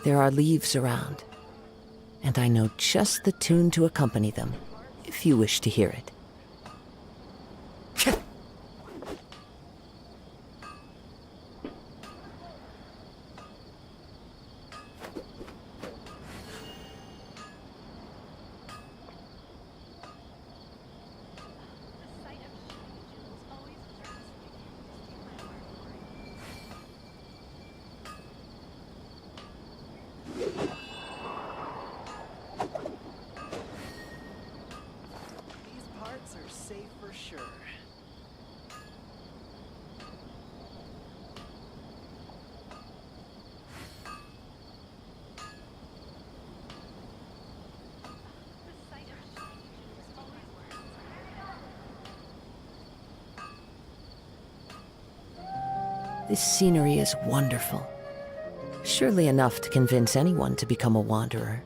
There are leaves around, and I know just the tune to accompany them, if you wish to hear it. This scenery is wonderful. Surely enough to convince anyone to become a wanderer.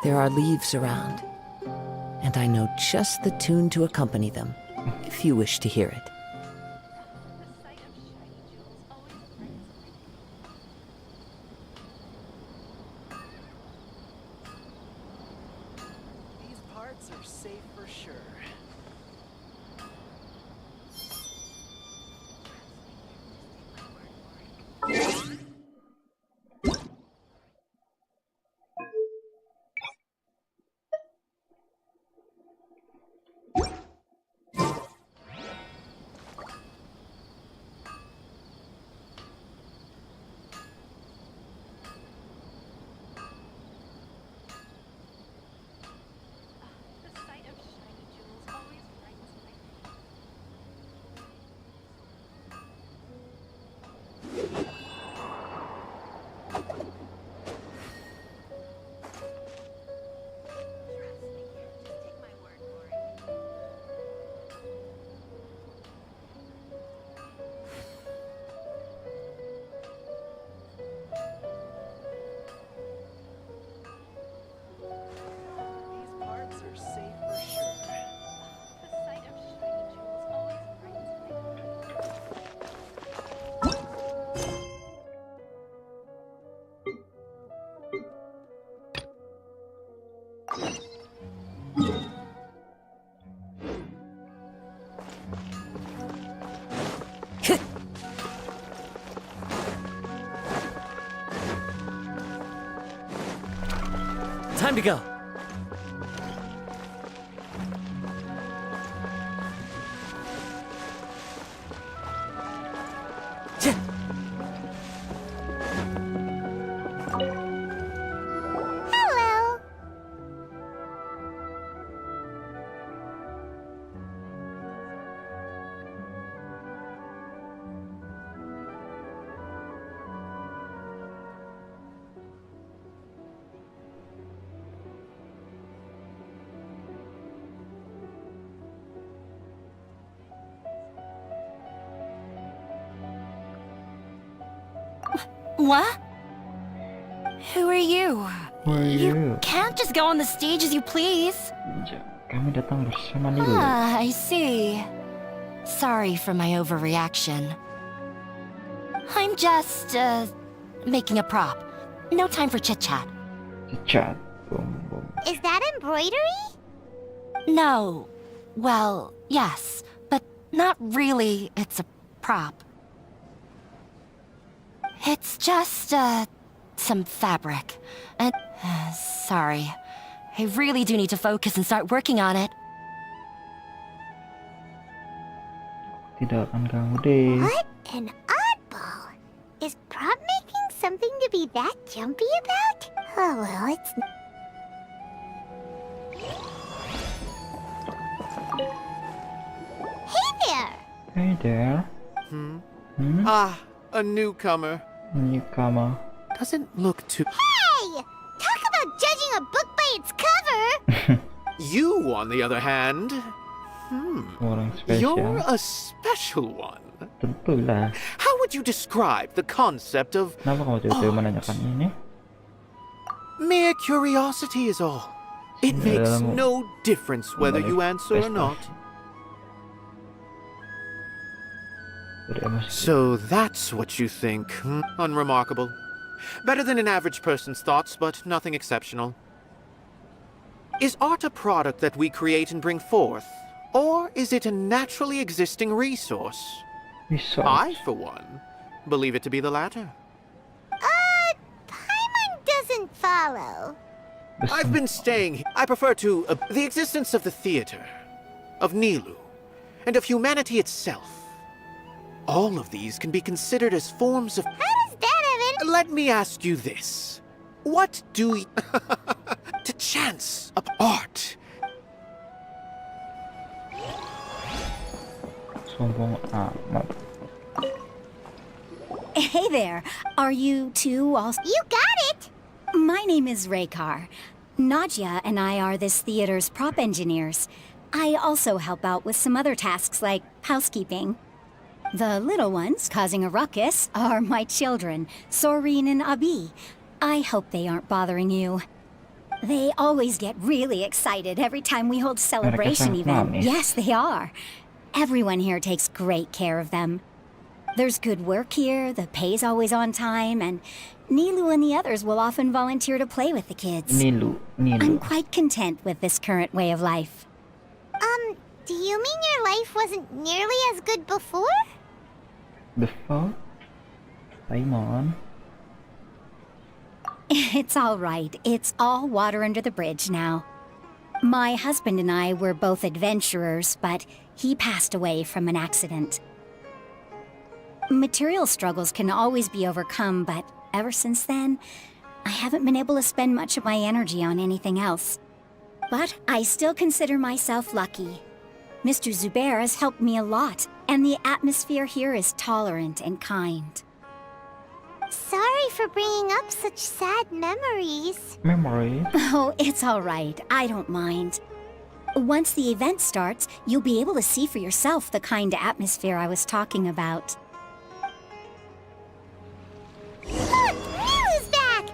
There are leaves around, and I know just the tune to accompany them, if you wish to hear it. These parts are safe for sure. Time to go. Hello. What? Who are you? Who are you? Can't just go on the stage as you please. Kami datang bersama Nilo. Ah, I see. Sorry for my overreaction. I'm just, making a prop. No time for chit-chat. Chat. Boom, boom. Is that embroidery? No. Well, yes, but Not really, it's a prop. It's just, some fabric. And, sorry. I really do need to focus and start working on it. Tidak akan ganggu deh. What an oddball! Is prop making something to be that jumpy about? Oh well, it's... Hey there! Hey there. Ah, a newcomer. Newcomer. Doesn't look too... Hey! Talk about judging a book by its cover! You, on the other hand... Orang You're spesial. a special one. Tentulah. How would you describe the concept of Kenapa kamu tiba-tiba menanyakan ini? mere curiosity is all? It makes no difference whether you answer or not. Beremosi. So that's what you think. Unremarkable. Better than an average person's thoughts, but nothing exceptional. Is art a product that we create and bring forth? Or is it a naturally existing resource? Resource. I, for one, believe it to be the latter. Paimon doesn't follow. I've been staying. I prefer to the existence of the theater, of Nilu, and of humanity itself. All of these can be considered as forms of... How does that have any... Let me ask you this. What do to chance of art? Sombong amat. Hey there. Are you two all... You got it! My name is Raykar. Nadia and I are this theater's prop engineers. I also help out with some other tasks like housekeeping. The little ones causing a ruckus are my children, Soreen and Abi. I hope they aren't bothering you. They always get really excited every time we hold a celebration sangat event. manis. Yes, they are. Everyone here takes great care of them. There's good work here, the pay's always on time, and Nilu and the others will often volunteer to play with the kids. Nilu. I'm quite content with this current way of life. Do you mean your life wasn't nearly as good before? Before? Paimon. It's all right. It's all water under the bridge now. My husband and I were both adventurers, but he passed away from an accident. Material struggles can always be overcome, but ever since then, I haven't been able to spend much of my energy on anything else. But I still consider myself lucky. Mr. Zubair has helped me a lot, and the atmosphere here is tolerant and kind. Sorry for bringing up such sad memories. Memory. Oh, it's all right. I don't mind. Once the event starts, you'll be able to see for yourself the kind of atmosphere I was talking about. Look! Nilu's back!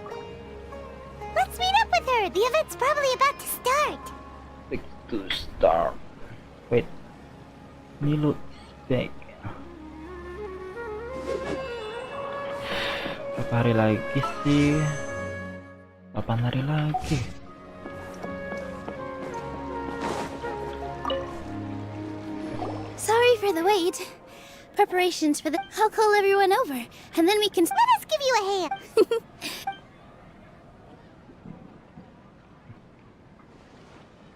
Let's meet up with her. The event's probably about to start. Back to start. Wait. Nilu is back. Berapa hari lagi sih? 8 hari lagi. Sorry for the wait. Preparations for the... I'll call everyone over, and then we can... Let us give you a hand.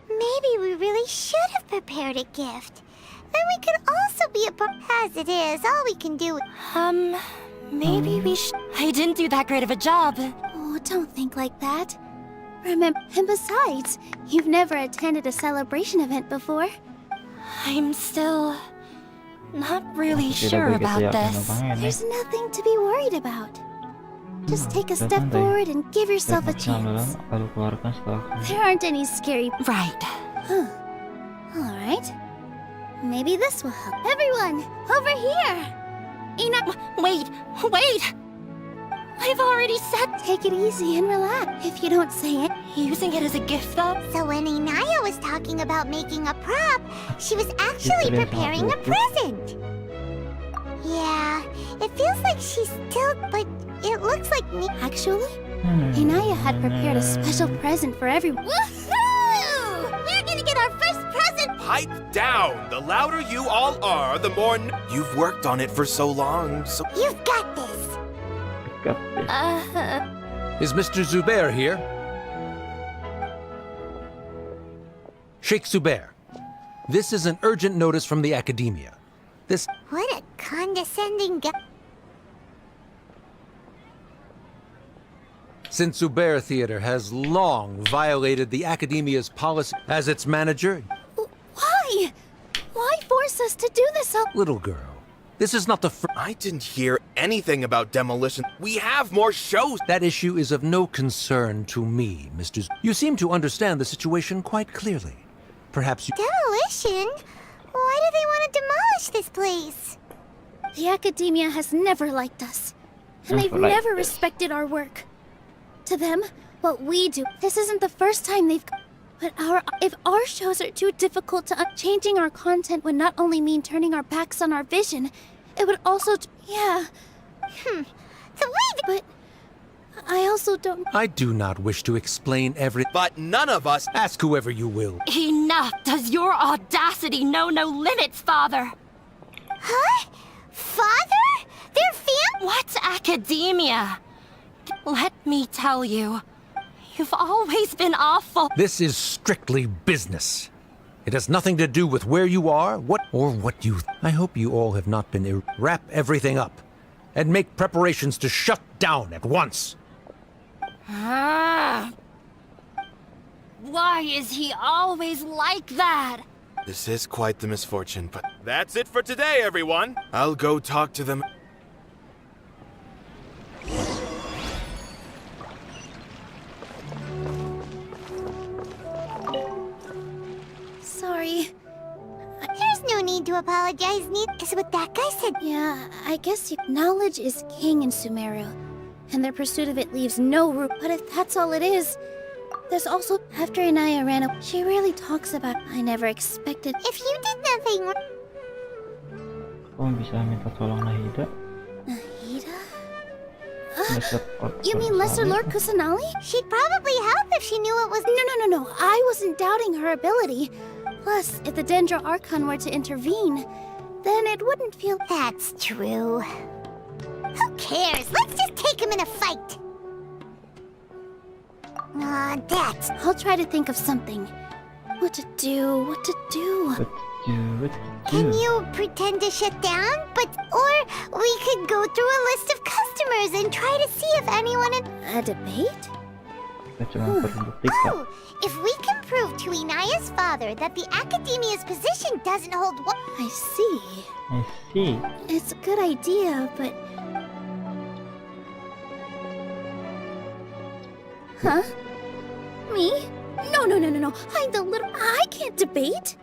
Maybe we really should have prepared a gift. Then we could also be a part. As it is, all we can do... Maybe we I didn't do that great of a job. Oh, don't think like that. Remember, and besides, you've never attended a celebration event before. I'm still not really Tidak sure begitu about yakin this. apanya nih. There's nothing to be worried about. Just take a Santai. step forward and give yourself a chance. Lalu keluarkan setelah There aren't any scary... Right. All right. Maybe this will help. Everyone, over here! Wait! I've already said Take it easy and relax. If you don't say it, using it as a gift, though. So when Inaya was talking about making a prop, she was actually Itu dia preparing a sama present. Yeah, it feels like she's still... But it looks like... actually, Inaya had prepared a special present for everyone. Woohoo! We're gonna get our first present Pipe down! The louder you all are, the more... You've worked on it for so long, so... You've got this. Got this. Is Mr. Zubair here? Sheikh Zubair, this is an urgent notice from the academia. This... What a condescending guy. Since Zubair Theater has long violated the academia's policy as its manager... Why? Why force us to do this all? Little girl, this is not the first... I didn't hear anything about demolition. We have more shows! That issue is of no concern to me, Mr. You seem to understand the situation quite clearly. Perhaps you... Demolition? Why do they want to demolish this place? The academia has never liked us. And they've Never liked never us. respected our work. To them, what we do, this isn't the first time they've... But if our shows are too difficult to... changing our content would not only mean turning our backs on our vision, it would also... Yeah. The way But... I also don't... I do not wish to explain every... But none of us... Ask whoever you will. Enough! Does your audacity know no limits, Father? Huh? Father? Their family? What academia? Let me tell you, you've always been awful. This is strictly business. It has nothing to do with where you are, what you... I hope you all have not been... Wrap everything up and make preparations to shut down at once. Ah. Why is he always like that? This is quite the misfortune, but... That's it for today, everyone! I'll go talk to them... Sorry. There's no need to apologize, is what that guy said. Yeah, I guess knowledge is king in Sumeru, and their pursuit of it leaves no room. But if that's all it is, there's also... After Inaya ran away, she rarely talks about... I never expected... If you did nothing... Kamu bisa minta tolong Nahida? Nahida? Lesser You mean Lesser Lord Kusanali? She'd probably help if she knew it was... No. I wasn't doubting her ability. Plus, if the Dendro Archon were to intervene, then it wouldn't feel... That's true. Who cares? Let's just take him in a fight. That's... I'll try to think of something. What to do? What to do? Can you pretend to shut down? Or we could go through a list of customers and try to see if anyone in... A debate? Kita cuma perlu buktikan. Oh, if we can prove to Inaya's father that the academia's position doesn't hold what... I see. I see. It's a good idea, but... Huh? Me? No. I'm the little... I can't debate.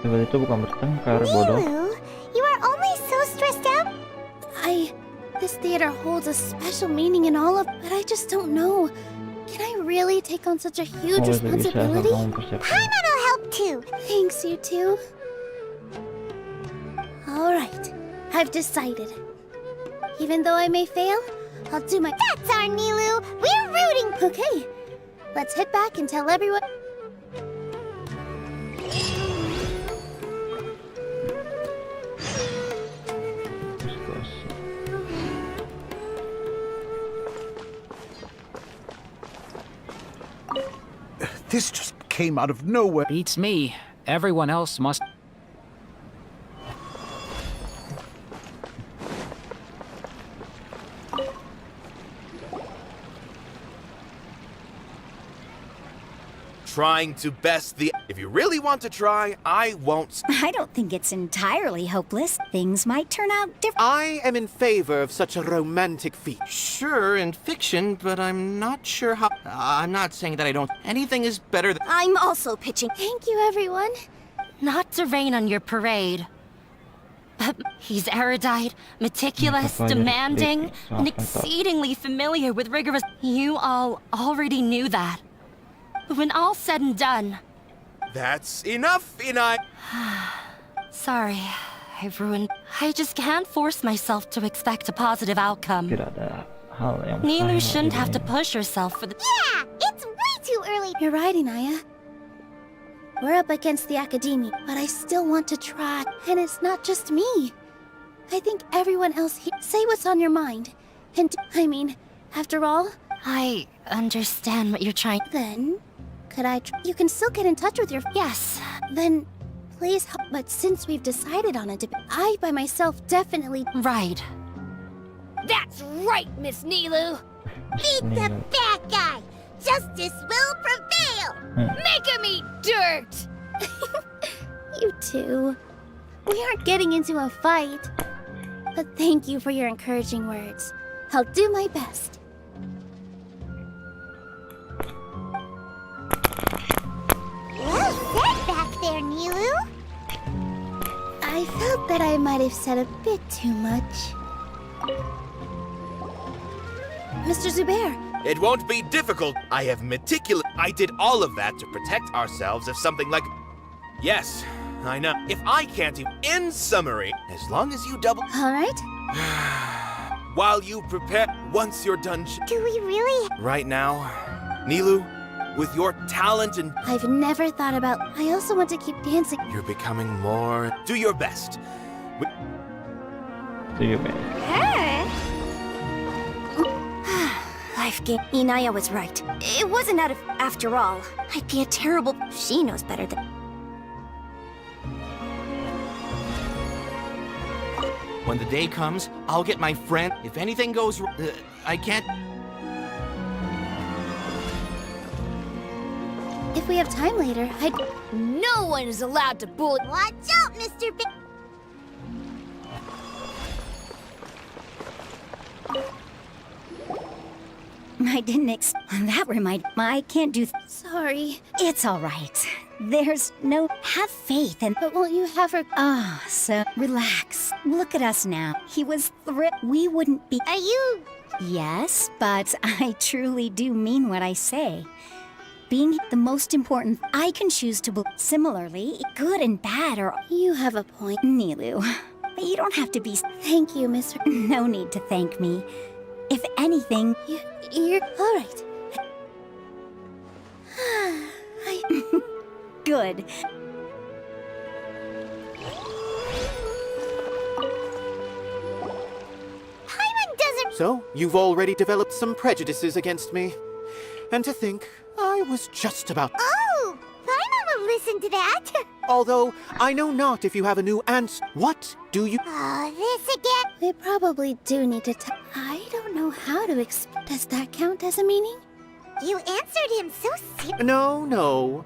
Debat itu bukan bertengkar, bodoh. Nilu, you are only so stressed out. This theater holds a special meaning in all of... But I just don't know. Can I really take on such a huge responsibility? Paimon'll help too. Thanks, you two. Alright, I've decided. Even though I may fail, I'll do my... That's our Nilu. We're rooting. Okay, let's head back and tell everyone... This just came out of nowhere. Beats me. Everyone else must... Trying to best the... If you really want to try, I won't... I don't think it's entirely hopeless. Things might turn out different. I am in favor of such a romantic feat. Sure, in fiction, but I'm not sure how... I'm not saying that I don't... Anything is better than... I'm also pitching. Thank you, everyone. Not to rain on your parade. But he's erudite, meticulous, demanding, and exceedingly familiar with rigorous... You all already knew that. But when all's said and done... That's enough, Inai! Sorry, I've ruined... I just can't force myself to expect a positive outcome. Tidak ada hal yang Nilu mustahil shouldn't di have to dunia. push herself for the... Yeah, it's way too early. You're right, Inaya. we're up against the academy, but I still want to try. And it's not just me. I think everyone else here. Say what's on your mind. And I mean, after all, I understand what you're trying. then could I? You can still get in touch with your. Yes. Then, please help. But since we've decided on it, I by myself definitely. Right. That's right, Miss Nilu. Beat the bad guy. Justice will prevail. Make him eat dirt. You two. We aren't getting into a fight. But thank you for your encouraging words. I'll do my best. Well said back there, Nilu. I felt that I might have said a bit too much. Mr. Zubair, It won't be difficult. I have meticulous. I did all of that to protect ourselves if something like. Yes, I know. If I can't even. In summary, as long as you double. all right? While you prepare. Once you're done. Do we really? Right now, Nilu, with your talent and. I've never thought about. I also want to keep dancing. You're becoming more. Do your best. Do you best. Life game. Inaya was right. It wasn't out of. After all, I'd be a terrible. She knows better than. When the day comes, I'll get my friend. If anything goes wrong, I can't. If we have time later, I'd. No one is allowed to bully. Watch out, Mr. Big. I didn't that remind. I can't do. Sorry. It's all right. There's no. Have faith and. But won't you have her? Ah, so relax. Look at us now. He was we wouldn't be. Are you? Yes, but I truly do mean what I say. Being the most important, I can choose to believe. Similarly, good and bad are. You have a point. Nilu, you don't have to be. Thank you, Mr. No need to thank me. If anything, You're all right. good. Paimon doesn't. So, you've already developed some prejudices against me. And to think, I was just about. Oh, Paimon will listen to that. Although, I know not if you have a new answer. What do you. Oh, this again. We probably do need to. I don't know how to explain. Does that count as a meaning? You answered him so seriously. No.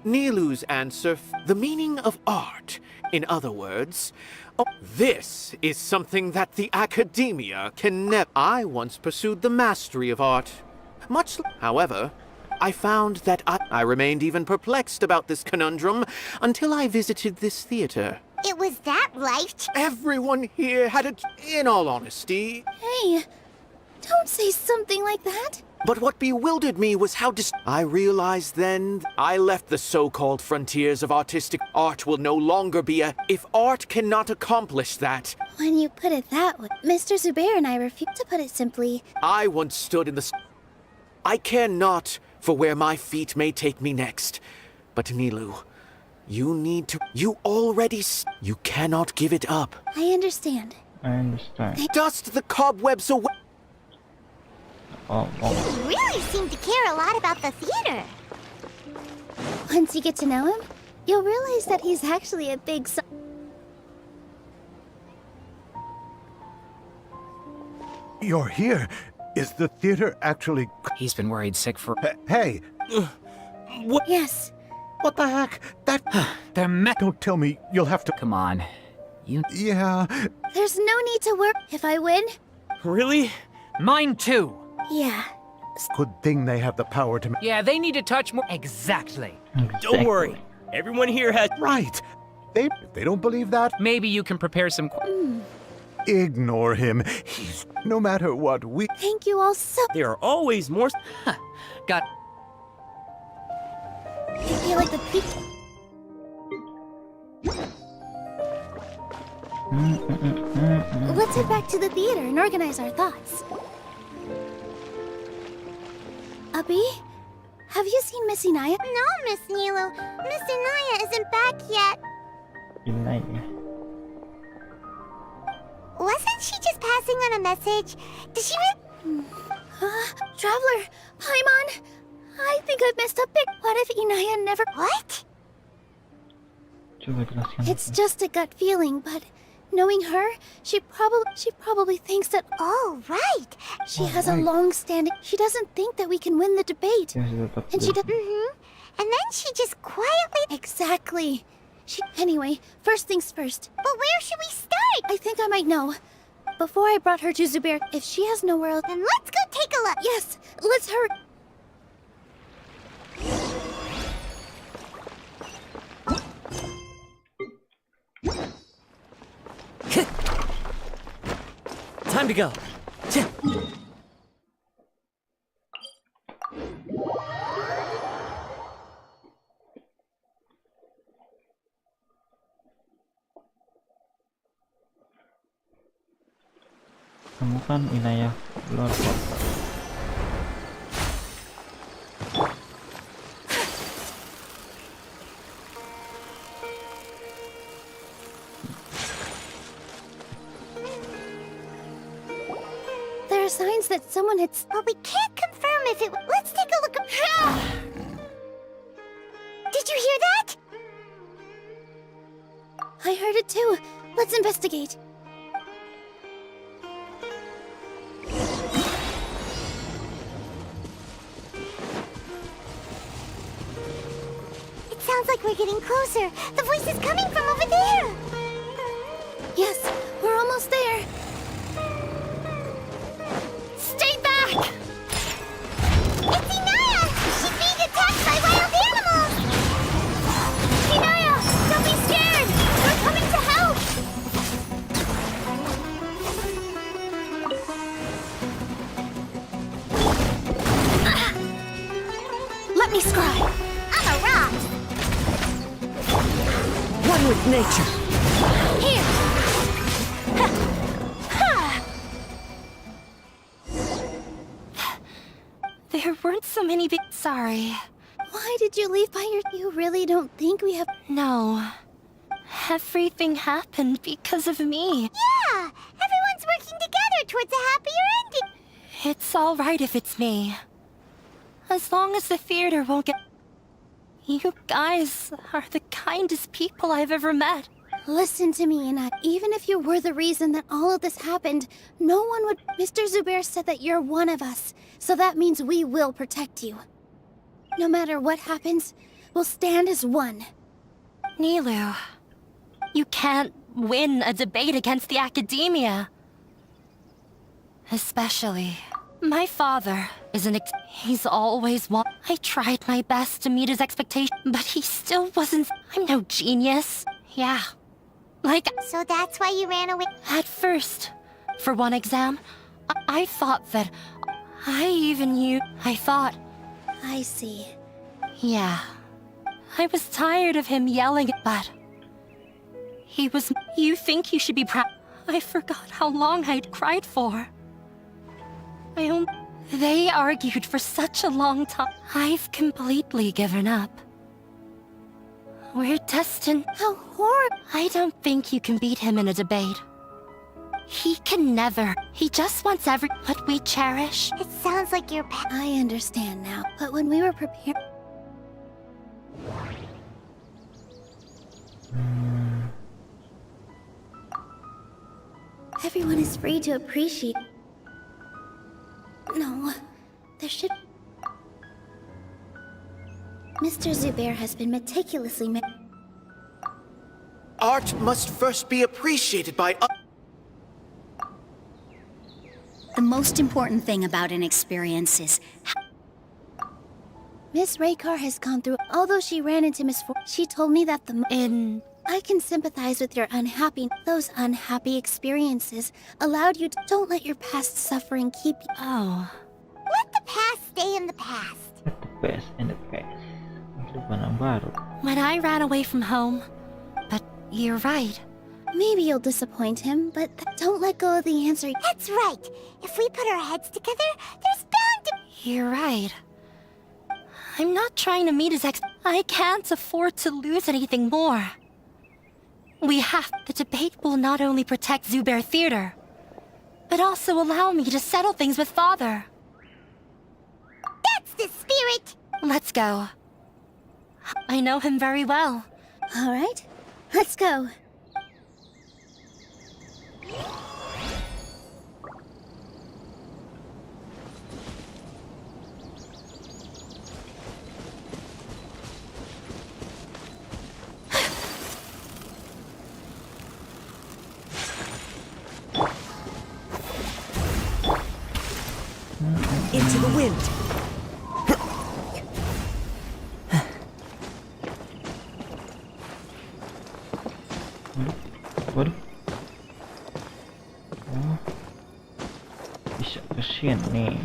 Nilu's answer. The meaning of art. In other words. Oh, this is something that the academia can never. I once pursued the mastery of art. However, I found that I remained even perplexed about this conundrum until I visited this theater. It was that life. Everyone here had a. In all honesty. Hey, don't say something like that. But what bewildered me was how I realized then I left the so-called frontiers of artistic. Art will no longer be a. If art cannot accomplish that. When you put it that way, Mr. Zubair and I refuse to put it simply. I once stood in the. I care not for where my feet may take me next. But Nilu, you need to. You already. You cannot give it up. I understand. I understand. Dust the cobwebs away. Oh. You really seem to care a lot about the theater. Once you get to know him, you'll realize that he's actually a big. You're here. Is the theater actually... He's been worried sick for. Hey, Yes. what the heck? That... They're Don't tell me you'll have to... Come on. You. Yeah, There's no need to worry. If I win, Really? Mine too. yeah. good thing they have the power to... Yeah, they need to touch more. Exactly. Don't worry. Everyone here has. Right. If they don't believe that, Maybe you can prepare some. ignore him. He's... No matter what, we... Thank you all so. There are always more. Got. I feel like the people. Let's head back to the theater and organize our thoughts. Abi, Have you seen Miss Inaya? No, Miss Nilu. Miss Inaya isn't back yet. Inaya. Wasn't she just passing on a message? Did she Traveler, Paimon, I think I've messed up big. What if Inaya never... What? Coba jelaskan. It's just a gut feeling, but knowing her, she probably thinks that Oh, right. she has a long-standing... She doesn't think that we can win the debate. Ya, sudah tetap And she dulu. does... And then she just quietly... Exactly. Anyway, first things first. But where should we start? I think I might know. Before I brought her to Zubair, if she has nowhere else... Then let's go take a look. Yes, let's hurry. Time to go. Temukan Inaya Lord Porter. There are signs that someone had... But we can't confirm if it... Let's take a look. Did you hear that? I heard it too. Let's investigate. It sounds like we're getting closer. The voice is coming from over there. Yes, we're almost there. Stay back! It's Inaya! She's being attacked by wild animals! Inaya, don't be scared! We're coming to help! Let me scry. I'm a rock! One with nature. Here. There weren't so many big... Sorry. Why did you leave by your... You really don't think we have... No. Everything happened because of me. Yeah! Everyone's working together towards a happier ending! It's all right if it's me. As long as the theater won't get... You guys are the kindest people I've ever met. Listen to me, Inaya. Even if you were the reason that all of this happened, no one would... Mr. Zubair said that you're one of us, so that means we will protect you. No matter what happens, we'll stand as one. Nilu, you can't win a debate against the academia. Especially... My father is an he's always I tried my best to meet his expectations, but he still wasn't... I'm no genius. Yeah. Like... So that's why you ran away? At first, for one exam, I thought that... I even knew... I thought... I see. Yeah. I was tired of him yelling, but... He was... You think you should be proud... I forgot how long I'd cried for. They argued for such a long time. I've completely given up. We're destined... How horrible. I don't think you can beat him in a debate. He can never. He just wants what we cherish. It sounds like you're... I understand now, but when we were prepared... Everyone is free to appreciate... No, there should... Mr. Zubair has been meticulously Art must first be appreciated by... The most important thing about an experience is... Miss Raykar has gone through... Although she ran into misfortune, she told me that I can sympathize with your unhappy... Those unhappy experiences allowed you to... Don't let your past suffering keep you... Oh. Let the past stay in the past. Let the past in the past. Kehidupan yang baru. When I ran away from home. But you're right. Maybe you'll disappoint him, but don't let go of the answer. That's right. If we put our heads together, there's bound to... You're right. I'm not trying to meet his ex. I can't afford to lose anything more. We have. The debate will not only protect Zubair Theater, but also allow me to settle things with Father. That's the spirit! Let's go. I know him very well. All right, let's go. Into the wind. Waduh. Oh. Bisa ke sini.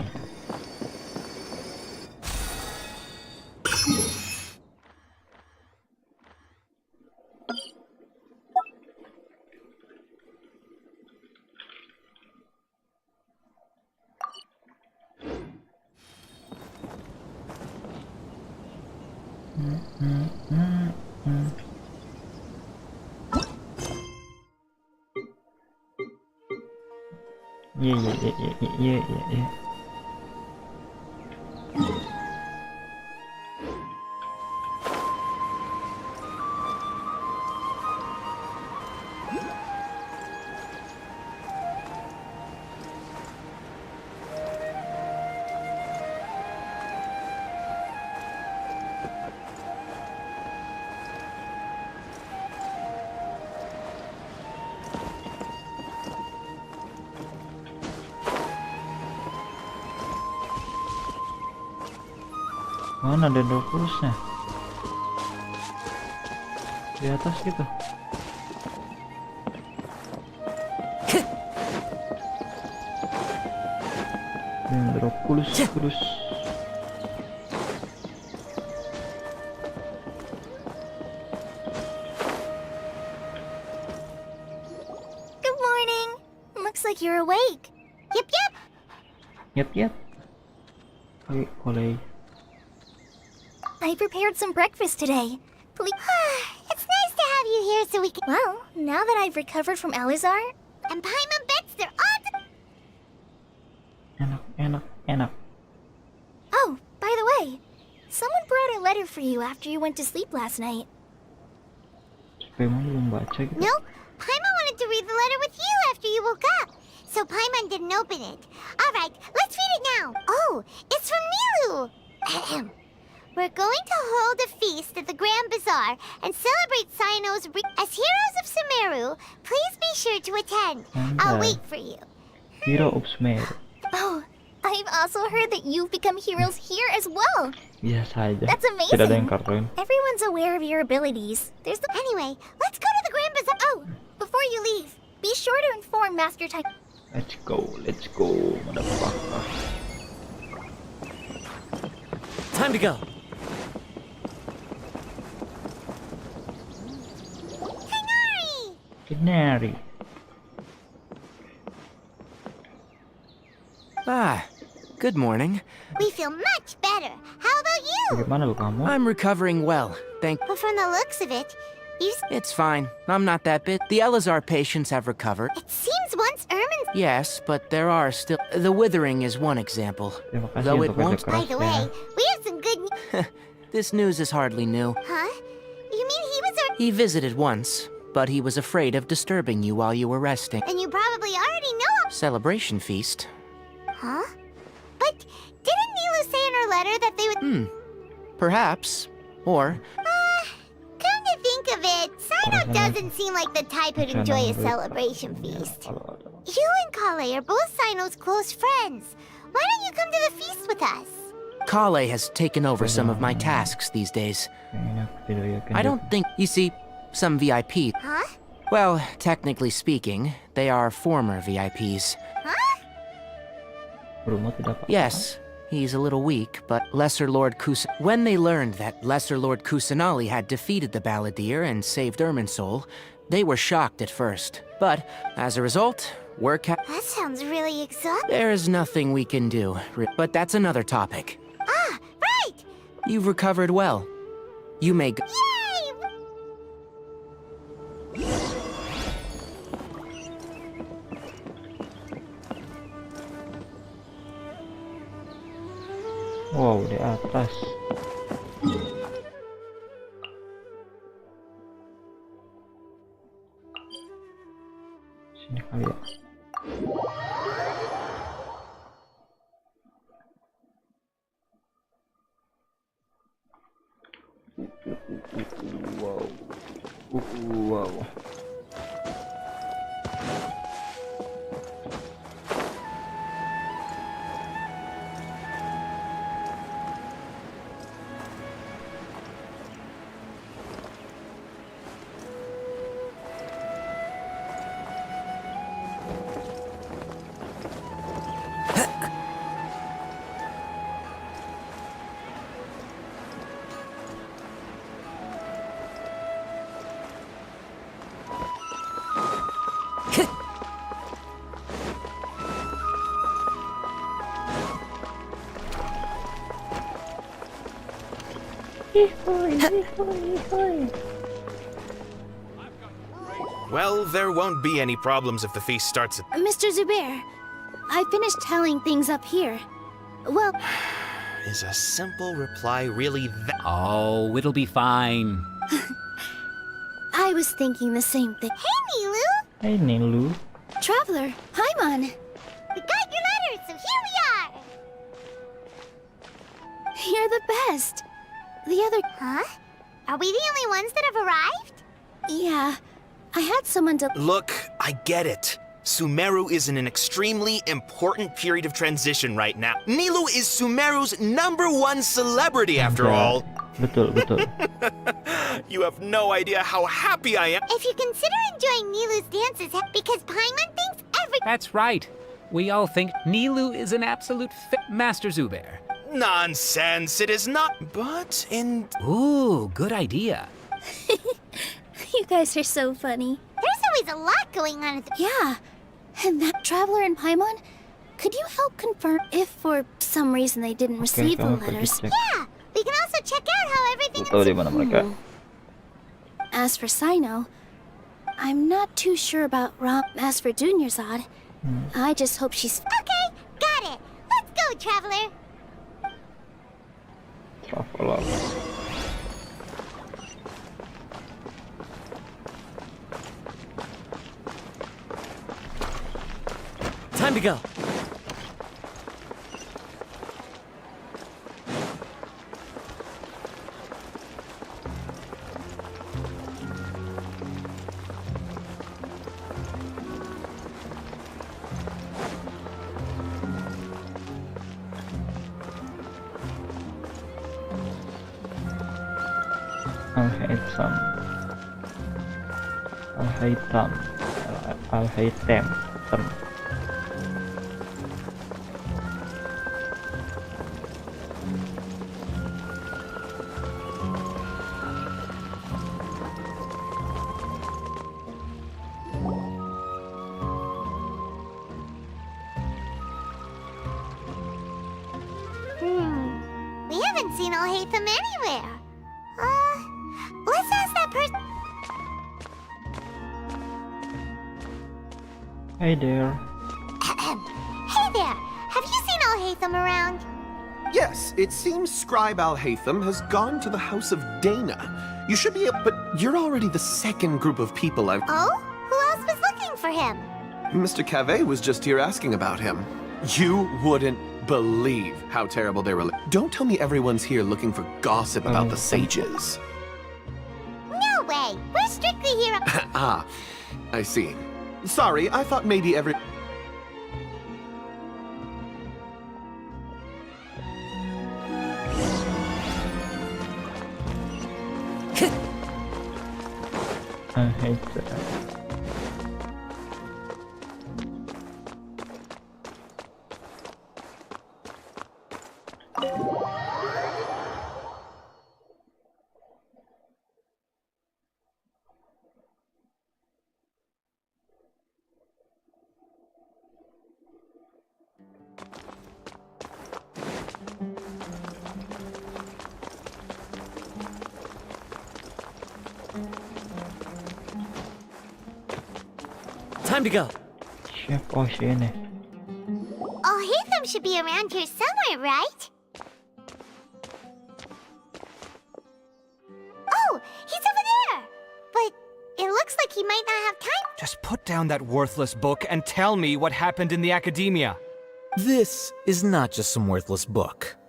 Yeah. Mana ada dokulusnya? Di atas gitu. Dokulos. Good morning. Looks like you're awake. Yep. Oleh. I prepared some breakfast today. Please. It's nice to have you here so we can. Well, now that I've recovered from Alizar, and Paimon bets they're all. Enak. Oh, by the way, someone brought a letter for you after you went to sleep last night. Paimon belum baca gitu. Nope, Paimon wanted to read the letter with you after you woke up, so Paimon didn't open it. All right, let's read it now. Oh, it's from Nilu. Ahem. We're going to hold a feast at the Grand Bazaar and celebrate Sino's as heroes of Sumeru. Please be sure to attend. I'll wait for you. Hero of Sumeru. Oh, I've also heard that you've become heroes here as well. Biasa aja. That's amazing. Tidak ada yang keren. Everyone's aware of your abilities. Anyway, let's go to the Grand Bazaar. Oh, before you leave, be sure to inform Master Tai. Let's go, motherfucker. Time to go. Canary. Ah, good morning. We feel much better. How about you? Bagaimana lu kamu? I'm recovering well, But from the looks of it, It's fine. I'm not that bit. The Elazar patients have recovered. It seems once Ermin's. Yes, but there are still. The withering is one example. Terima kasih Though it untuk kerja won't. By the way, kerasnya. we have some good news. This news is hardly new. Huh? You mean he was our. He visited once, but he was afraid of disturbing you while you were resting. And you probably already know him. Celebration feast. Huh? But didn't Nilu say in her letter that they would. Perhaps. Or. Come to think of it, Sino doesn't seem like the type who'd enjoy a celebration feast. You and Kale are both Sino's close friends. Why don't you come to the feast with us? Kale has taken over some of my tasks these days. Kayaknya aku tidak yakin I don't think. You see, some VIP. Huh? Well, technically speaking, they are former VIPs. Huh? Bruno tidak apa-apa. Yes, he's a little weak, but Lesser Lord When they learned that Lesser Lord Kusanali had defeated the Balladeer and saved Irminsul, they were shocked at first. But, as a result, That sounds really exhausting. There is nothing we can do, but that's another topic. Ah, right! You've recovered well. You may go. Wow, di atas. Sini kali ya. Wow. Wow. Well, there won't be any problems if the feast starts at... Mr. Zubair, I finished tallying things up here. Well, Is a simple reply really that... Oh, it'll be fine. I was thinking the same thing. Hey, Nilu! Hey, Nilu. Traveler, Paimon, We got your letter, so here we are! you're the best. The other... Huh? Are we the only ones that have arrived? Yeah, I had someone to... Look, I get it. Sumeru is in an extremely important period of transition right now. Nilu is Sumeru's #1 celebrity, after all. Betul, betul. You have no idea how happy I am. If you consider enjoying Nilu's dances, because Paimon thinks That's right. We all think Nilu is an absolute fit. Master Zubair. Nonsense, it is not. But in... Ooh, good idea. You guys are so funny. there's always a lot going on at the... Yeah, and that Traveler and Paimon, could you help confirm if for some reason they didn't receive the kamu pergi letters? cek. Yeah, we can also check out how everything Tahu di mana mereka. As for Sino, I'm not too sure about Ram. As for Dunyarzad, I just hope she's... Okay, got it. Let's go, Traveler. Traveler. Time to go. Al-Haytham. Al-Haytham. Al-Haytham. We haven't seen Al-Haytham anywhere. Let's ask that person. Hey there. Hey there, have you seen Al-Haytham around? Yes, it seems Scribe Al-Haytham has gone to the House of Dana. You should be able, but you're already the second group of people I've... Oh? Who else was looking for him? Mr. Cave was just here asking about him. You wouldn't believe how terrible they were. Don't tell me everyone's here looking for gossip about the sages. No way, we're strictly here. Ah, I see. Sorry, I thought maybe every... Al-Haytham. Time to go. Siapa sih ini? Oh, Hatham should be around here somewhere, right? Oh, he's over there! But it looks like he might not have time. Just put down that worthless book and tell me what happened in the academia. This is not just some worthless book.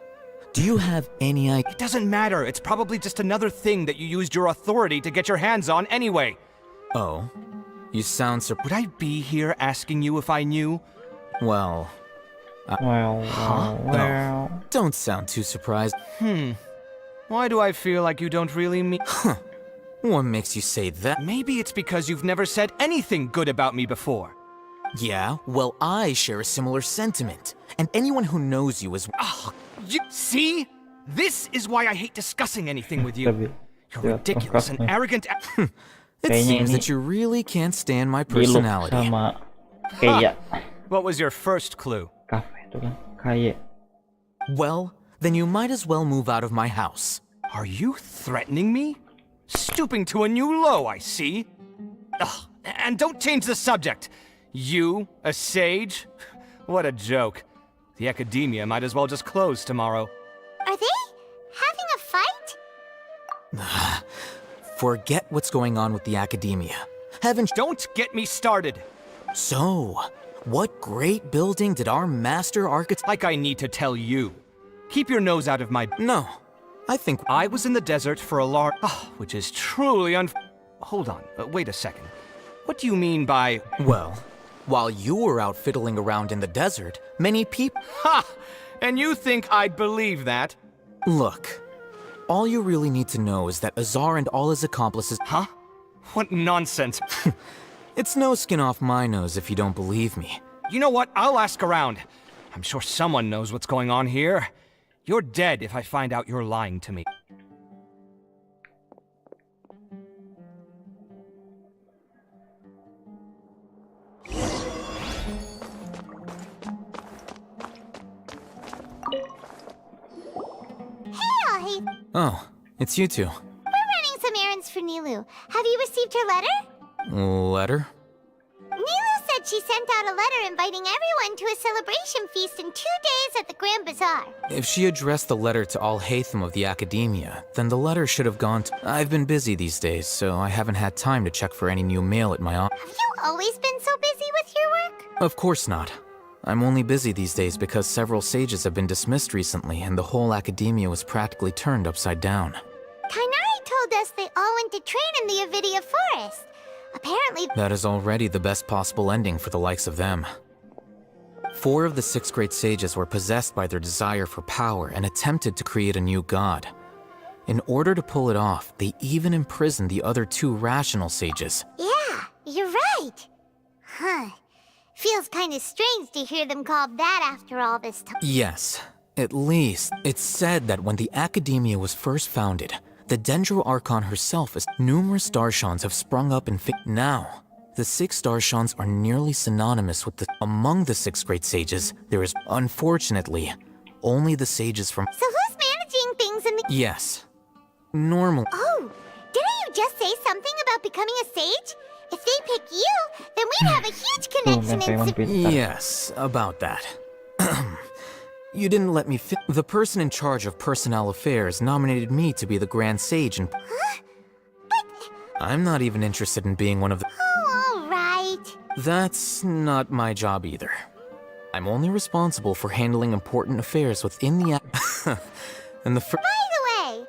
Do you have any idea? It doesn't matter. It's probably just another thing that you used your authority to get your hands on anyway. Oh, you sound Would I be here asking you if I knew? Well... Well. Don't sound too surprised. Why do I feel like you don't really mean... What makes you say that? Maybe it's because you've never said anything good about me before. Yeah, well, I share a similar sentiment. And anyone who knows you is... You see? This is why I hate discussing anything with you. You're ridiculous and arrogant. It seems that you really can't stand my personality. Sama kayak What was your first clue? kafe itu kan kayak. Well, then you might as well move out of my house. Are you threatening me? Stooping to a new low, I see. Ugh, and don't change the subject. You, a sage? What a joke. The academia might as well just close tomorrow. Are they having a fight? Forget what's going on with the academia. Don't get me started. So, what great building did our master architect... Like I need to tell you. Keep your nose out of my... No, I think... I was in the desert for a large... which is truly Hold on, wait a second. What do you mean by... Well, while you were out fiddling around in the desert, many people... Ha! And you think I'd believe that? Look, all you really need to know is that Azar and all his accomplices... Huh? What nonsense. It's no skin off my nose if you don't believe me. You know what? I'll ask around. I'm sure someone knows what's going on here. You're dead if I find out you're lying to me. Hey, Oh, it's you two. we're running some errands for Nilu. Have you received her letter? Letter? Nilu said she sent out a letter inviting everyone to a celebration feast in 2 days at the Grand Bazaar. If she addressed the letter to all Hatham of the academia, then the letter should have gone to... I've been busy these days, so I haven't had time to check for any new mail at my office. Have you always been so busy with your work? Of course not. I'm only busy these days because several sages have been dismissed recently and the whole academia was practically turned upside down. Kainari told us they all went to train in the Avidia Forest. Apparently... That is already the best possible ending for the likes of them. 4 of the 6 great sages were possessed by their desire for power and attempted to create a new god. In order to pull it off, they even imprisoned the other 2 rational sages. Yeah, you're right. Huh. Feels kind of strange to hear them called that after all this time. Yes, at least it's said that when the academia was first founded, the Dendro Archon herself as numerous Darshans have sprung up and now. The 6 Darshans are nearly synonymous with the... Among the 6 great sages, there is, unfortunately, only the sages from... So who's managing things in the... Yes. Normal... Oh, didn't you just say something about becoming a sage? If they pick you, then we'd have a huge connection in... Yes, about that. You didn't let me The person in charge of personnel affairs nominated me to be the Grand Sage and... Huh? But... I'm not even interested in being one of the... Oh, all right. That's not my job either. I'm only responsible for handling important affairs within the... and the... By the way...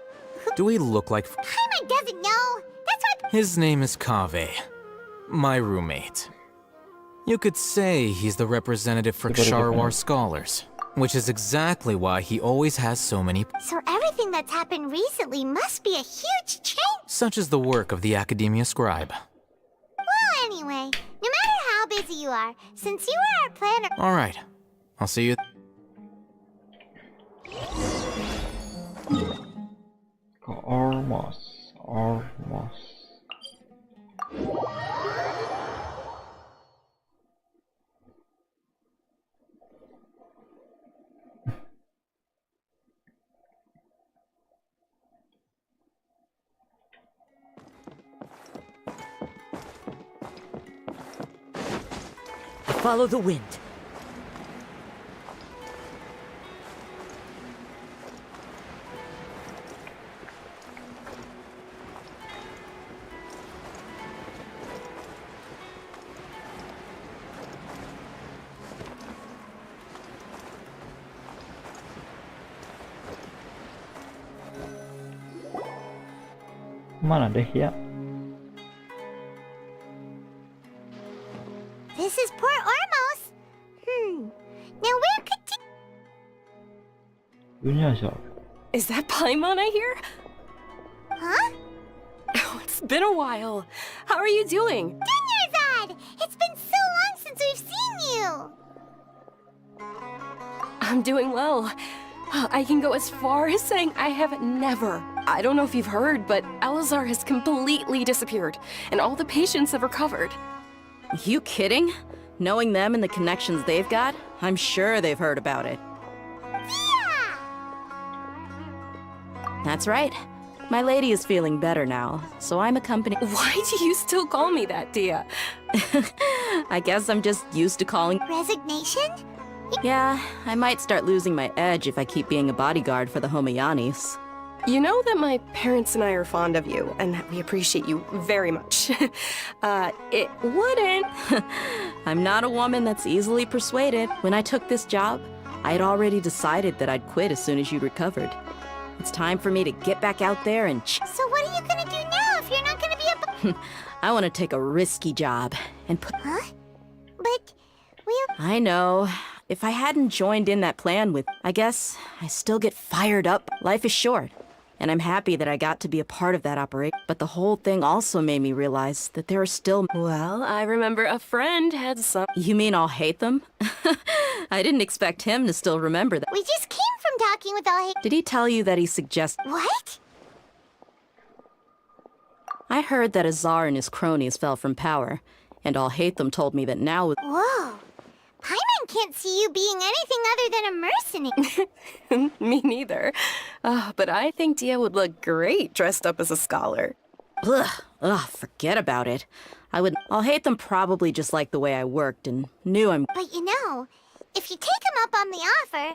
Do we look like... Paimon doesn't know. That's why... His name is Kaveh. My roommate. You could say he's the representative for Ksharawar scholars, which is exactly why he always has so many... So everything that's happened recently must be a huge change. Such as the work of the Academia Scribe. Well, anyway, no matter how busy you are, since you are our planner... Alright, I'll see you... Almost. Follow the wind. Mana deh ya? This is Port Ormos. Now where could Dunia siapa? Is that Paimon I hear? Huh? Oh, it's been a while. How are you doing? Dunyarzad! It's been so long since we've seen you! I'm doing well. I can go as far as saying I have never. I don't know if you've heard, but Elazar has completely disappeared, and all the patients have recovered. You kidding? Knowing them and the connections they've got, I'm sure they've heard about it. Yeah! That's right. My lady is feeling better now, so I'm accompanying. Why do you still call me that, Dia? I guess I'm just used to calling. Resignation? Yeah, I might start losing my edge if I keep being a bodyguard for the Homayanis. You know that my parents and I are fond of you, and that we appreciate you very much. It wouldn't. I'm not a woman that's easily persuaded. When I took this job, I had already decided that I'd quit as soon as you'd recovered. It's time for me to get back out there and So what are you gonna do now if you're not gonna be a I want to take a risky job and put. Huh? But we'll. I know. If I hadn't joined in that plan with, I guess I still get fired up. Life is short, and I'm happy that I got to be a part of that operation. But the whole thing also made me realize that there are still. Well, I remember a friend had some. You mean I'll hate them? I didn't expect him to still remember that. We just came from talking with all. Did he tell you that he suggested? What? I heard that Azar and his cronies fell from power, and All Hate Them told me that now. Whoa. Paimon can't see you being anything other than a mercenary. Me neither. But I think Dia would look great dressed up as a scholar. Ugh, forget about it. I'll hate them probably just like the way I worked and knew I'm. But you know, if you take him up on the offer,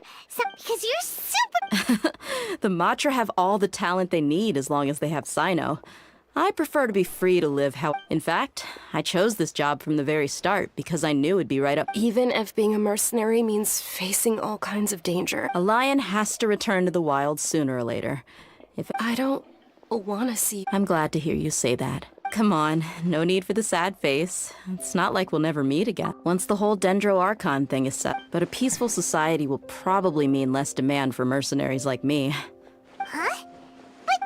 because you're super. The Matra have all the talent they need as long as they have Sino. I prefer to be free to live how. In fact, I chose this job from the very start because I knew it'd be right up. Even if being a mercenary means facing all kinds of danger. A lion has to return to the wild sooner or later. If I don't want to see. I'm glad to hear you say that. Come on, no need for the sad face. It's not like we'll never meet again. Once the whole Dendro Archon thing is set. But a peaceful society will probably mean less demand for mercenaries like me. Huh?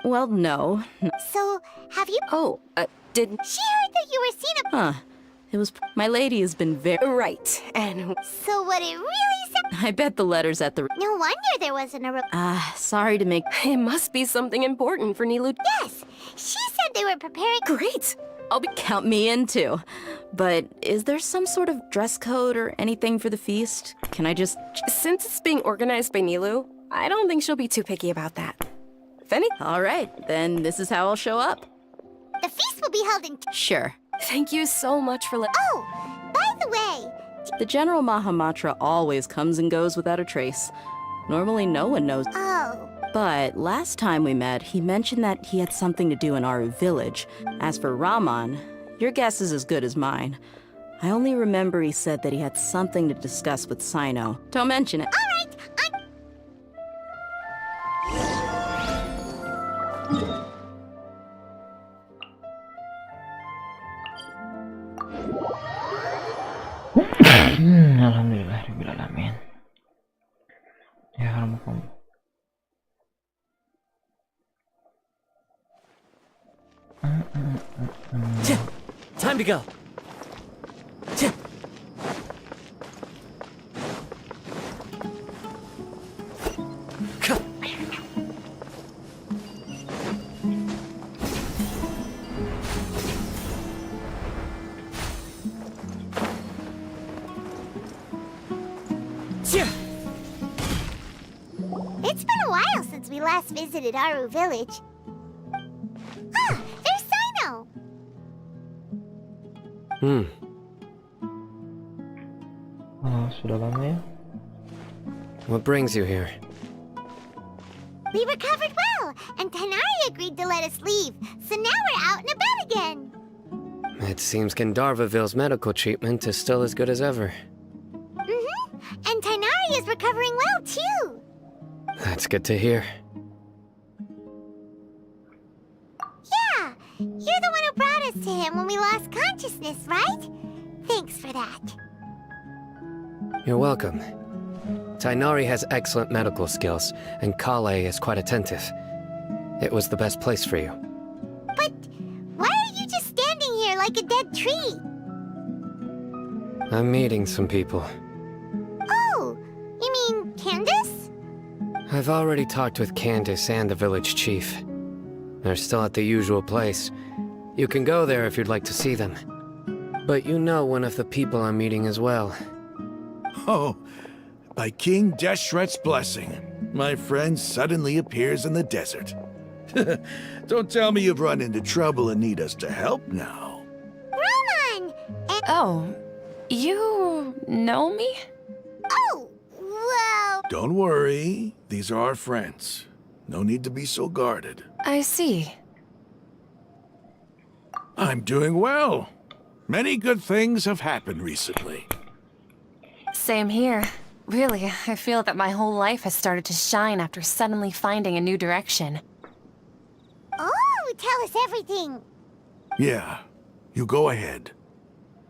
Well, no. So, have you... Oh, did... She heard that you were seen a... Huh. It was... My lady has been very... Right, and... So what it really said... I bet the letters at the... No wonder there wasn't a... Sorry to make... It must be something important for Nilou. Yes! She said they were preparing... Great! I'll be... Count me in, too. But is there some sort of dress code or anything for the feast? Can I just... Since it's being organized by Nilou, I don't think she'll be too picky about that. All right, then this is how I'll show up. The feast will be held in... Sure. Thank you so much for Oh, by the way... The General Mahamatra always comes and goes without a trace. Normally no one knows. Oh. But last time we met, he mentioned that he had something to do in our village. As for Raman, your guess is as good as mine. I only remember he said that he had something to discuss with Sino. Don't mention it. All right, Alhamdulillahirrahmanirrahim. Ya Rabbi. Time to go. It's been a while since we last visited Aru village. Ah, there's Sino! sudah lama ya. What brings you here? We recovered well, and Tanari agreed to let us leave, so now we're out and about again. It seems Gandharvaville's medical treatment is still as good as ever. And Tanari is recovering well, too. That's good to hear. Yeah, you're the one who brought us to him when we lost consciousness, right? Thanks for that. You're welcome. Tainari has excellent medical skills, and Kale is quite attentive. It was the best place for you. But why are you just standing here like a dead tree? I'm meeting some people. Oh, you mean Candace? I've already talked with Candace and the village chief. They're still at the usual place. You can go there if you'd like to see them. But you know one of the people I'm meeting as well. Oh, by King Deshret's blessing, my friend suddenly appears in the desert. Don't tell me you've run into trouble and need us to help now. Roman! Oh, you know me? Oh, well... Don't worry, these are our friends. No need to be so guarded. I see. I'm doing well. Many good things have happened recently. Same here. Really, I feel that my whole life has started to shine after suddenly finding a new direction. Oh, tell us everything. Yeah, you go ahead.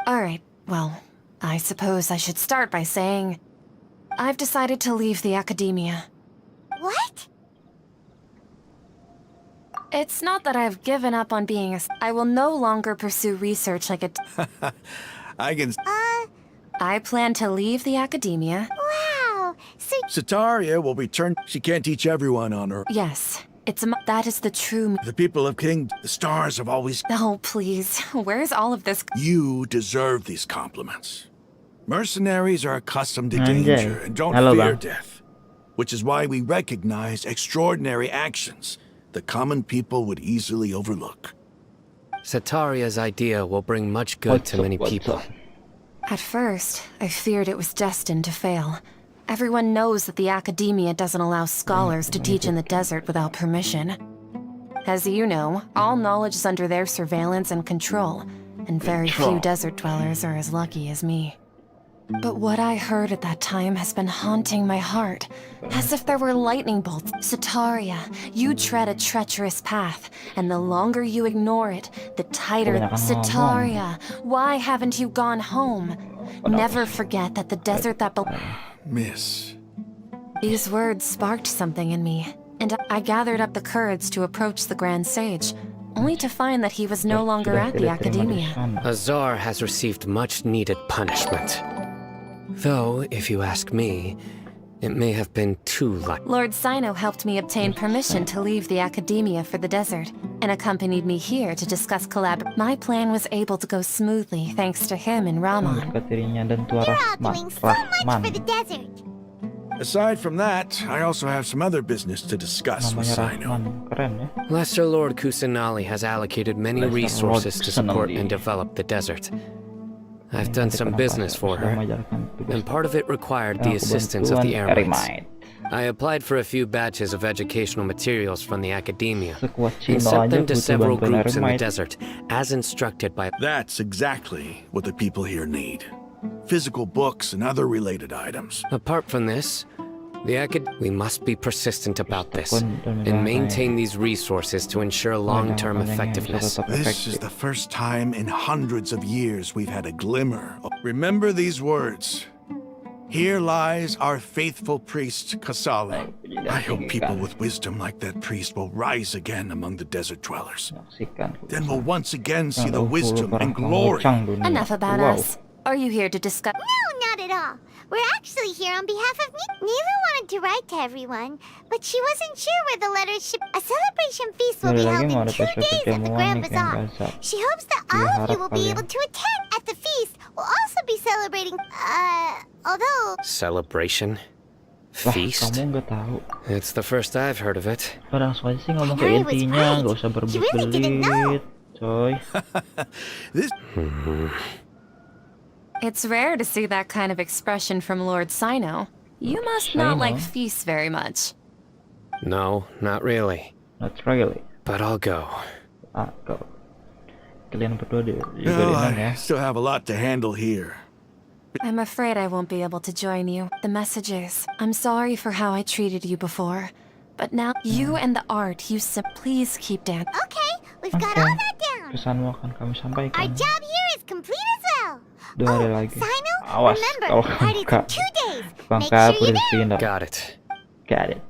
Alright, well, I suppose I should start by saying I've decided to leave the academia. What? It's not that I've given up on being I will no longer pursue research like a... I can... I plan to leave the academia. Wow, so... Sataria will return. She can't teach everyone on her. Yes, that is the true... The people of King, the stars have always... Oh, please, where's all of this... You deserve these compliments. Mercenaries are accustomed to danger and don't fear death, which is why we recognize extraordinary actions that common people would easily overlook. Sataria's idea will bring much good to many people. At first, I feared it was destined to fail. Everyone knows that the academia doesn't allow scholars to teach in the desert without permission. As you know, all knowledge is under their surveillance and control, and very few desert dwellers are as lucky as me. But what I heard at that time has been haunting my heart, as if there were lightning bolts. Sataria, you tread a treacherous path, and the longer you ignore it, the tighter... Sataria, why haven't you gone home? Never forget that the desert that... Miss... These words sparked something in me, and I gathered up the courage to approach the Grand Sage, only to find that he was no longer at the academia. Azar has received much-needed punishment. Though, if you ask me, it may have been too late. Lord Sino helped me obtain permission to leave the academia for the desert, and accompanied me here to discuss My plan was able to go smoothly thanks to him and Raman. You're all doing so much for the desert. Aside from that, I also have some other business to discuss with Sino. Lesser Lord Kusanali has allocated many resources to support and develop the desert. I've done some business for her, and part of it required the assistance of the Eremites. I applied for a few batches of educational materials from the academia, and sent them to several groups in the desert, as instructed by... That's exactly what the people here need. Physical books and other related items. Apart from this, we must be persistent about this, and maintain these resources to ensure long-term effectiveness. This is the first time in hundreds of years we've had a glimmer. Remember these words. Here lies our faithful priest, Kasale. I hope people with wisdom like that priest will rise again among the desert dwellers. Then we'll once again see the wisdom and glory. Enough about us. Are you here to discuss... No, not at all. We're actually here on behalf of Nilu wanted to write to everyone, but she wasn't sure where the letters should... A celebration feast will be held in 2 days at the Grand Bazaar. She hopes that all of you will be able to attend at the feast. We'll also be celebrating, although... Celebration? Feast? It's the first I've heard of it. Langsung aja sih ngomong ke intinya, gak usah berbelit-belit, coy. This... It's rare to see that kind of expression from Lord Sino. You must not like feasts very much. No, not really. Not really. But I'll go. Go. Kalian berdua juga Well, dinan ya. I still have a lot to handle here. I'm afraid I won't be able to join you. The messages. I'm sorry for how I treated you before. But now, you and the art, please keep dancing. Okay, we've got all that down. Pesanmu akan kami Our sampaikan. job here is complete as well. 2 hari lagi. Sino, Awas remember, kalau the kamu party's in 2 days. Bang Make sure kabur you di do. sini. Got it. Got it.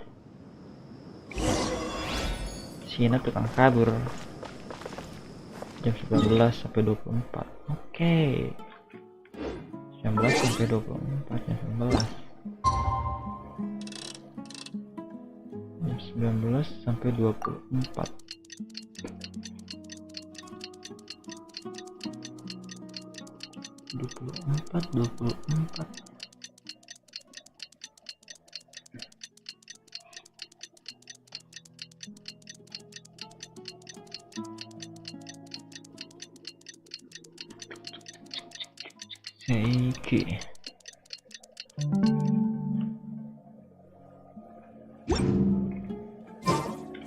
Sini tukang kabur. Jam 19 sampai 24. Oke. 19 sampai 24. Jam 19. Jam 19 sampai 24. Seiki.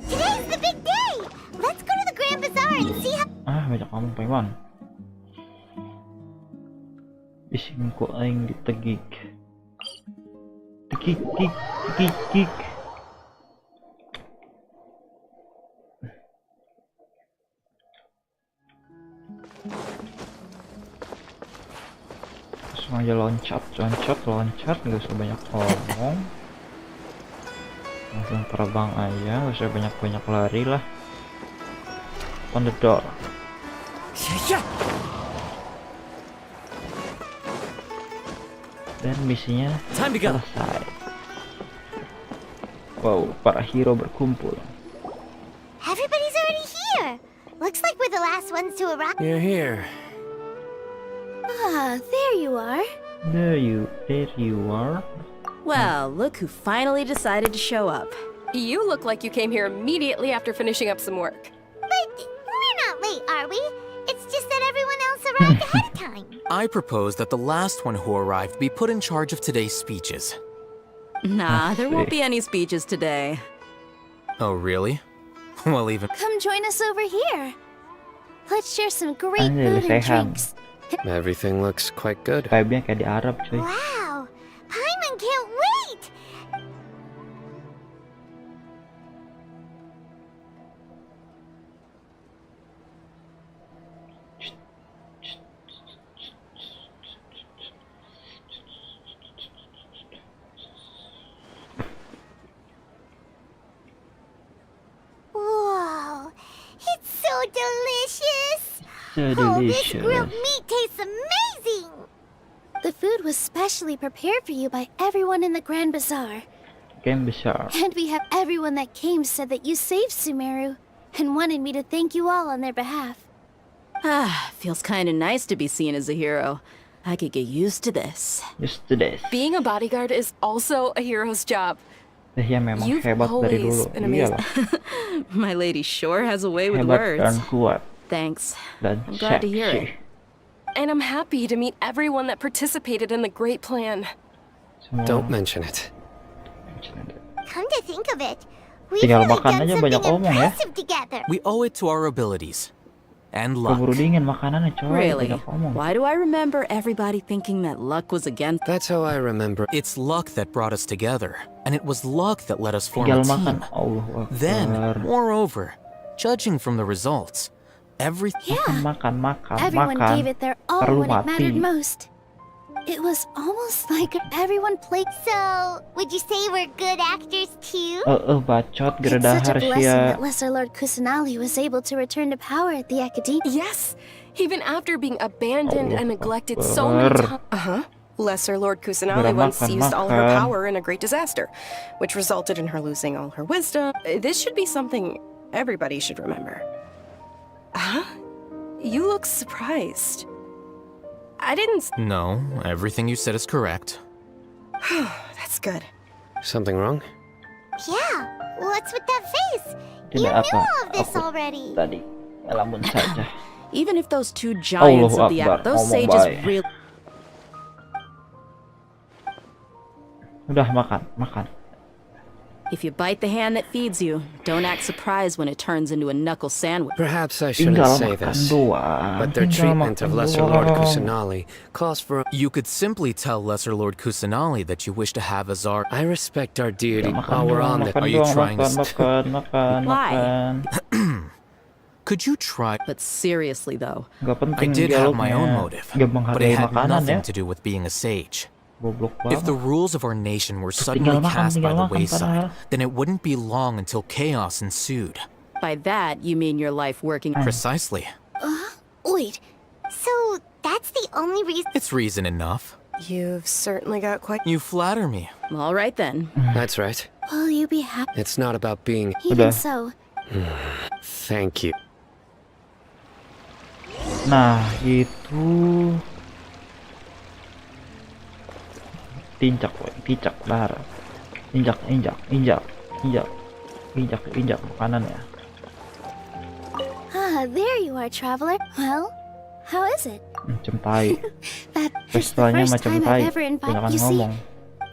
Today's the big day. Let's go to the Grand Bazaar and see how. Banyak ngomong Paiman. Bisingku aing ditegik. Tegik. Langsung aja loncat, gak usah banyak ngomong. Langsung terbang aja, gak usah banyak lari lah. Open the door. Dan misinya selesai. Wow, para hero berkumpul. Everybody's already here. Looks like we're the last ones to arrive. You're here. Ah, there you are. There you are. Well, look who finally decided to show up. You look like you came here immediately after finishing up some work. But we're not late, are we? It's just that everyone else arrived ahead of time. I propose that the last one who arrived be put in charge of today's speeches. Nah, there won't be any speeches today. Oh, really? Well, even... Come join us over here. Let's share some great food and drinks. Everything looks quite good. Vibe-nya kayak di Arab, cuy. Wow, Paimon can't wait. Whoa, it's so delicious. Oh, this grilled meat tastes amazing. The food was specially prepared for you by everyone in the Grand Bazaar. Game besar. And we have everyone that came said that you saved Sumeru and wanted me to thank you all on their behalf. Ah, feels kind of nice to be seen as a hero. I could get used to this. Being a bodyguard is also a hero's job. Dia memang You've hebat dari always dulu. been amazing. Iyalah. My lady sure has a way with Hebat words. dan kuat. Thanks. Dan I'm glad to hear it. And I'm happy to meet everyone that participated in the great plan. Don't mention it. Come to think of it, we've Tinggal really makan done aja banyak something omong ya. impressive together. We owe it to our abilities. And luck. Keburu dingin makanannya, coy. Really? Banyak omong. Why do I remember everybody thinking that luck was against? That's how I remember. It's luck that brought us together. And it was luck that let us form Tinggal a makan. team. Allahu Akbar. Then, moreover, judging from the results, everything... Makan. Everyone gave it their all Perlu when it mattered mati. most. It was almost like everyone played. So, would you say we're good actors too? Bacot, It's such a geredahar blessing sia. that Lesser Lord Kusanali was able to return to power at the Academy. Yes, even after being abandoned and neglected so Akbar. many times. Lesser Lord Kusanali once used all her power in a great disaster, which resulted in her losing all her wisdom. This should be something everybody should remember. Huh? You look surprised. I didn't... No, everything you said is correct. That's good. Something wrong? Yeah, what's with that face? You Tidak knew apa. all of this Aku already. tadi ngelamun saja. Even if those two giants Allahu of the Akbar, those ngomong sages baik. really... Udah makan. If you bite the hand that feeds you, don't act surprised when it turns into a knuckle sandwich. Perhaps I shouldn't Tinggal say makan this, doang. but their Tinggal treatment of makan Lesser Lord doang. Kusanali calls for. You could simply tell Lesser Lord Kusanali that you wish to have Azar. I respect our deity. Makan While we're doang, on makan Are you doang, trying to Why? makan. Could you try? But seriously, though, Gak I penting did have my dialognya. own motive, Gak but it menghargai had makanan nothing ya. to do with being a sage. Goblok If the banget. rules of our nation were Tinggal suddenly makan, cast by tinggal the makan wayside, padahal. then it wouldn't be long until chaos ensued. by that you mean your life working. Precisely. Wait, so that's the only reason? It's reason enough. You've certainly got quite. You flatter me. All right then. That's right. Will you be happy? It's not about being. Even so, Thank you. Nah, itu picak dar. Injak makanan ya. ah, there you are, traveler. Well, how is it? Macam tai. That is the Pestanya first macam time tai. I've ever invited Jangan you. See, ngomong.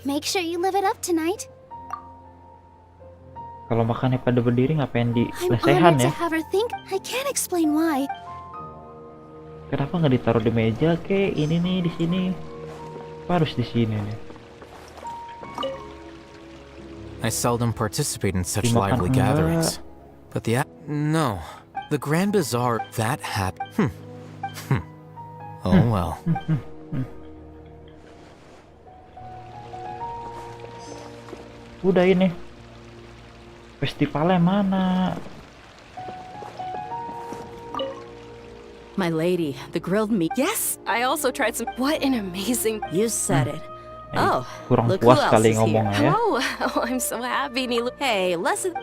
make sure you live it up tonight. Kalau makannya pada berdiri ngapain di I'm lesehan honored ya? to have her think. I can't explain why. Kenapa nggak ditaruh di meja ke? Ini nih di sini. Apa harus di sini nih? I seldom participate in such Dimakan lively enggak. gatherings. But no. The Grand Bazaar, that Oh well. Udah ini. Festivalnya mana? My lady, the grilled meat. Yes, I also tried some. What an amazing. You said it. Oh, Kurang look who puas else kali is here. ngomongnya ya. Oh, I'm so happy, Nilu. Hey, lesson.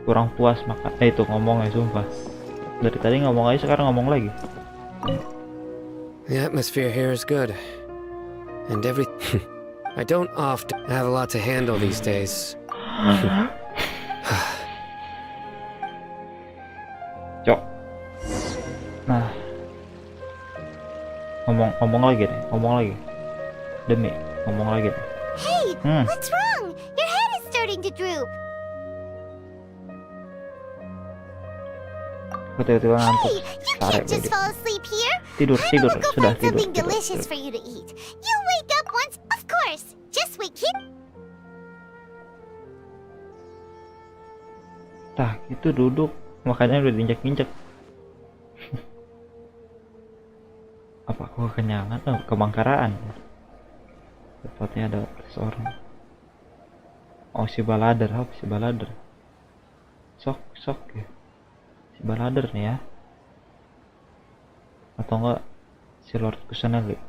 Kurang puas makan. Itu ngomongnya sumpah. Dari tadi ngomong aja sekarang ngomong lagi. The atmosphere here is good. And I don't often have a lot to handle these days. Cok. Nah. Ngomong lagi deh, ngomong lagi. Demi, ngomong lagi deh. Hey, what's wrong? Your head is starting to droop. Gue tiba-tiba ngantuk. Hey, you Sare can't just gue. fall asleep here. Tidur, We'll go sudah find tidur. something delicious for you to eat. You wake up once, of course. Just wait here. Tah, itu duduk. Makanya udah diinjak-injak. Apa aku kekenyangan? Oh, kebangkaraan. Tepatnya ada seorang. Oh, si balader. Si balader. Sok ya. Si balader nih ya. Atau enggak si Lord Kusanali.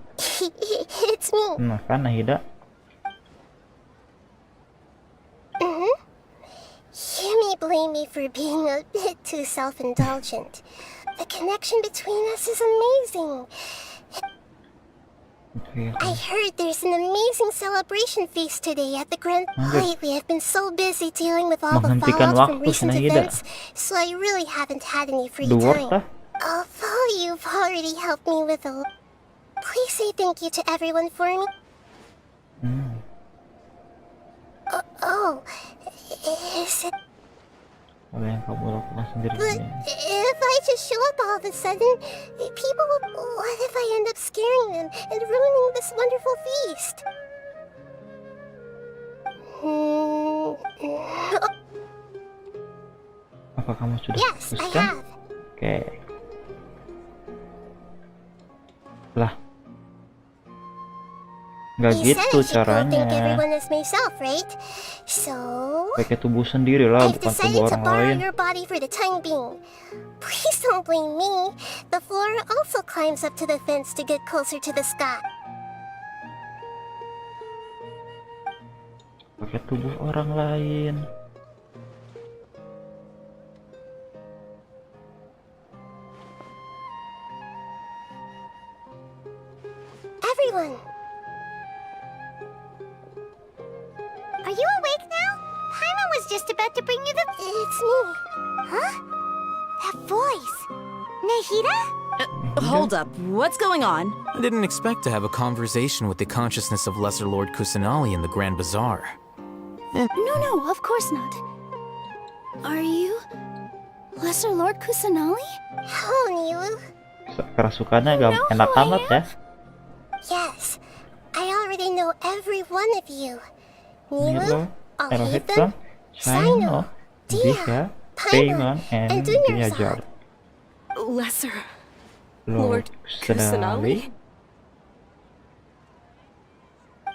It's me. Nah, kan Nahida. You may blame me for being a bit too self-indulgent. The connection between us is amazing. I heard there's an amazing celebration feast today at the Grand. Lately, I've been so busy dealing with all the Menghentikan fallout from waktu, recent Nahida. events, so I really haven't had any free Dwarf time. kah? Although you've already helped me with a... Please say thank you to everyone for me. Is it... Apa yang kamu lakukan sendiri? But if I just show up all of a sudden, people... What if I end up scaring them and ruining this wonderful feast? Apa kamu sudah Yes, I putuskan? have. Oke. Lah. Nggak You said gitu I should go thank caranya. everyone as myself, right? So... Pakai tubuh sendiri lah, I've bukan tubuh decided to orang borrow lain. your body for the time being. Please don't blame me. The flora also climbs up to the fence to get closer to the sky. Pakai tubuh orang lain. Everyone! Are you awake now? Paimon was just about to bring you the... It's me. Huh? That voice. Nahida? Hold up, what's going on? I didn't expect to have a conversation with the consciousness of Lesser Lord Kusanali in the Grand Bazaar. No, of course not. Are you Lesser Lord Kusanali? Oh, Nilu. Kerasukannya gak enak amat ya. Yes, I already know every one of you. Nilu, Erohitson, Sino, Dia, Paimon, and Mengejar. Lesser Lord Kusanali.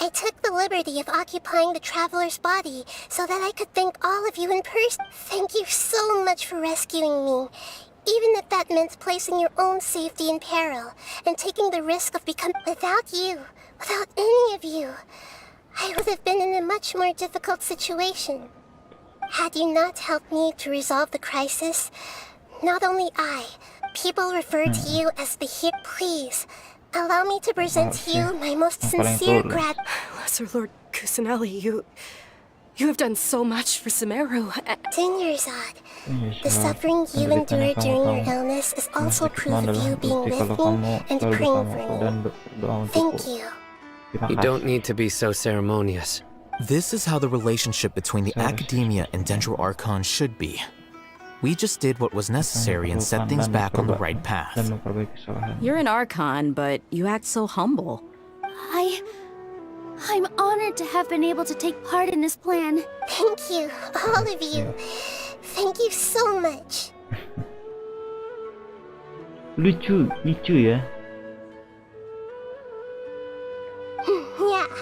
I took the liberty of occupying the traveler's body so that I could thank all of you in person. Thank you so much for rescuing me, even if that meant placing your own safety in peril and taking the risk of becoming... Without you, without any of you, I would have been in a much more difficult situation. Had you not helped me to resolve the crisis, not only I, people refer to you as the hero. Please, allow me to present to you my most sincere gratitude. Lesser Lord Kusanali, you have done so much for Sumeru. Dinyarzad, the suffering you endured during your illness is also proof of you being with me and praying for me. Thank you. You don't need to be so ceremonious. This is how the relationship between the Academia and Dendro Archon should be. We just did what was necessary and set things back on the right path. You're an Archon, but you act so humble. I'm honored to have been able to take part in this plan. Thank you, all of you. Thank you so much. Lucu ya. Yeah.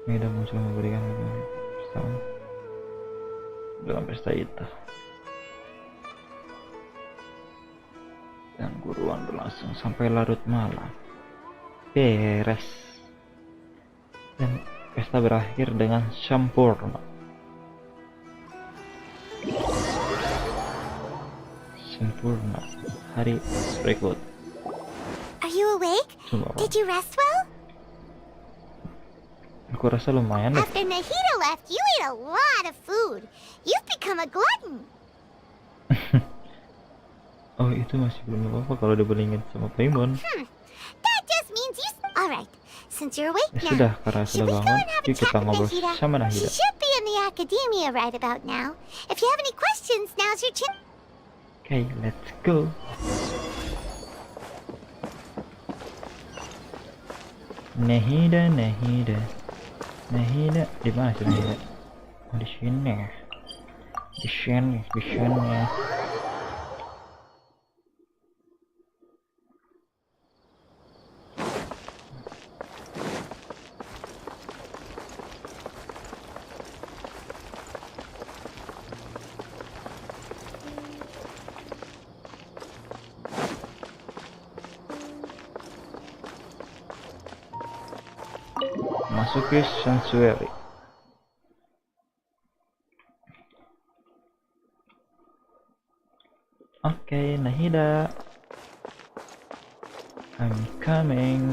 Ini udah muncul memberikan pertama dalam pesta itu. Dan guruan berlangsung sampai larut malam. Beres. Dan pesta berakhir dengan sempurna. Sempurna. Hari berikut. Are you awake? Did you rest well? Aku rasa lumayan deh. After Nahida left, you ate a lot of food. You've become a glutton. Oh, itu masih belum apa-apa kalau dibandingin sama Paimon. That just means you... Alright, since you're awake now, Sudah, karena sudah bangun, yuk kita ngobrol sama She Nahida. should be in the academia right about now. If you have any questions, now's your chance. Okay, let's go. Nahida. Nahida, di mana sih Nahida? Oh, di sini. Di sini. Masuki Sanctuary. Okay, Nahida. I'm coming.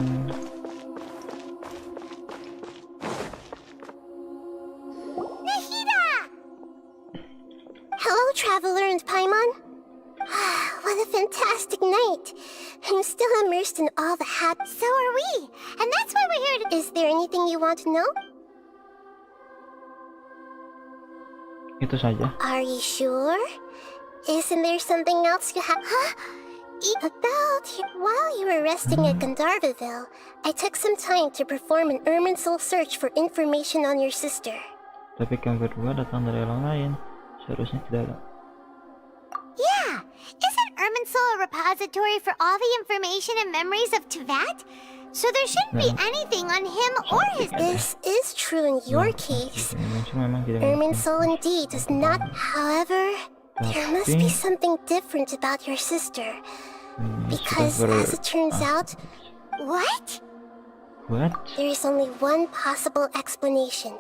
Nahida! Hello, Traveler and Paimon. What a fantastic night. I'm still immersed in all the So are we. And that's why we're here. Is there anything you want to know? Itu saja. Are you sure? Isn't there something else you have? While you were resting at Gandharvaville, I took some time to perform an Irminsul search for information on your sister. Tapi kami berdua datang dari alam lain. Seharusnya tidak ada. Yeah! Isn't Irminsul a repository for all the information and memories of Tevat? So there shouldn't be anything on him or his... This is true in your case. Irminsul indeed does not, however... There must be something different about your sister. Because, as it turns out... What? What? There is only one possible explanation.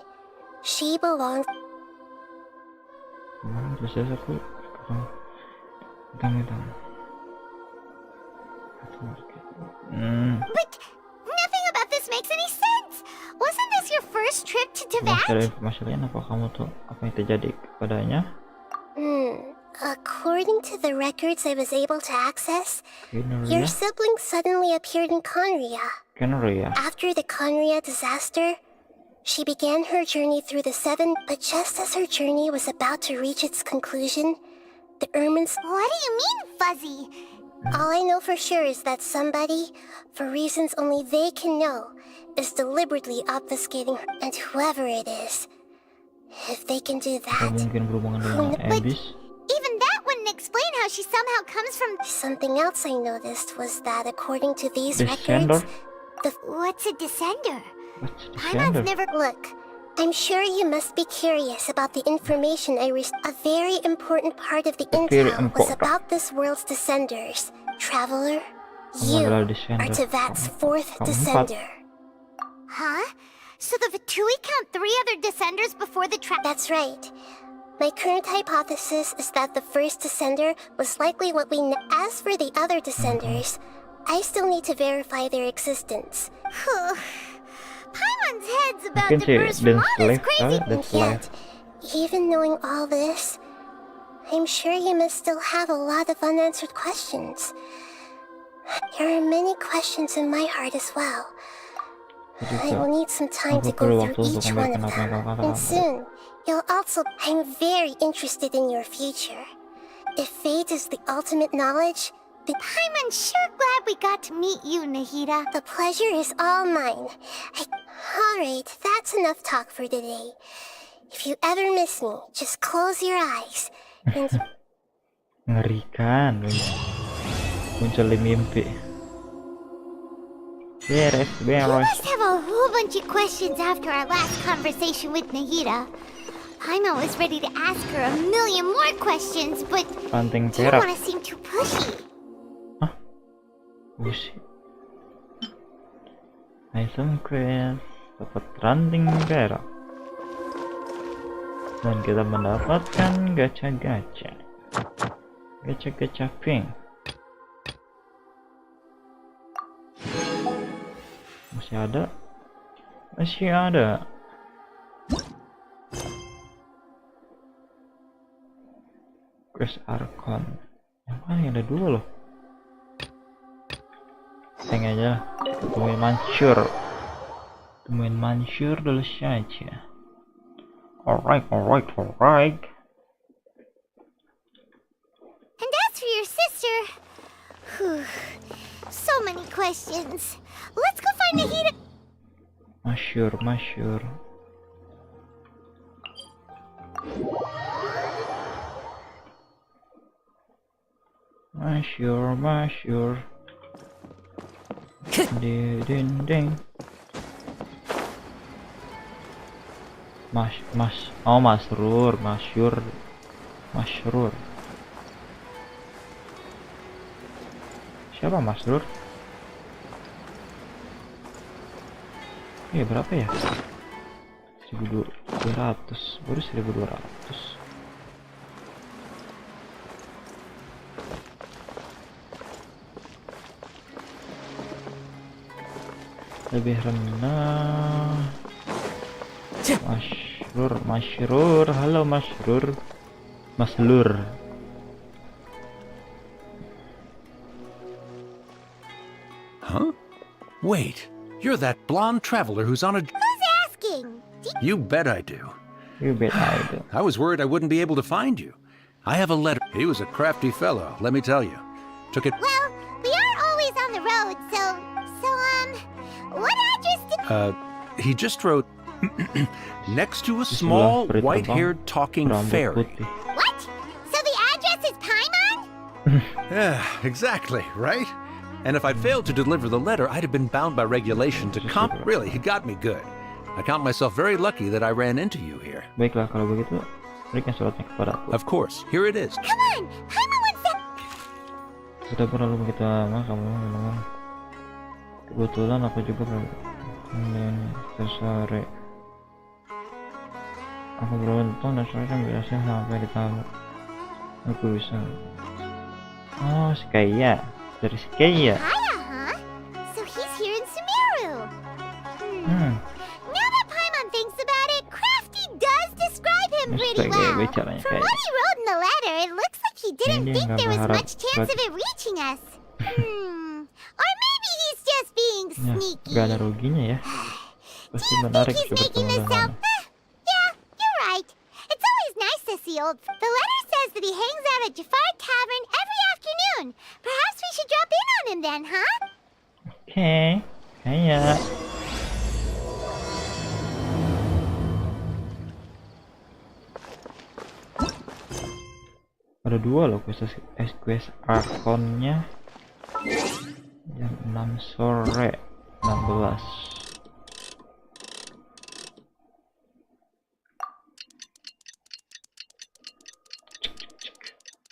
She belongs... Terus aku... But nothing about this makes any sense. Wasn't this your first trip to Tevat? Ada informasi lain apa kamu tahu apa yang terjadi kepadanya? According to the records I was able to access, Kenria? your sibling suddenly appeared in Conria. Kenria. After the Conria disaster, she began her journey through the seven, but just as her journey was about to reach its conclusion, the Ermines— What do you mean, Fuzzy? All I know for sure is that somebody, for reasons only they can know, is deliberately obfuscating her. And whoever it is, if they can do that, Mungkin berhubungan dengan Abyss. even that wouldn't explain how she somehow comes from— Something else I noticed was that according to these Descender? records, what's a descender? What's Paimon's never— Look, I'm sure you must be curious about the information I received. A very important part of the Very intel was important. about this world's descenders. Traveler, Kamu you adalah descender. are Tevat's fourth Kamu descender. Huh? So the Vatui count 3 other descenders before the That's right. My current hypothesis is that the first descender was likely what we know. As for the other descenders, I still need to verify their existence. Paimon's head's about Mungkin to si burst from Dance all this Life crazy. kali, And Dance Life. yet, even knowing all this, I'm sure you must still have a lot of unanswered questions. There are many questions in my heart as well. I will need some time to go through each one of them. And soon, you'll also— I'm very interested in your future. If fate is the ultimate knowledge, I'm sure glad we got to meet you, Nahida. The pleasure is all mine. Alright, that's enough talk for today. If you ever miss me, just close your eyes and— Ngerikan. Muncul di mimpi. Beres, You beres. must have a whole bunch of questions after our last conversation with Nahida. Paimon was ready to ask her a million more questions, but Ranting didn't perak. want to seem too pushy. Busi. Item quest. Dapat ranting perak. Dan kita mendapatkan gacha-gacha. Gacha-gacha pink. Masih ada? Masih ada. Quest Archon. Yang mana yang ada 2 loh? Teng aja lah. Temuin Mansur. Temuin Mansur dulu saja. Alright. And as for your sister, so many questions. Let's go find Nahida. Masyur. Masyur. Ding. Masrur. Siapa Masrur? Berapa ya? 1.200, baru 1.200. Lebih rendah. Masrur, halo Maslur. Huh? Wait, you're that blonde traveler who's on a... Who's asking? You bet I do. You bet I do. I was worried I wouldn't be able to find you. I have a letter. He was a crafty fellow, let me tell you. Took it... Well, we are always on the road, so what address did... He just wrote... next to a small, white-haired talking fairy. What? So the address is Paimon? Yeah, exactly, right? And if I'd failed to deliver the letter, I'd have been bound by regulation to Really, he got me good. I count myself very lucky that I ran into you here. Baiklah, kalau begitu, berikan suratnya kepadaku. Of course, here it is. Come on, Paimon wants that. Sudah perlu kita kamu. Kebetulan aku juga sore. Aku beruntung dan sore kan biasa sampai di tamu. Aku bisa. Oh, Skaya. Dari Skaya. Hiya, huh? So he's here in Sumeru. Now that Paimon thinks about it, Crafty does describe him pretty well. From what he wrote in the ladder, it looks like he didn't think there was much chance of it reaching us. Or maybe he's just being sneaky. Gak ada ruginya ya. Pasti menarik He's coba making this up? Yeah, you're right. It's always nice to see old... The letter says that he hangs out at Jafar Tavern every afternoon. Perhaps we should drop in on him then, huh? Oke, kayak ada 2 loh quest Archonnya jam 6 sore 16.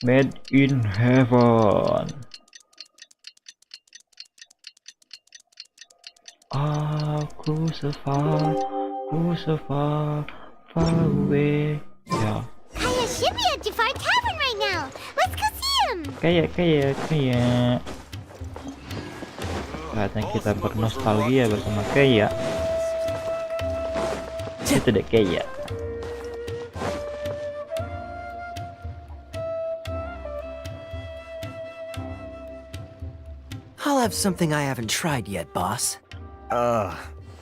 Made in Heaven. Aku sefar away. Ya. Kaya should be at Jafar Tavern right now. Let's go see him. Kayak. Saatnya kita bernostalgia bersama Kaya. Itu deh Kaya. I'll have something I haven't tried yet, boss.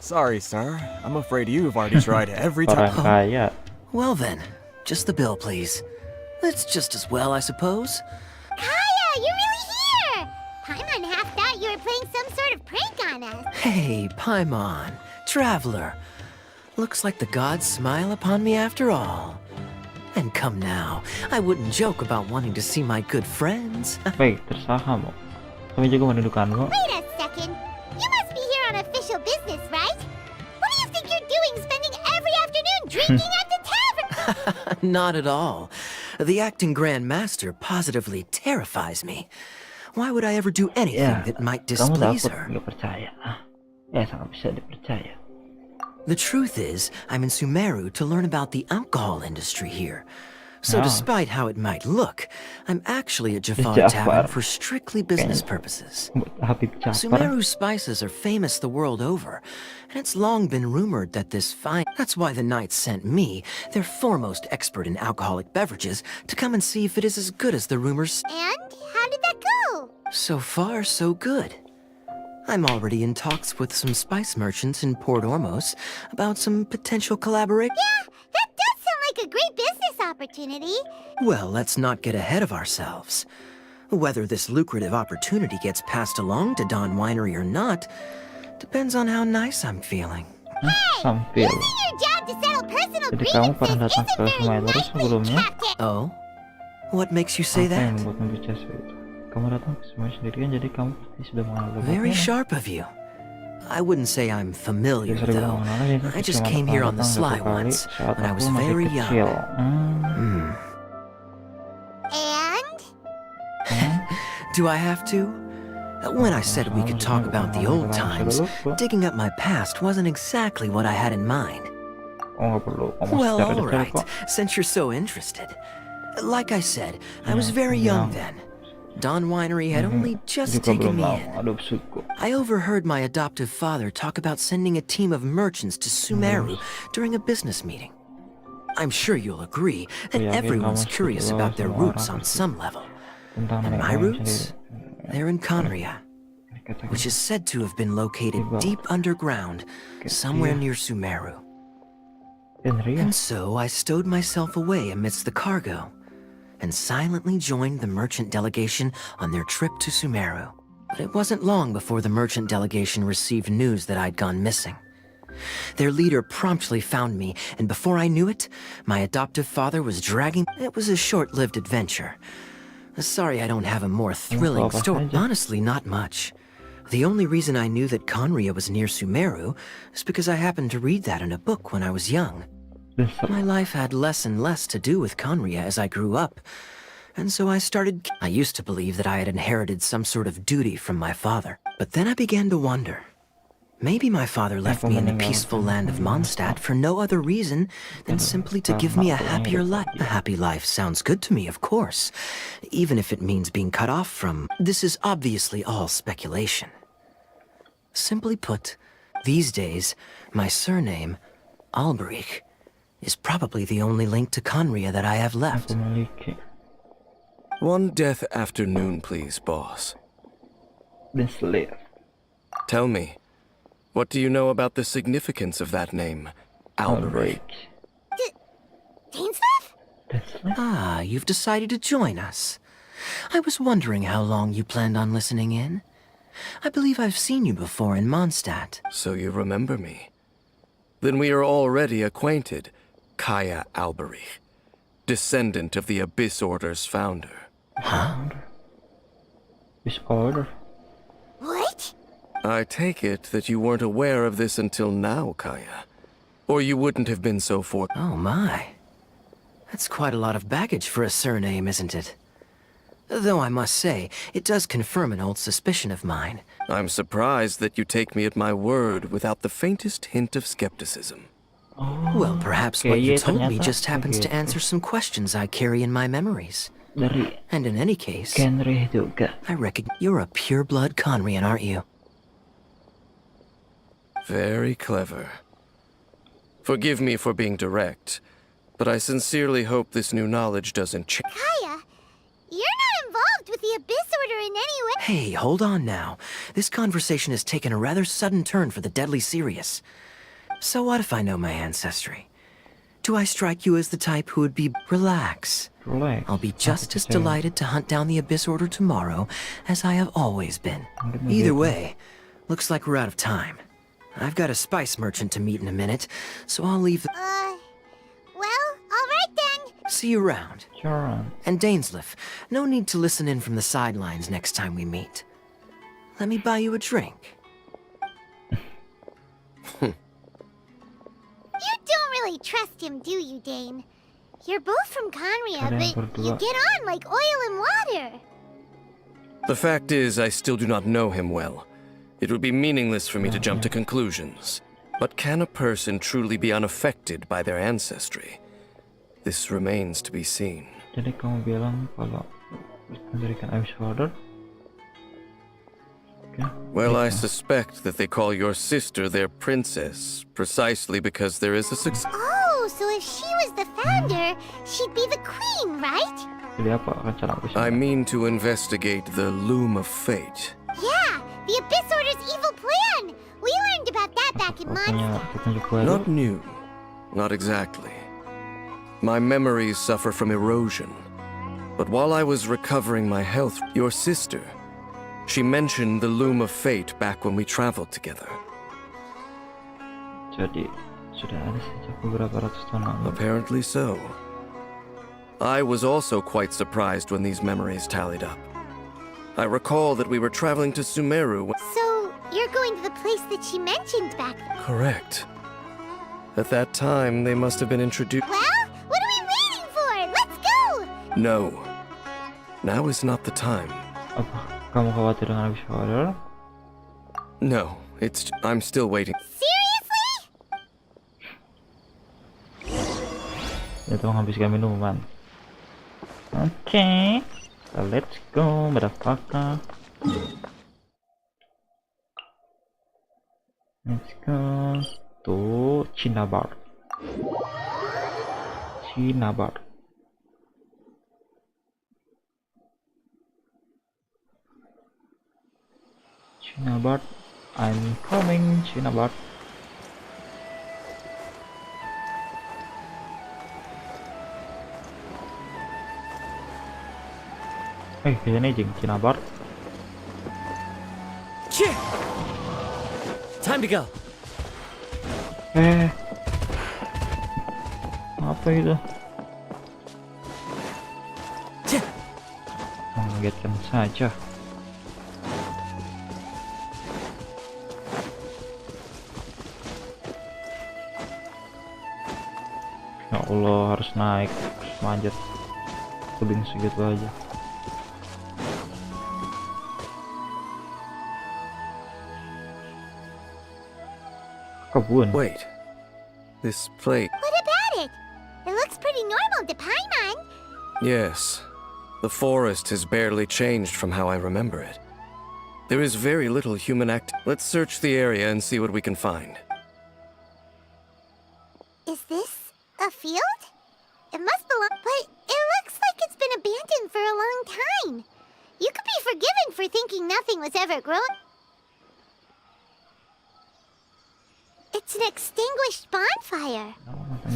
Sorry, sir. I'm afraid you've already tried every Orang time. kaya. Well then, just the bill, please. It's just as well, I suppose. Kaya, you're really here. Paimon half thought you were playing some sort of prank on us. Hey, Paimon, traveler. Looks like the gods smile upon me after all. And come now, I wouldn't joke about wanting to see my good friends. Baik, terserah kamu. Kami juga mendudukanmu. Wait a second. You must be here on official business, right? What do you think you're doing spending every afternoon drinking at the tavern? Not at all. The acting Grand Master positively terrifies me. Why would I ever do anything that might displease her? Nggak percaya. Ya, sangat bisa dipercaya. The truth is, I'm in Sumeru to learn about the alcohol industry here. So despite how it might look, I'm actually at Jafar Tavern for strictly business purposes. Sumeru spices are famous the world over, and it's long been rumored that this fine... That's why the knights sent me, their foremost expert in alcoholic beverages, to come and see if it is as good as the rumors. And how did that go? So far, so good. I'm already in talks with some spice merchants in Port Ormos about some potential collaboration. Yeah, that does sound like a great business opportunity. Well, let's not get ahead of ourselves. Whether this lucrative opportunity gets passed along to Dawn Winery or not depends on how nice I'm feeling. Using your job to settle personal Jadi kamu pernah grievances datang ke isn't very Sumeru nice, sebelumnya? Captain. Oh? What makes you say Apa yang that? membuat membaca itu? Kamu datang ke Sumeru sendirian, jadi kamu pasti sudah mengenal Very sharp of you. I wouldn't say I'm familiar, though. I just came here on the sly once, when I was very young. And? Do I have to? When I said we could talk about the old times, digging up my past wasn't exactly what I had in mind. Well, all right, since you're so interested. Like I said, I was very young then. Dawn Winery had only just taken me in. I overheard my adoptive father talk about sending a team of merchants to Sumeru during a business meeting. I'm sure you'll agree that everyone's curious about their roots on some level. And my roots? They're in Conria, which is said to have been located deep underground, somewhere near Sumeru. And so I stowed myself away amidst the cargo, and silently joined the merchant delegation on their trip to Sumeru. But it wasn't long before the merchant delegation received news that I'd gone missing. Their leader promptly found me, and before I knew it, my adoptive father was dragging... It was a short-lived adventure. Sorry I don't have a more thrilling story. Honestly, not much. The only reason I knew that Conria was near Sumeru is because I happened to read that in a book when I was young. My life had less and less to do with Conria as I grew up, and so I started... I used to believe that I had inherited some sort of duty from my father. But then I began to wonder. Maybe my father left me in the peaceful land of Mondstadt for no other reason than simply to give me a happier life. A happy life sounds good to me, of course, even if it means being cut off from... This is obviously all speculation. Simply put, these days, my surname, Alberich, is probably the only link to Conria that I have left. One death afternoon, please, boss. Tell me, what do you know about the significance of that name, Alberic? Ah, you've decided to join us. I was wondering how long you planned on listening in. I believe I've seen you before in Mondstadt. So you remember me. Then we are already acquainted, Kaya Alberic, descendant of the Abyss Order's founder. Huh? Abyss Order? What? I take it that you weren't aware of this until now, Kaya. Or you wouldn't have been so Oh my. That's quite a lot of baggage for a surname, isn't it? Though I must say, it does confirm an old suspicion of mine. I'm surprised that you take me at my word without the faintest hint of skepticism. Well, perhaps what you told me just happens to answer some questions I carry in my memories. And in any case, I reckon you're a pure-blood Conrian, aren't you? Very clever. Forgive me for being direct, but I sincerely hope this new knowledge doesn't change. Kaya, you're not involved with the Abyss Order in any way. Hey, hold on now. This conversation has taken a rather sudden turn for the deadly serious. So what if I know my ancestry? Do I strike you as the type who would be... Relax. I'll be just as delighted to hunt down the Abyss Order tomorrow as I have always been. Either way, looks like we're out of time. I've got a spice merchant to meet in a minute, so I'll leave the... Well, all right then. See you around. And Dainsleif, no need to listen in from the sidelines next time we meet. Let me buy you a drink. You don't really trust him, do you, Dane? You're both from Conria, but you get on like oil and water. The fact is, I still do not know him well. It would be meaningless for me to jump to conclusions. But can a person truly be unaffected by their ancestry? This remains to be seen. Jadi kamu bilang kalau mendirikan Abyss Order? Well, I suspect that they call your sister their princess, precisely because there is a success. Oh, so if she was the founder, she'd be the queen, right? Jadi apa rencana Abyss Order? I mean to investigate the Loom of Fate. Yeah, the Abyss Order's evil plan. We learned about that back in Mondstadt. Not new. Not exactly. My memories suffer from erosion. But while I was recovering my health, your sister, she mentioned the Loom of Fate back when we traveled together. Jadi, sudah ada sejak beberapa ratus tahun lalu. Apparently so. I was also quite surprised when these memories tallied up. I recall that we were traveling to Sumeru. So, you're going to the place that she mentioned back then? Correct. At that time, they must have been introduced. Well, what are we waiting for? Let's go! No. Now is not the time. Apa kamu khawatir dengan Abyss Order? No, I'm still waiting. Seriously? Itu menghabiskan minuman. Okay. Let's go, motherfucker. Let's go to Cinnabar. Cinnabar. Cinnabar. I'm coming, Cinnabar. Biasanya jeng Cinnabar. Time to go. Apa itu? Mengagetkan saja. Ya Allah, harus naik, harus manjat tebing segitu aja. Kebun. Wait, this place. What about it? It looks pretty normal to Paimon. Yes, the forest has barely changed from how I remember it. There is very little human act. Let's search the area and see what we can find. Is this A field? It must belong, but it looks like it's been abandoned for a long time. You could be forgiven for thinking nothing was ever grown. It's an extinguished bonfire.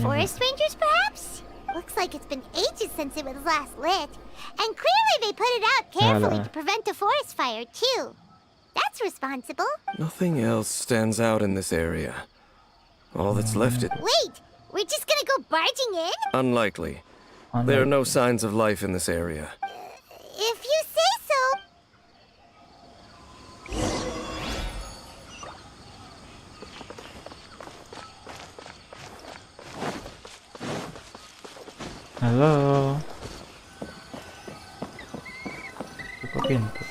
Forest rangers, perhaps? Looks like it's been ages since it was last lit. And clearly they put it out carefully to prevent a forest fire, too. That's responsible. Nothing else stands out in this area. All that's left is... Wait! We're just gonna go barging in? Unlikely. There are no signs of life in this area. If you say so. Halo. Buka pintu.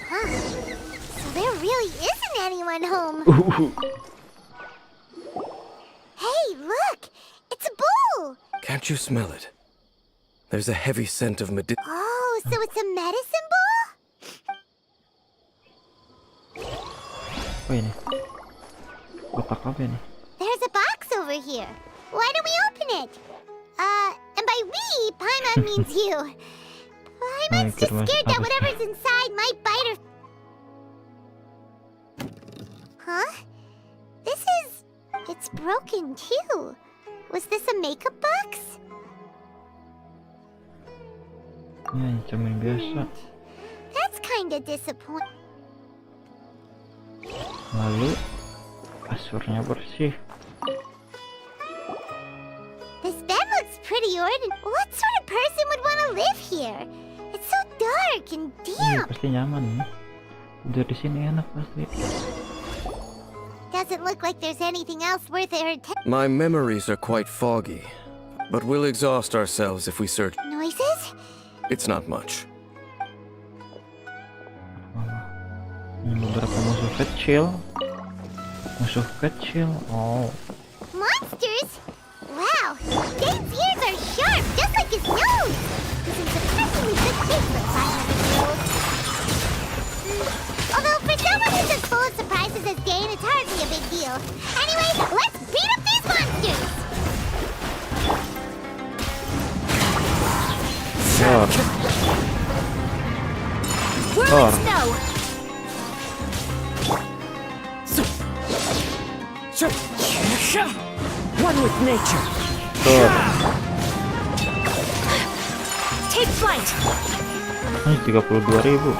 Huh. So there really isn't anyone home. Hey, look! It's a bull! Can't you smell it? There's a heavy scent of Oh, so it's a medicine bull? Apa ini? Kotak apa ini? There's a box over here. Why don't we open it? And by we, Paimon means you. Paimon's just scared that whatever's inside might bite her. Huh? This is... It's broken, too. Was this a makeup box? Ya, cermin biasa. That's kinda disappointing. Lalu kasurnya bersih. This bed looks pretty ordinary. What sort of person would want to live here? It's so dark and Iya, damp. pasti nyaman nih. Tidur di sini enak pasti. Doesn't look like there's anything else worth her My memories are quite foggy, but we'll exhaust ourselves if we search. noises? It's not much. Ini beberapa musuh kecil. Musuh kecil. Oh. Monsters? Wow, Dane's ears are sharp, just like his nose. He's in surprisingly good shape for 500-year-old. Although for someone who's as full of surprises as Dane, it's hardly a big deal. Anyway, let's beat up these monsters! Whirling snow! One with nature. Take flight! Ini 32.000.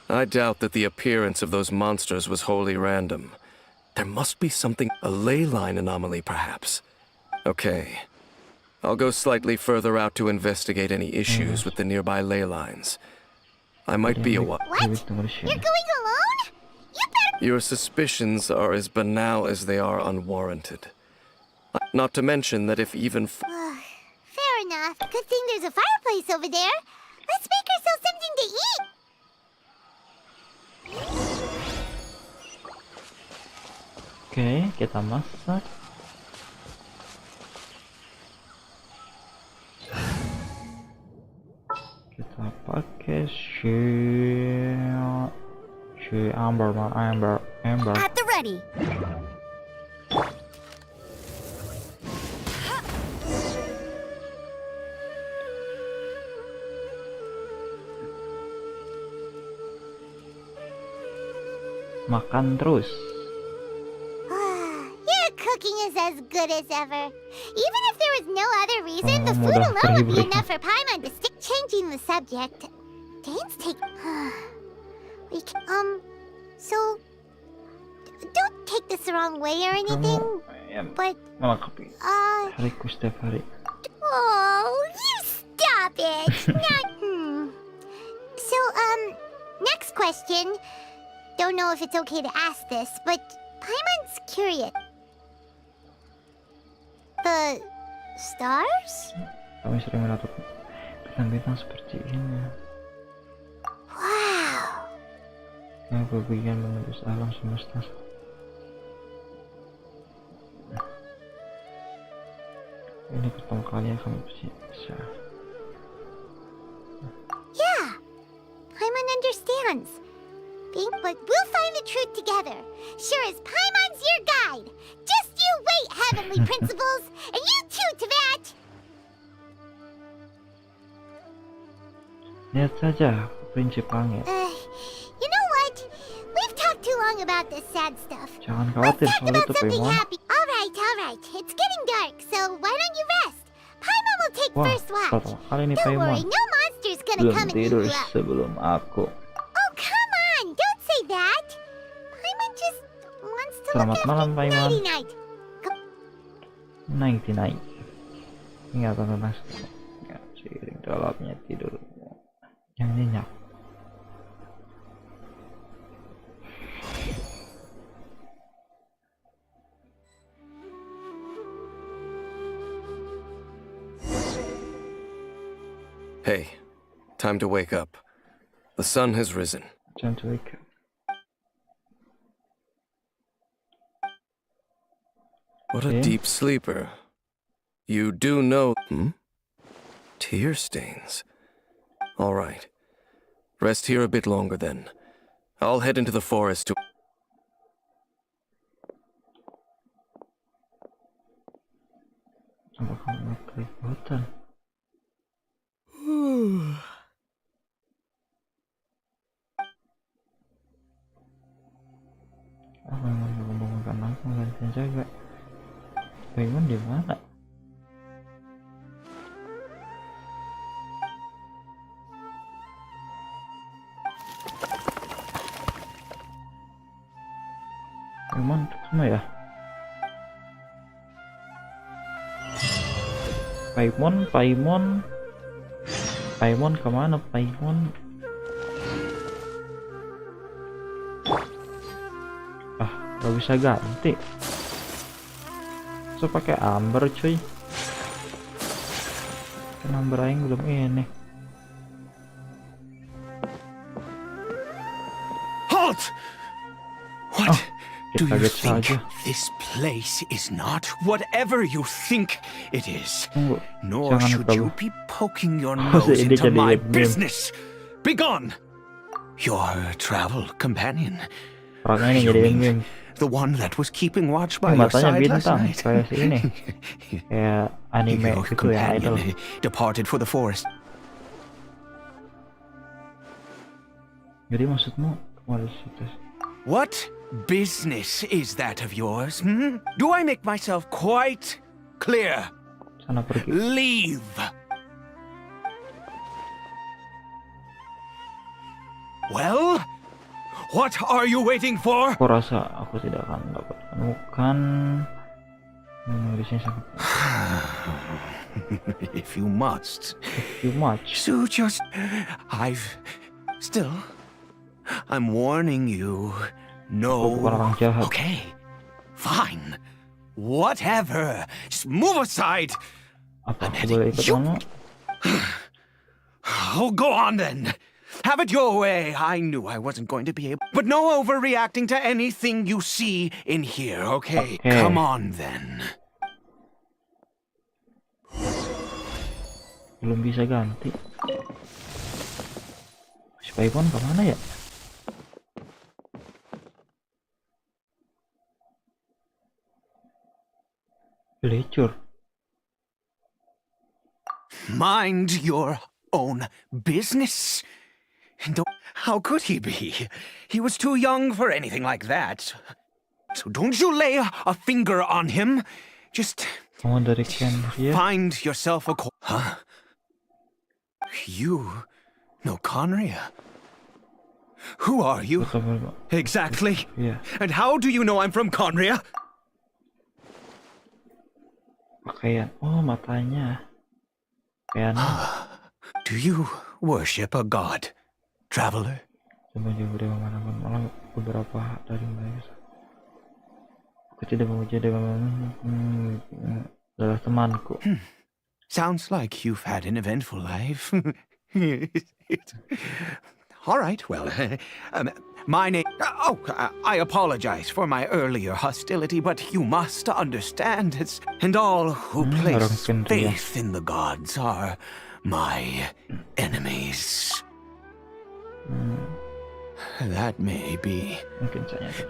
I doubt that the appearance of those monsters was wholly random. There must be something, a ley line anomaly perhaps. Okay. I'll go slightly further out to investigate any issues with the nearby ley lines. I might be a What? You're going alone? You better... Your suspicions are as banal as they are unwarranted. Not to mention that if even... Fair enough. Good thing there's a fireplace over there. Let's make ourselves something to eat. Oke, kita masak. Kita pakai amber. At the ready. Makan terus. Your cooking is as good as ever. Even if there was no other reason, the food alone would be enough for Paimon to stick. Changing the subject. Dane's take... we can... So... Don't take this the wrong way or anything, but... Hariku setiap hari. Oh, you stop it! So, next question. Don't know if it's okay to ask this, but Paimon's curious. The stars? Kami sering menatap bintang-bintang seperti ini. Wow. Yang berbagian menembus alam semesta. Ini pertama kali yang kami bisa. Yeah, Paimon understands. Being but we'll find the truth together. Sure as Paimon's your guide. Just you wait, Heavenly Principles, and you too, Tevat. Lihat saja prinsip langit. You know what? We've talked too long about this sad stuff. Jangan khawatir soal itu, Paimon. Happy. All right. It's getting dark, so why don't you rest? Paimon will take Wah, first watch. pertama kali nih Don't Paimon worry, no monster's gonna belum come and eat tidur you up. sebelum aku. Oh, come on! Don't say that! Paimon just wants to Selamat look malam, after Paimon. night. Night. Ingatan tentang ya, seiring dalamnya tidur yang nyenyak. Hey, time to wake up. The sun has risen. Time to wake up. What a deep sleeper. You do know... Tear stains. All right. Rest here a bit longer then. I'll head into the forest to... Apakah melakukan kelihatan? Aku memang membangunkan aku gantian jaga. Paimon di mana? Paimon kemana ya? Paimon kemana? Paimon. Ah, gak bisa ganti. So pakai amber cuy. Kan amber aing belum ini. Halt! What do you kaget think? saja. This place is not whatever you think it is. Tunggu, Nor jangan should you be poking your Masa nose ini into jadi my meme? business. Begone! Your travel companion. Orangnya ini You jadi mean meme. the one that was keeping watch by Ini your matanya side last bintang night. kayak si ini. Kayak anime Your gitu ya, idol. companion departed for the forest. Jadi maksudmu kemarin situ? What business is that of yours? Do I make myself quite clear? Sana pergi. Leave. Well, what are you waiting for? Aku rasa aku tidak akan dapat menemukan nulisnya sangat. If you must. Too much. So just... I'm warning you. No. Aku bukan orang jahat. Okay. Fine. Whatever. Just move aside. Apa aku boleh ikut kamu? Oh, go on then. Have it your way. I knew I wasn't going to be able... But no overreacting to anything you see in here, okay? Come on then. Belum bisa ganti. Si Paimon kemana ya? Lecur. Mind your own business. How could he be? He was too young for anything like that. So don't you lay a finger on him. Just Kamu dari Kendria? find yourself a... Huh? You know Conria? Who are you? Exactly. Yeah. And how do you know I'm from Conria? Pakaian. Oh, matanya. Pakaiannya. Do you worship a god, traveler? Coba jauh dari mana-mana, malah beberapa dari mereka. Aku tidak memuja dengan adalah temanku. Sounds like you've had an eventful life. All right, well, my name... I apologize for my earlier hostility, but you must understand it's... And all who place faith in the gods are my enemies. That may be.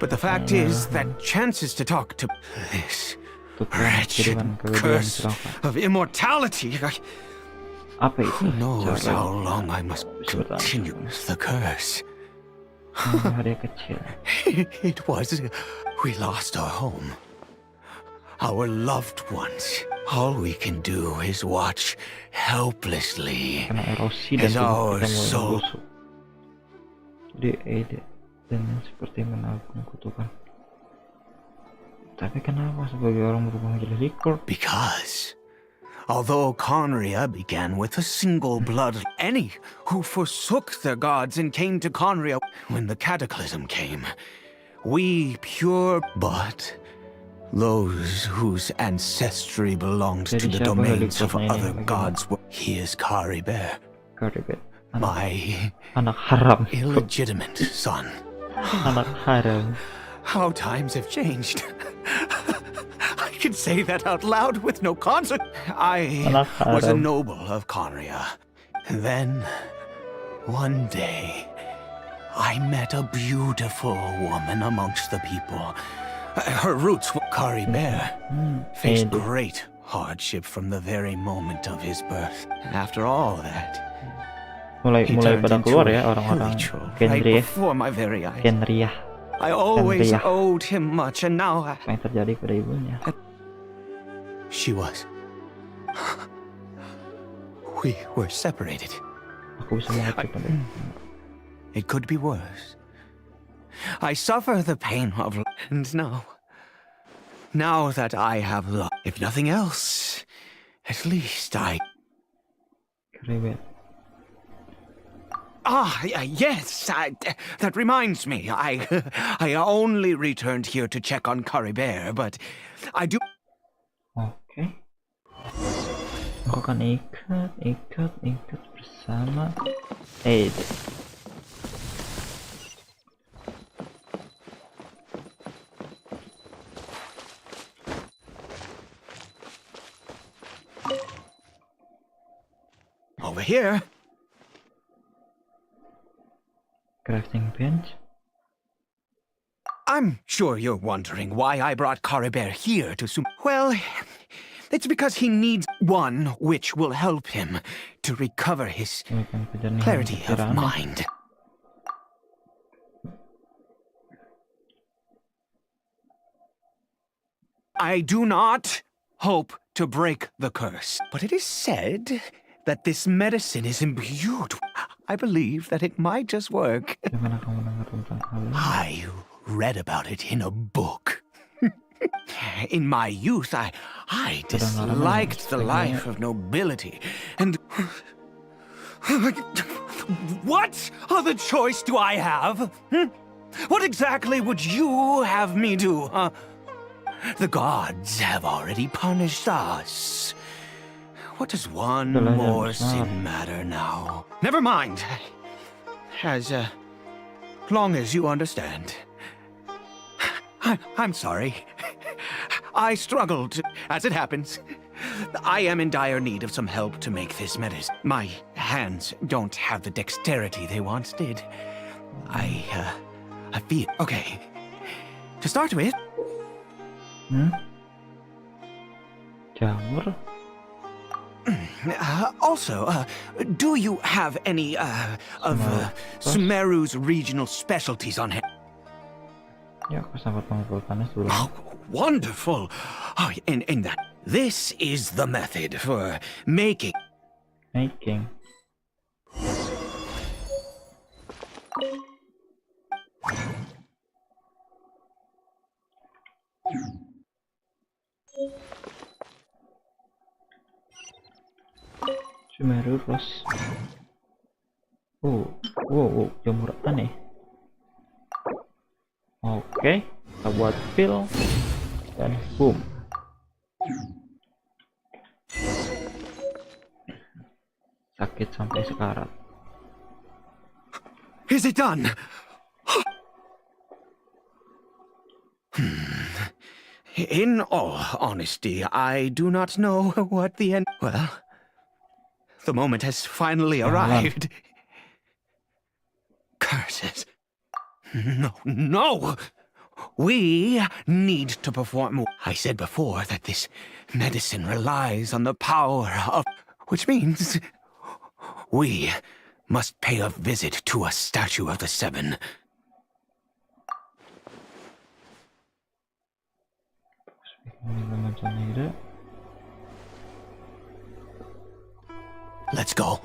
But the fact is that chances to talk to this wretched curse of immortality. Who knows how long I must continue the curse? It was. We lost our home. Our loved ones. All we can do is watch helplessly as our soul. Dan seperti menabung kutukan. Tapi kenapa sebagai orang berhubung menjadi likur? Because although Conria began with a single blood, any who forsook their gods and came to Conria when the cataclysm came, we pure but those whose ancestry belonged to the domains of other gods were. He is Caribert, my anak haram, illegitimate son. Anak haram. How times have changed. I can say that out loud with no consequence. I was a noble of Conria. Then, one day, I met a beautiful woman amongst the people. Her roots were Caribert. Faced great hardship from the very moment of his birth. After all that, mulai pada keluar ya orang-orang Kenria. Kenria. I always owed him much, and now apa yang terjadi pada ibunya? She was. We were separated. Aku bisa mengerti pada. It could be worse. I suffer the pain of, and now that I have lost, if nothing else, at least I. Yes, that reminds me. I only returned here to check on Caribert, but I do. Okay. Aku akan ikat bersama Aid. Over here. Crafting bench. I'm sure you're wondering why I brought Caribert here to Well, it's because he needs one which will help him to recover his clarity of mind. I do not hope to break the curse, but it is said that this medicine is imbued. I believe that it might just work. I read about it in a book. In my youth, I disliked the life of nobility, and what other choice do I have? What exactly would you have me do? The gods have already punished us. What does one more sin matter now? Never mind. As long as you understand. I'm sorry. I struggled, as it happens. I am in dire need of some help to make this medicine. My hands don't have the dexterity they once did. I feel... Okay. To start with... Jamur? Also, do you have any, of Sumeru's regional specialties on hand? Ya, aku sempat mengumpul panas dulu. Oh, wonderful! Oh, in that... This is the method for making... Sumeru Rose. Wow, jamur aneh. Oke, kita buat pil dan boom. Sakit sampai sekarat. Is it done? In all honesty, I do not know what the end... Well, the moment has finally arrived. Curses. No! We need to perform. I said before that this medicine relies on the power of. Which means we must pay a visit to a statue of the Seven. Let's go.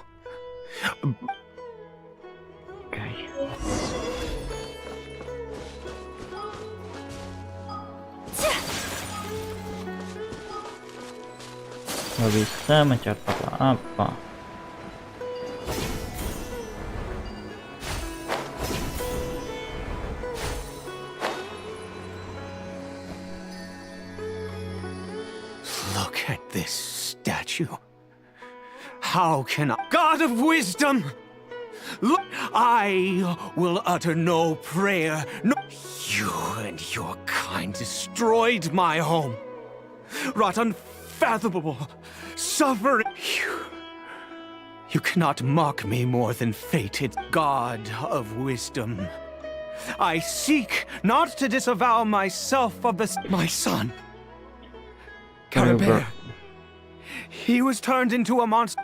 Okay. Nggak bisa mencet apa-apa. Look at this statue. How can I? God of wisdom! Look, I will utter no prayer. No, you and your kind destroyed my home. Wrought unfathomable suffering. You cannot mock me more than fated God of wisdom. I seek not to disavow myself of my son. Caribert. He was turned into a monster.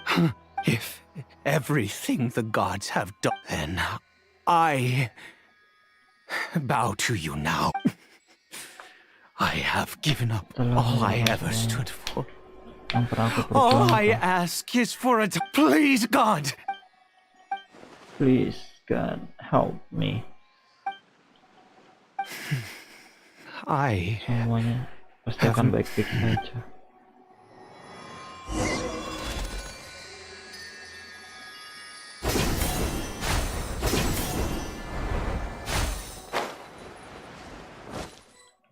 If everything the gods have done, then I bow to you now. I have given up all I ever stood for. All I ask is for a... Please, God! Please, God, help me. Semuanya pasti akan baik-baik saja.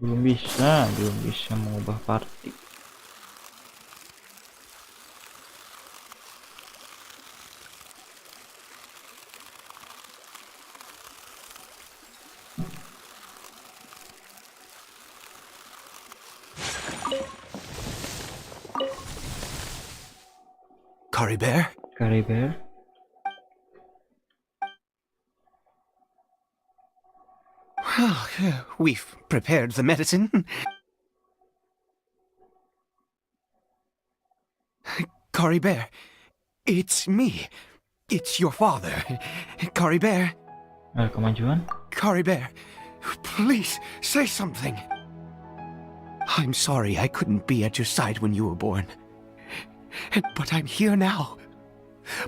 Belum bisa mengubah party. Caribert? Caribert? We've prepared the medicine. Caribert, it's me. It's your father. Caribert. Kemajuan? Caribert, please say something. I'm sorry I couldn't be at your side when you were born. But I'm here now.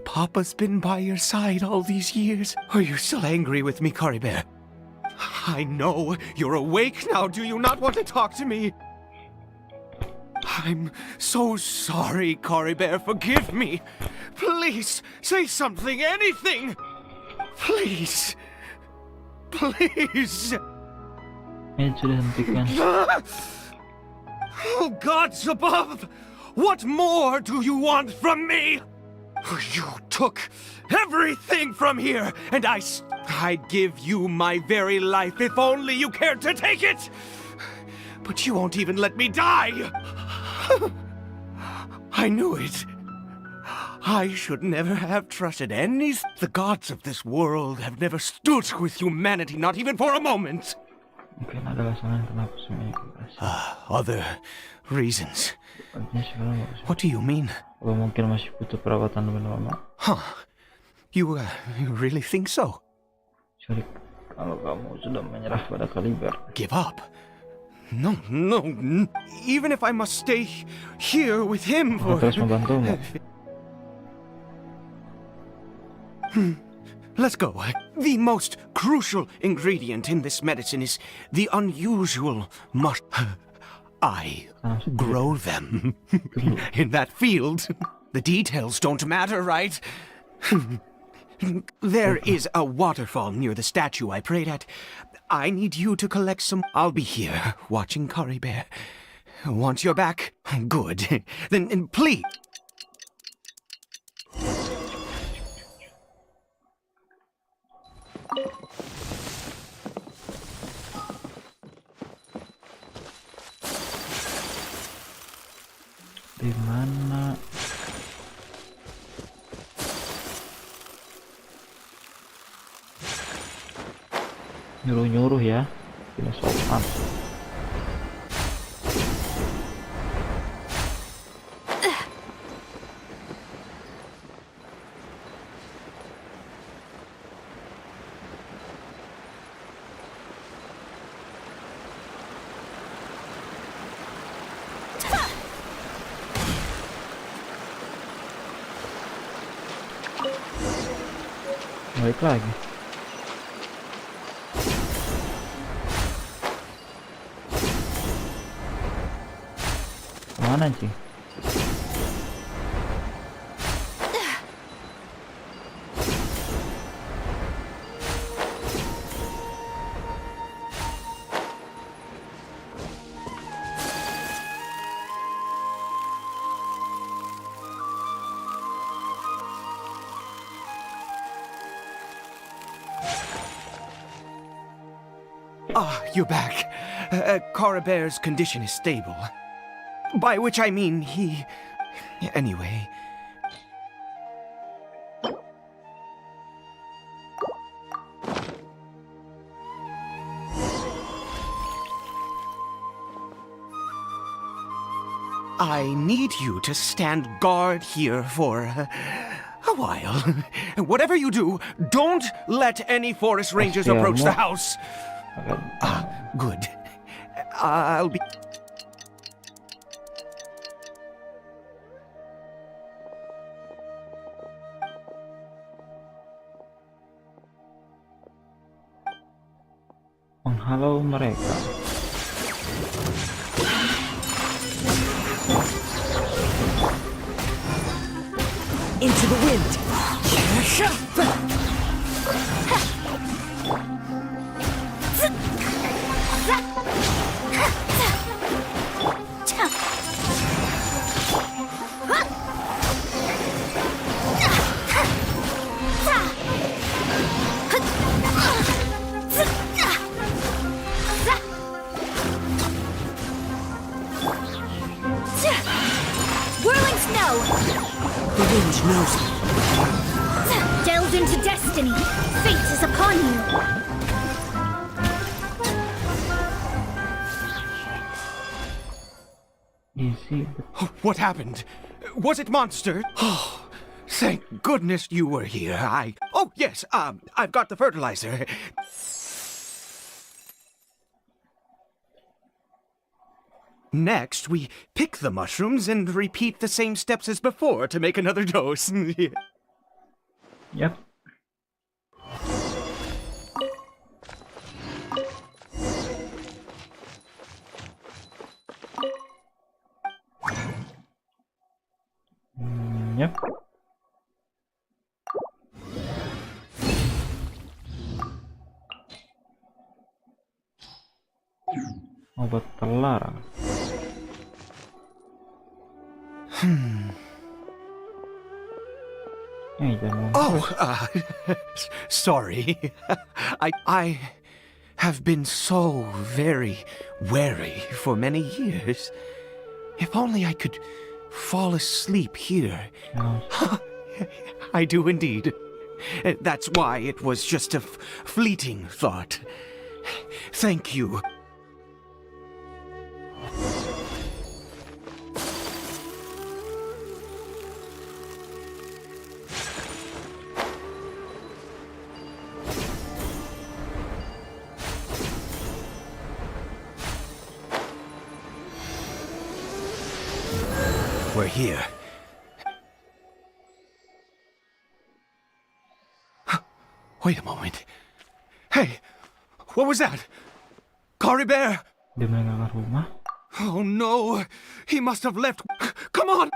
Papa's been by your side all these years. Are you still angry with me, Caribert? I know you're awake now. Do you not want to talk to me? I'm so sorry, Caribert. Forgive me. Please, say something, anything. Please. Please. Sudah hentikan. Oh, gods above! What more do you want from me? You took everything from here, and I'd give you my very life if only you cared to take it! But you won't even let me die! I knew it. I should never have trusted any... The gods of this world have never stood with humanity, not even for a moment! Mungkin ada alasan kenapa semuanya berhasil. Other reasons. What do you mean? Apa mungkin masih butuh perawatan lebih lama? Huh. You really think so? Sorry, kalau kamu sudah menyerah pada Kaliber. Give up? No. Even if I must stay here with him for... Terus membantumu. Let's go. The most crucial ingredient in this medicine is the unusual I grow them in that field. The details don't matter, right? There is a waterfall near the statue I prayed at. I need you to collect some... I'll be here, watching Caribert. Want your back? Good. Then please... Di mana? Nyuruh-nyuruh ya, tidak sopan. Balik lagi. Mana sih? Ah, you're back. Coribere's condition is stable. By which I mean he... Anyway... I need you to stand guard here for a while. Whatever you do, don't let any forest rangers approach the house. Good. I'll be... Menghalau mereka. Into the wind. Whirling snow! The wind knows me. Delve into destiny. Fate is upon you. What happened? Was it monster? Oh, thank goodness you were here. Oh, yes, I've got the fertilizer. Next, we pick the mushrooms and repeat the same steps as before to make another dose. Yep. Yep. Obat terlarang. Oh, sorry. I have been so very wary for many years. If only I could fall asleep here. I do indeed. That's why it was just a fleeting thought. Thank you. We're here. Wait a moment. Hey, what was that? Coribere? Dia meninggalkan rumah. Oh no, he must have left. Come on!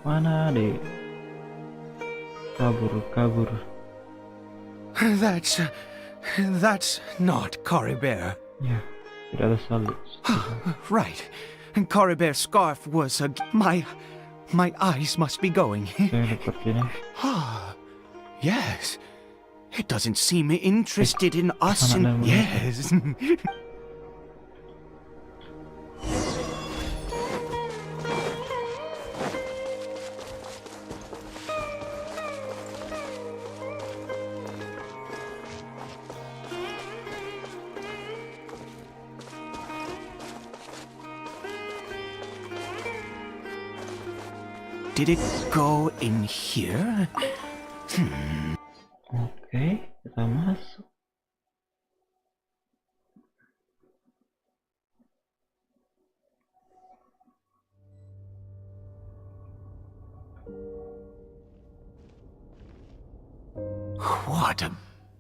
Mana deh? Kabur. That's not Coribere. Ya, tidak ada salib. Right. Coribear's scarf was a... My eyes must be going. Ah, yes. It doesn't seem interested in us. Yes. Did it go in here? Oke, kita masuk. What a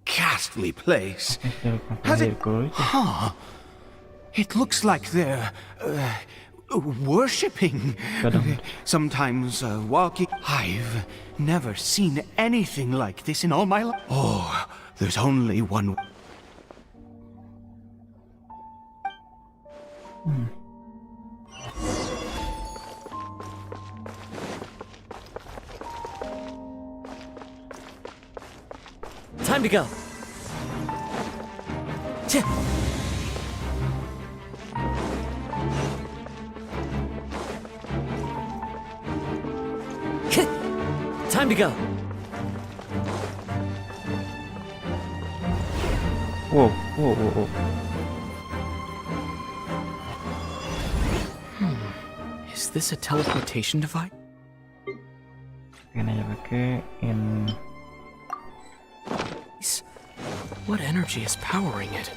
ghastly place. Has it... Huh. It looks like they're... worshipping. Sometimes walking. I've never seen anything like this in all my life. Oh, there's only one. Time to go. Time to go. Whoa, whoa, whoa, whoa. Is this a teleportation device? Pengen aja pakein. What energy is powering it?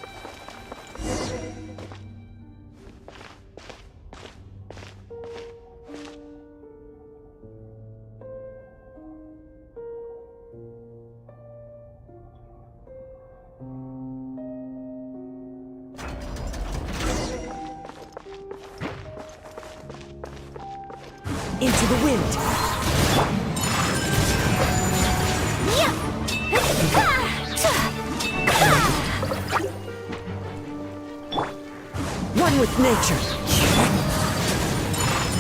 Into the wind. One with nature.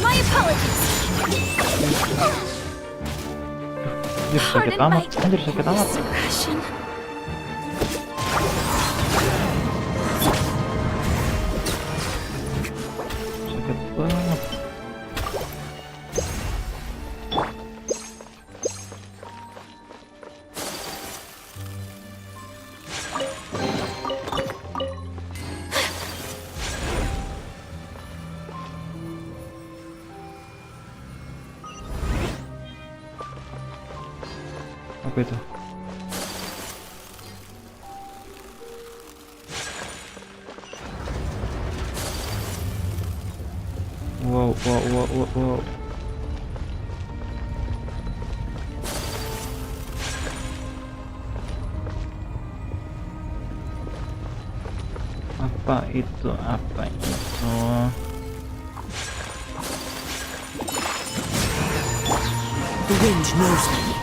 My apologies. Sakit amat, anjir sakit amat. Aggression. Sakit banget. Apa itu? Wow, wow, wow, wow, wow. Apa itu? Apa itu? The wind knows me.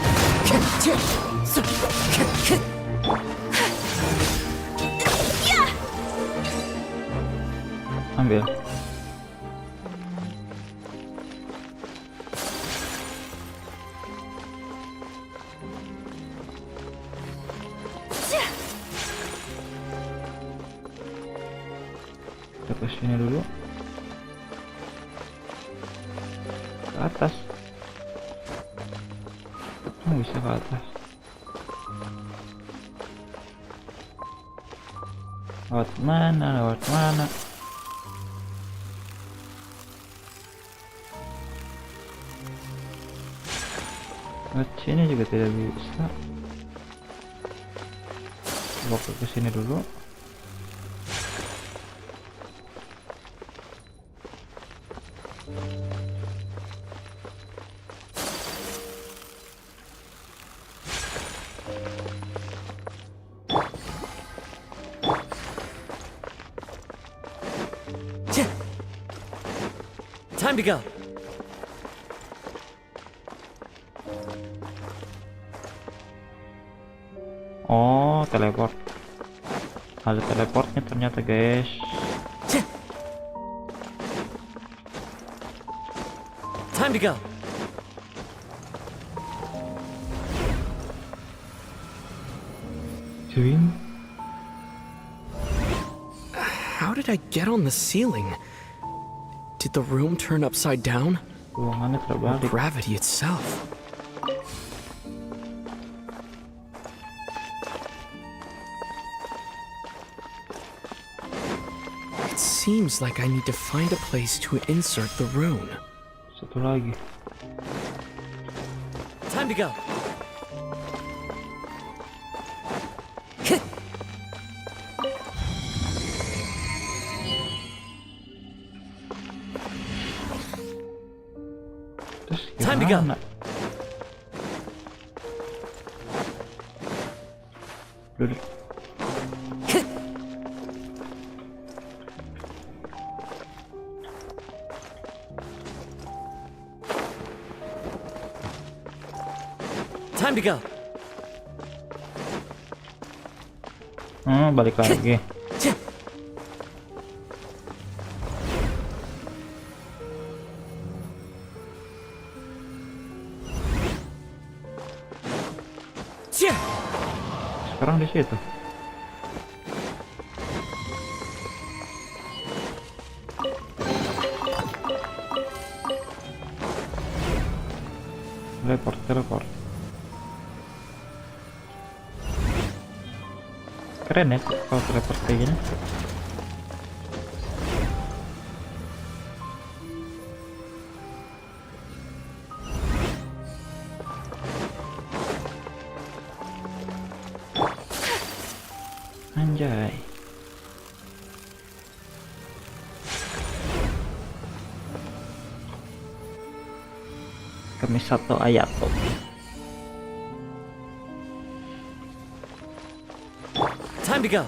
Ambil. Kita ke sini dulu. Ke atas. Oh, bisa ke atas. Lewat mana? Lewat mana? Lewat sini juga tidak bisa. Coba ke sini dulu. Time to go. Oh, teleport. Ada teleportnya ternyata, guys. Time to go. How did I get on the ceiling? Did the room turn upside down? Or gravity itself? It seems like I need to find a place to insert the rune. Satu lagi. Time to go. Time to go. Time to go. Balik lagi. Sekarang di situ. Teleport. Keren ya kalau teleport kayak gini. Anjay. Kami satu ayat tuh. Time to go.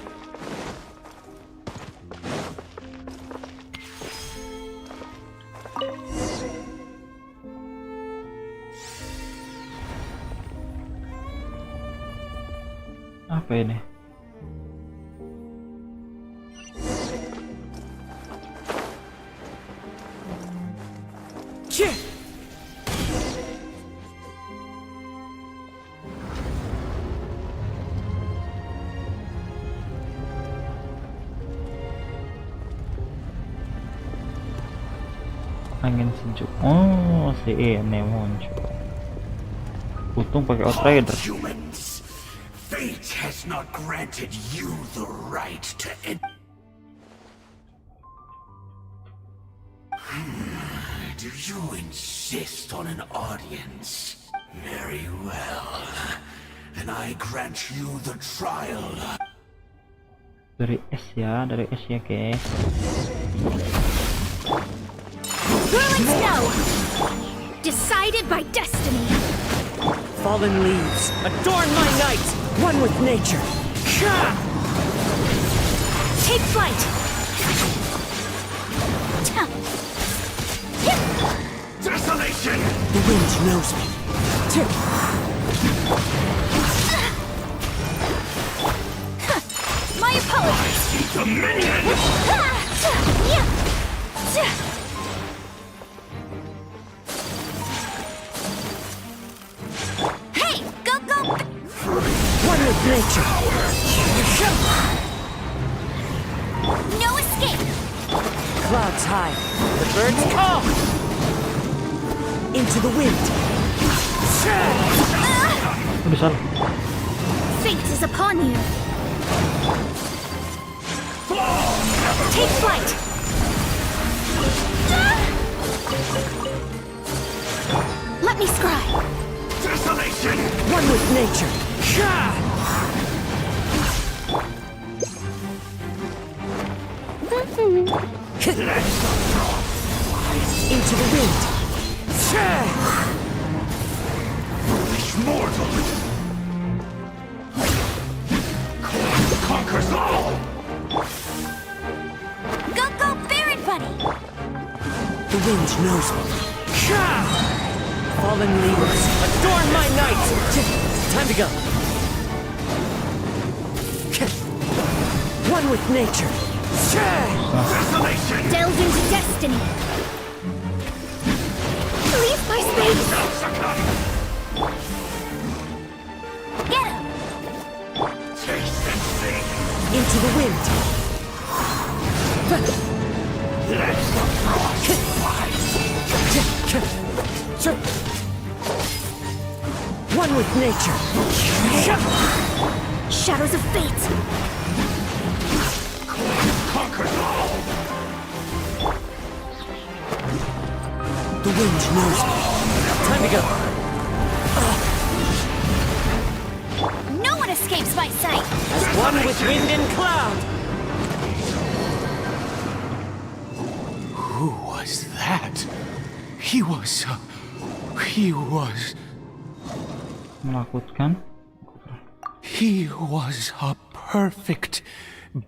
Apa ini? Angin sejuk. Oh, si ini muncul. Untung pakai outrider. Humans, fate has not granted you the right to end. Do you insist on an audience? Very well. Then I grant you the trial. Dari S ya, guys. Ruin snow! Decided by destiny! Fallen leaves, adorn my night, one with nature. Take flight! Desolation! The wind knows me. My apologies! Dominion! Hey! Go! One with nature. No escape! Clouds high, the birds call. Into the wind. Fate is upon you! Take flight! Let me scry! Desolation! One with nature. Into the wind. Foolish mortal! Conquers all! Go, Baron Buddy! The wind knows me. Fallen leaves, adorn my night. Time to go. One with nature. Desolation! Delve into destiny! Leave my space! Get him! Into the wind! One with nature! Shadows of fate! The wind knows me. Time to go. No one escapes my sight! As one with wind and cloud! Who was that? He was... Menakutkan. He was a perfect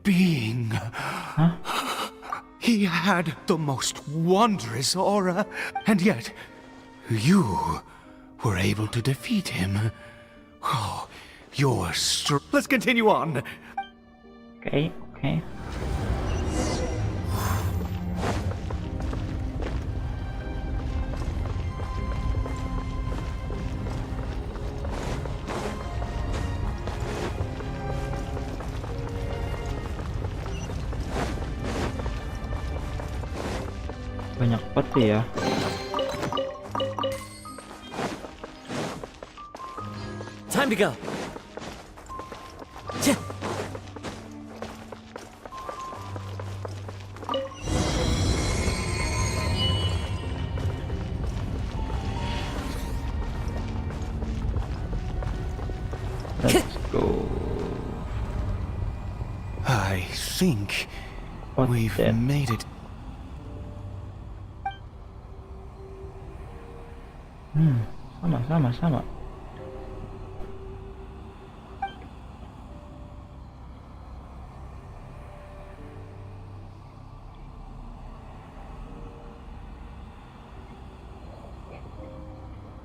being. Huh? He had the most wondrous aura, and yet you were able to defeat him. Oh, you're Let's continue on. Okay. Banyak peti ya. Time to go. Let's go. I think we've made it. Sama.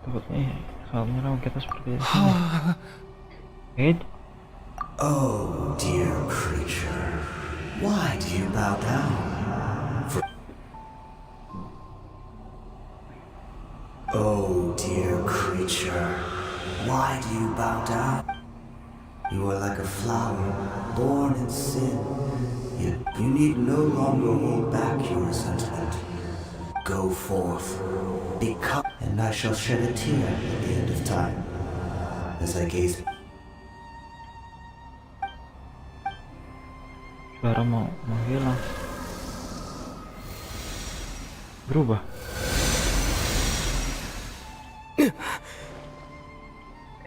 Takutnya kalau menyerang kita seperti ini. Oh, dear creature, why do you bow down? Oh, dear creature, why do you bow down? You are like a flower, born in sin. Yet you need no longer hold back your resentment. Go forth, become, and I shall shed a tear at the end of time, as I gaze. Suara mau menghilang. Berubah.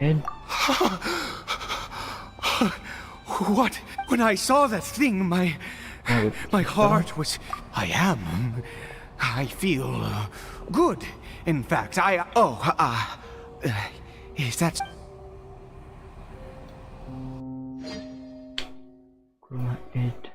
Ed. What? When I saw that thing, my heart was... I feel good. In fact, is that... Rumah Ed.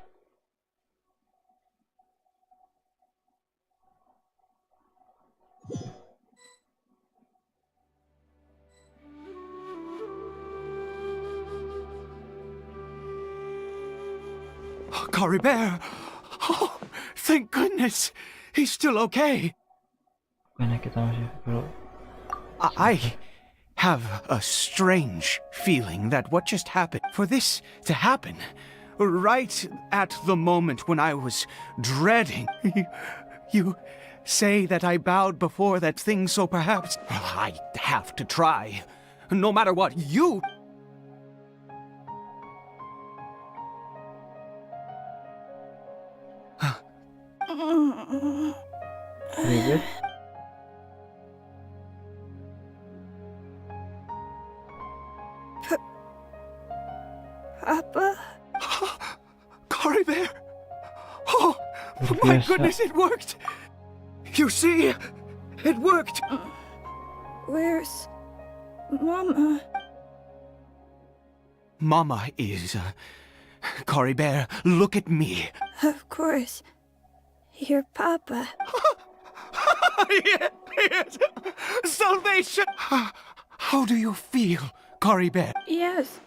Caribert! Oh, thank goodness! He's still okay! I have a strange feeling that what just happened, for this to happen, right at the moment when I was dreading, you say that I bowed before that thing, so perhaps I have to try. No matter what, you... Ribet. Papa? Caribert! Oh, my goodness, it worked! You see, it worked! Where's Mama? Mama is... Caribert, look at me. Of course. Your Papa. Yes! Salvation! How do you feel, Caribert? Yes.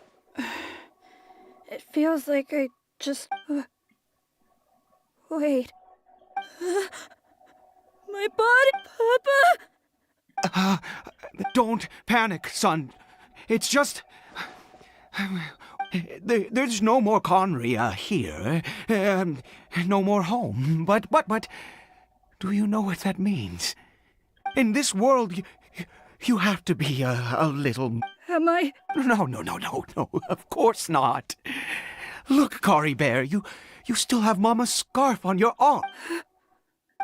It feels like I just... Wait. My body, Papa! Don't panic, son. It's just... There's no more Conry here. No more home. But... Do you know what that means? In this world, you have to be a little... Am I? No, of course not. Look, Cory Bear, you still have Mama's scarf on your arm.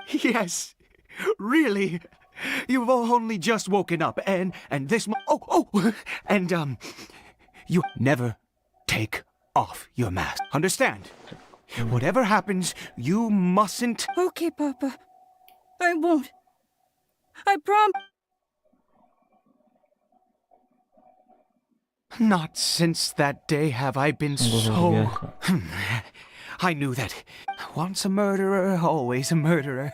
Yes, really. You've only just woken up, and this... and you never take off your mask. Understand? Whatever happens, you mustn't... Okay, Papa. I won't. I promise. Not since that day have I been so... I knew that once a murderer, always a murderer.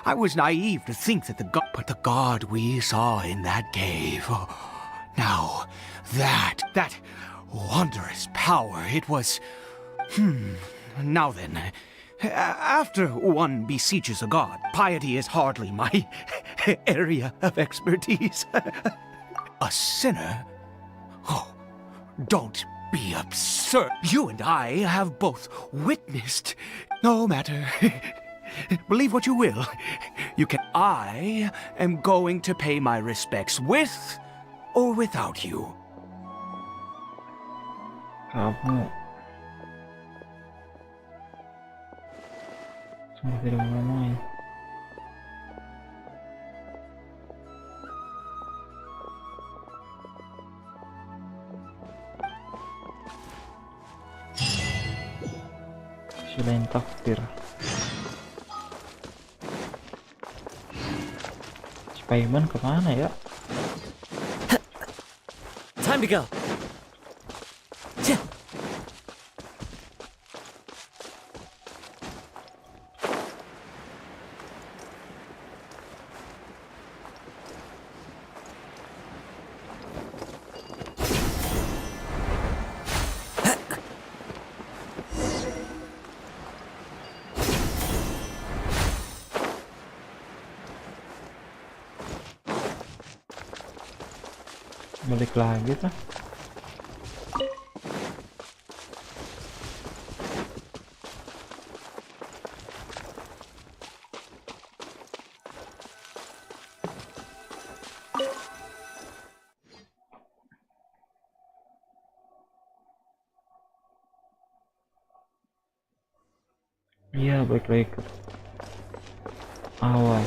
I was naive to think that but the God we saw in that cave... Oh, now, that wondrous power, it was... Now then, after one beseeches a god, piety is hardly my area of expertise. A sinner? Oh, don't be absurd. You and I have both witnessed. No matter. Believe what you will. I am going to pay my respects with or without you. Kamu sungguh tidak mengenai. Selain takdir, Spiderman kemana ya? Time to go. Balik lagi tuh. Iya, balik lagi ke awal.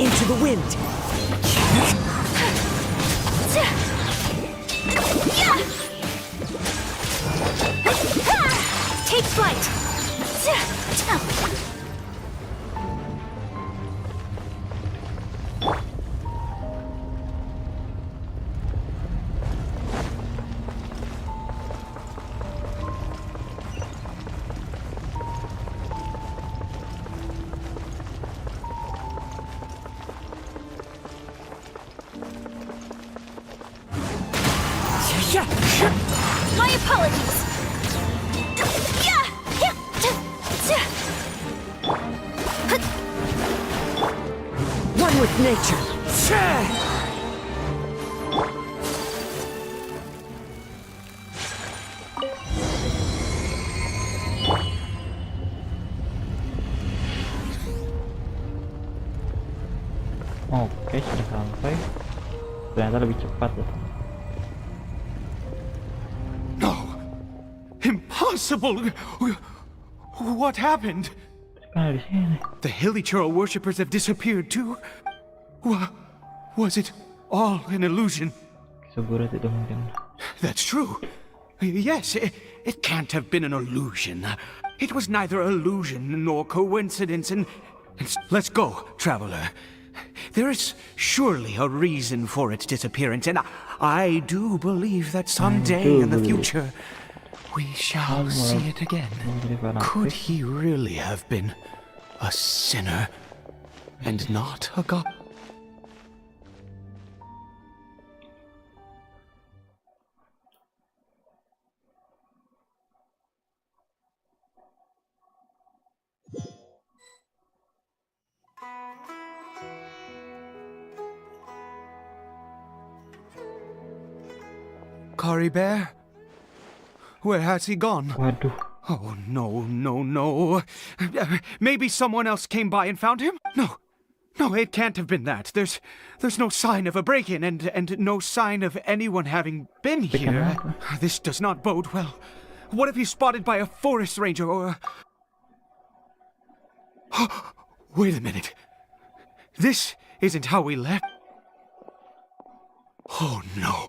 Into the wind. Take flight. My apologies. One with nature. Oke, sudah sampai. Ternyata lebih cepat ya. Impossible! What happened? The Hilichurl worshippers have disappeared too? Was it all an illusion? That's true. Yes, it can't have been an illusion. It was neither illusion nor coincidence, and let's go, traveler. There is surely a reason for its disappearance, and I do believe that someday in the future we shall see it again. Could he really have been a sinner and not a god? Cory Bear? Where has he gone? Waduh. Oh, no. Maybe someone else came by and found him? No, it can't have been that. There's no sign of a break-in and no sign of anyone having been here. This does not bode well. What if he's spotted by a forest ranger or... Wait a minute. This isn't how we left. Oh, no.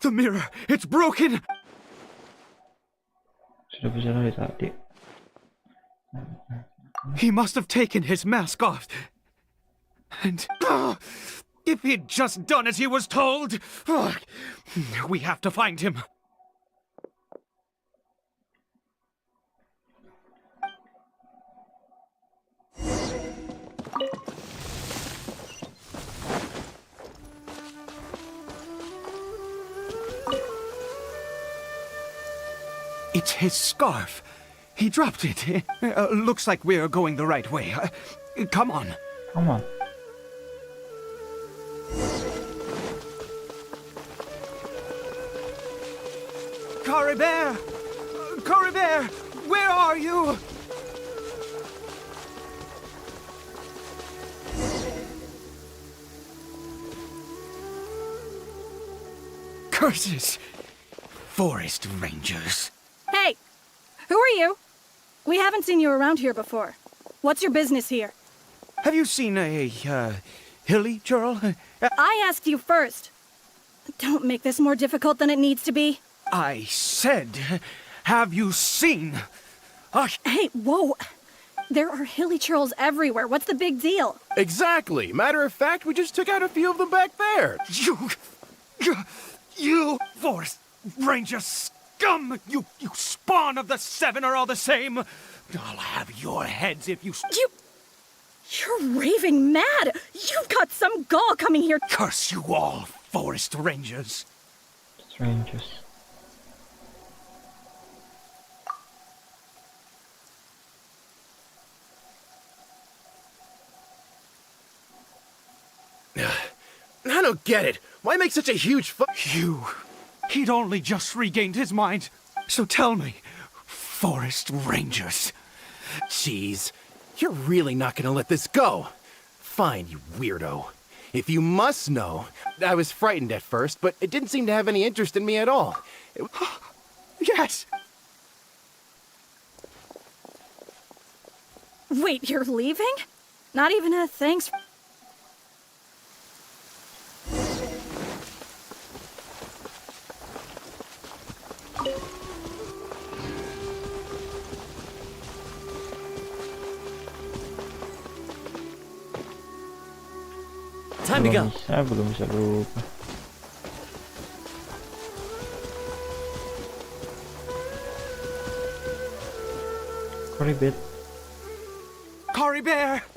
The mirror, it's broken! Sudah bisa dari tadi. He must have taken his mask off. And if he'd just done as he was told, we have to find him. It's his scarf. He dropped it. Looks like we're going the right way. Come on. Come on. Cory Bear! Cory Bear! Where are you? Curses! Forest rangers. Hey! Who are you? We haven't seen you around here before. What's your business here? Have you seen a, hilly churl? I asked you first. Don't make this more difficult than it needs to be. I said, have you seen? Hey, whoa! There are hilly churls everywhere. What's the big deal? Exactly. Matter of fact, we just took out a few of them back there. You forest ranger scum! You spawn of the seven are all the same. I'll have your heads if you... You're raving mad! You've got some gall coming here! Curse you all, forest rangers! Strangers. I don't get it. Why make such a huge He'd only just regained his mind. So tell me, forest rangers. Jeez, you're really not gonna let this go. Fine, you weirdo. If you must know, I was frightened at first, but it didn't seem to have any interest in me at all. Yes! Wait, you're leaving? Not even a thanks... Time to go. Belum bisa lupa. Cory Bear. Cory Bear!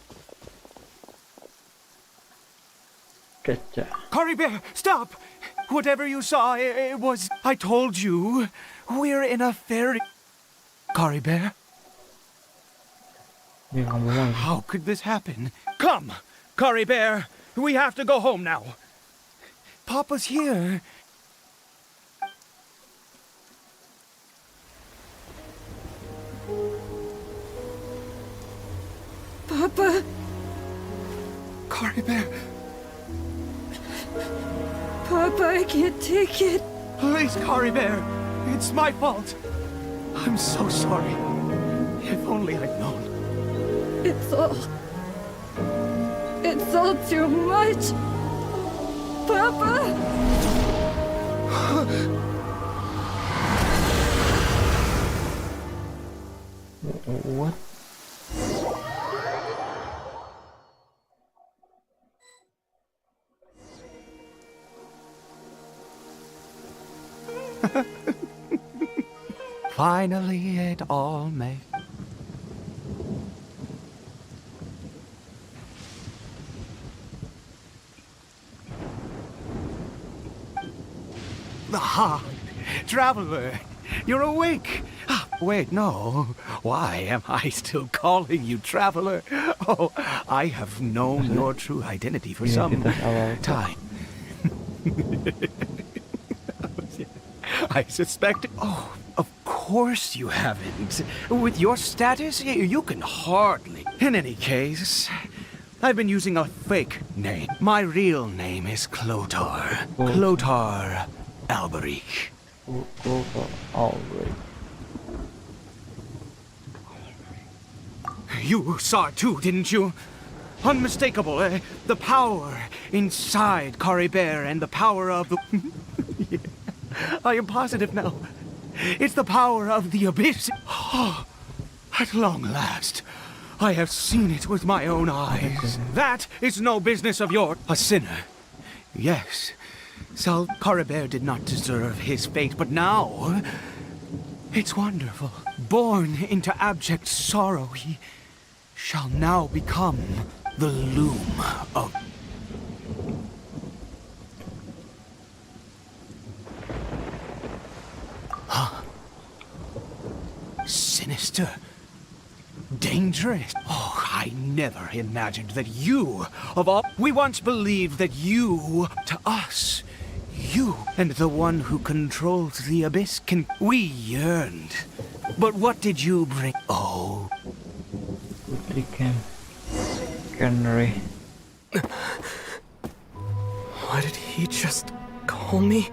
Kaca. Cory Bear, stop! Whatever you saw, it was... I told you, we're in a fairy... Cory Bear? Dia ngomong lagi. How could this happen? Come, Cory Bear! We have to go home now. Papa's here. Papa? Cory Bear. Papa, I can't take it. Please, Cory Bear. It's my fault. I'm so sorry. If only I'd known. It's all too much. Papa! What? Finally, it all made... Aha! Traveler, you're awake! Wait, no. Why am I still calling you traveler? Oh, I have known your true identity for some time. I suspect. Oh, of course you haven't. With your status, you can hardly. In any case, I've been using a fake name. My real name is Clotar. Clotar Alberich. You saw it too, didn't you? Unmistakable, eh? The power inside Caribert and the power of the... Yeah. I am positive now. It's the power of the abyss. At long last, I have seen it with my own eyes. That is no business of yours. A sinner. Yes. Sal Caribert did not deserve his fate, but now... It's wonderful. Born into abject sorrow, he shall now become the loom of... Huh? Sinister. Dangerous. Oh, I never imagined that you, of all... We once believed that you, to us, you and the one who controls the abyss can... We yearned. But what did you bring? Oh. Canary. Why did he just call me?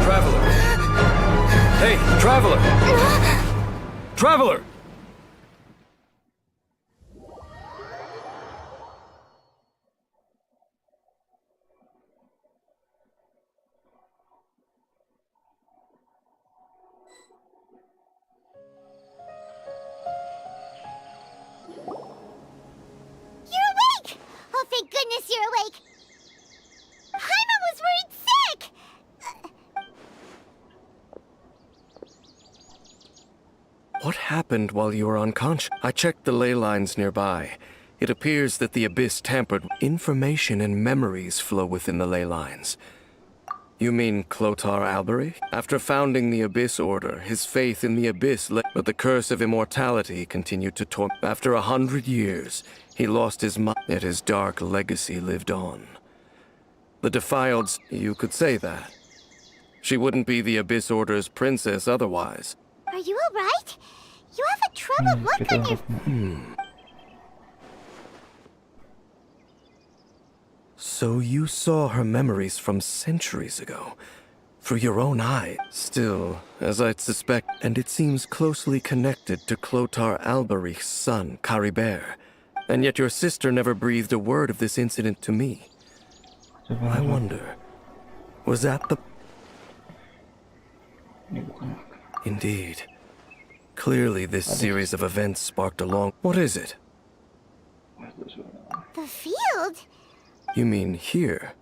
Traveler! Hey, Traveler! Traveler! Oh, thank goodness you're awake! Paimon was worried sick! What happened while you were unconscious? I checked the ley lines nearby. It appears that the Abyss tampered. Information and memories flow within the ley lines. You mean Clotar Alberich? After founding the Abyss Order, his faith in the Abyss but the curse of immortality continued to torment. After 100 years, he lost his mind, yet his dark legacy lived on. The Defiled, you could say that. She wouldn't be the Abyss Order's princess otherwise. Are you alright? You have a troubled look on your... So you saw her memories from centuries ago, through your own eye. Still, as I'd suspect, and it seems closely connected to Clotar Alberich's son, Caribert. And yet your sister never breathed a word of this incident to me. I wonder, was that the... Indeed. Clearly this series of events sparked a long... What is it? The field? You mean here?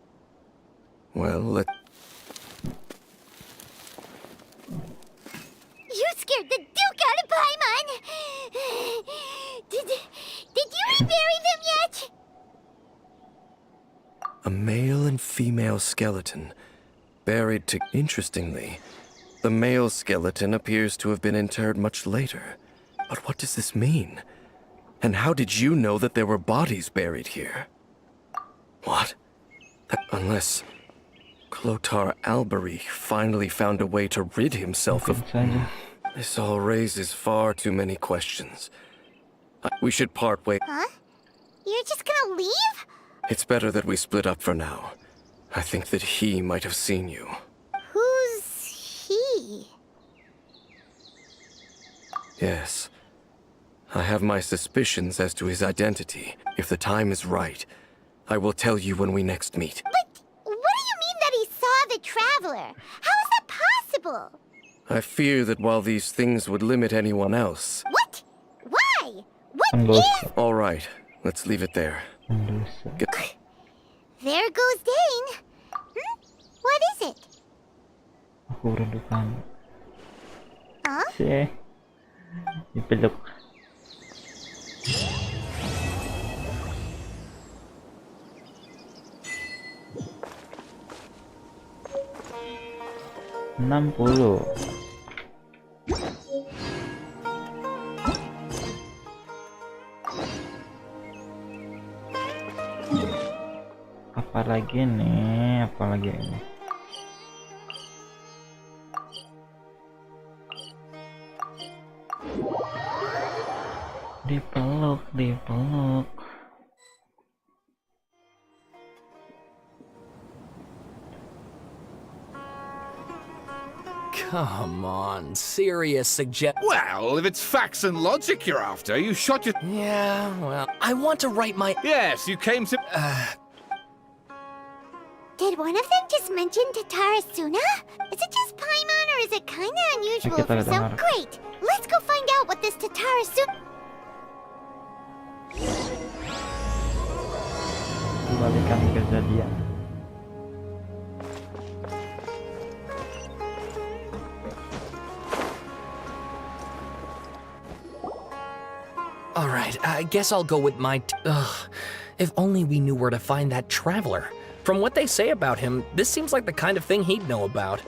Well, let... You scared the Duke out of Paimon! Did you rebury them yet? A male and female skeleton, buried to... Interestingly, the male skeleton appears to have been interred much later. But what does this mean? And how did you know that there were bodies buried here? What? Unless Clotar Alberich finally found a way to rid himself of... This all raises far too many questions. We should part ways. Huh? You're just gonna leave? It's better that we split up for now. I think that he might have seen you. Who's he? Yes. I have my suspicions as to his identity. If the time is right, I will tell you when we next meet. But what do you mean that he saw the Traveler? How is that possible? I fear that while these things would limit anyone else... What? Why? What Pendosa. All right, let's leave it there. Pendosa. There goes Dane. What is it? Aku rindukan. Huh? Dipeluk. $60. Apalagi nih, apalagi ini. Dipeluk. Come on, serious suggest. Well, if it's facts and logic you're after, you shot your... Yeah, well, I want to write my... Yes, you came to... Did one of them just mention Tatarasuna? Is it just Paimon or is it kinda unusual for some... Great! Let's go find out what this Tatarasuna... Kembalikan kejadian. Alright, I guess I'll go with my... if only we knew where to find that traveler. From what they say about him, this seems like the kind of thing he'd know about.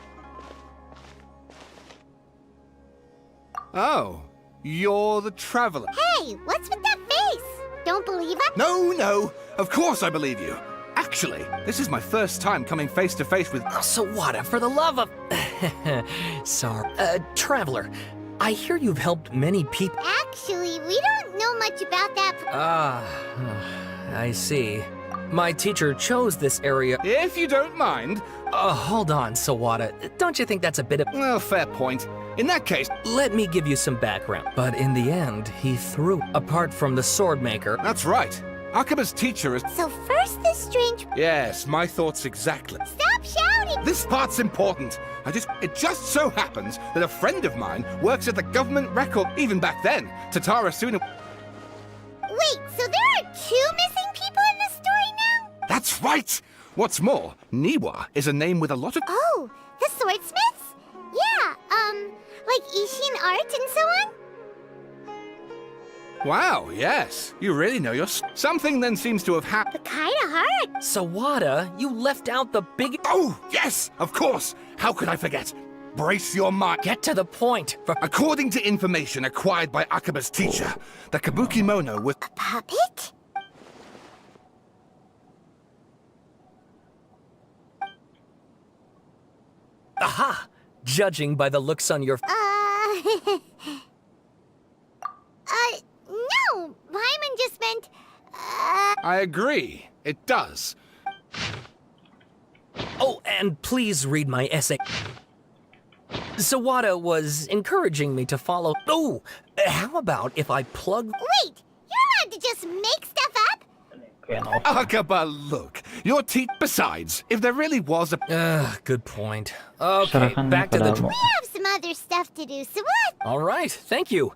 Oh, you're the traveler. Hey, what's with that face? Don't believe it? No, of course I believe you. Actually, this is my first time coming face to face with... Sawada, for the love of... Sorry. Traveler, I hear you've helped many people... Actually, we don't know much about that... I see. My teacher chose this area... If you don't mind... hold on, Sawada. Don't you think that's a bit of... Well, fair point. In that case... Let me give you some background. But in the end, he threw... Apart from the sword maker... That's right. Akaba's teacher is... So first this strange... Yes, my thoughts exactly. Stop shouting! This part's important. It just so happens that a friend of mine works at the government record... Even back then, Tatarasuna... Wait, so there are 2 missing people in this story now? That's right! What's more, Niwa is a name with a lot of... Oh, the swordsmiths? Yeah, like Ishin art and so on? Wow, yes. You really know your... Something then seems to have happened. Kinda hard. Sawada, you left out the big... Oh, yes, of course. How could I forget? Brace your mind. Get to the point. According to information acquired by Akaba's teacher, the Kabuki Mono was... A puppet? Aha! Judging by the looks on your... No! Paimon just meant... I agree. It does. Oh, and please read my essay. Sawada was encouraging me to follow... Oh! How about if I plug... Wait! You're allowed to just make stuff up? Akaba, look. Your Besides, if there really was a... good point. Okay, back to the... We have some other stuff to do, so what? All right, thank you.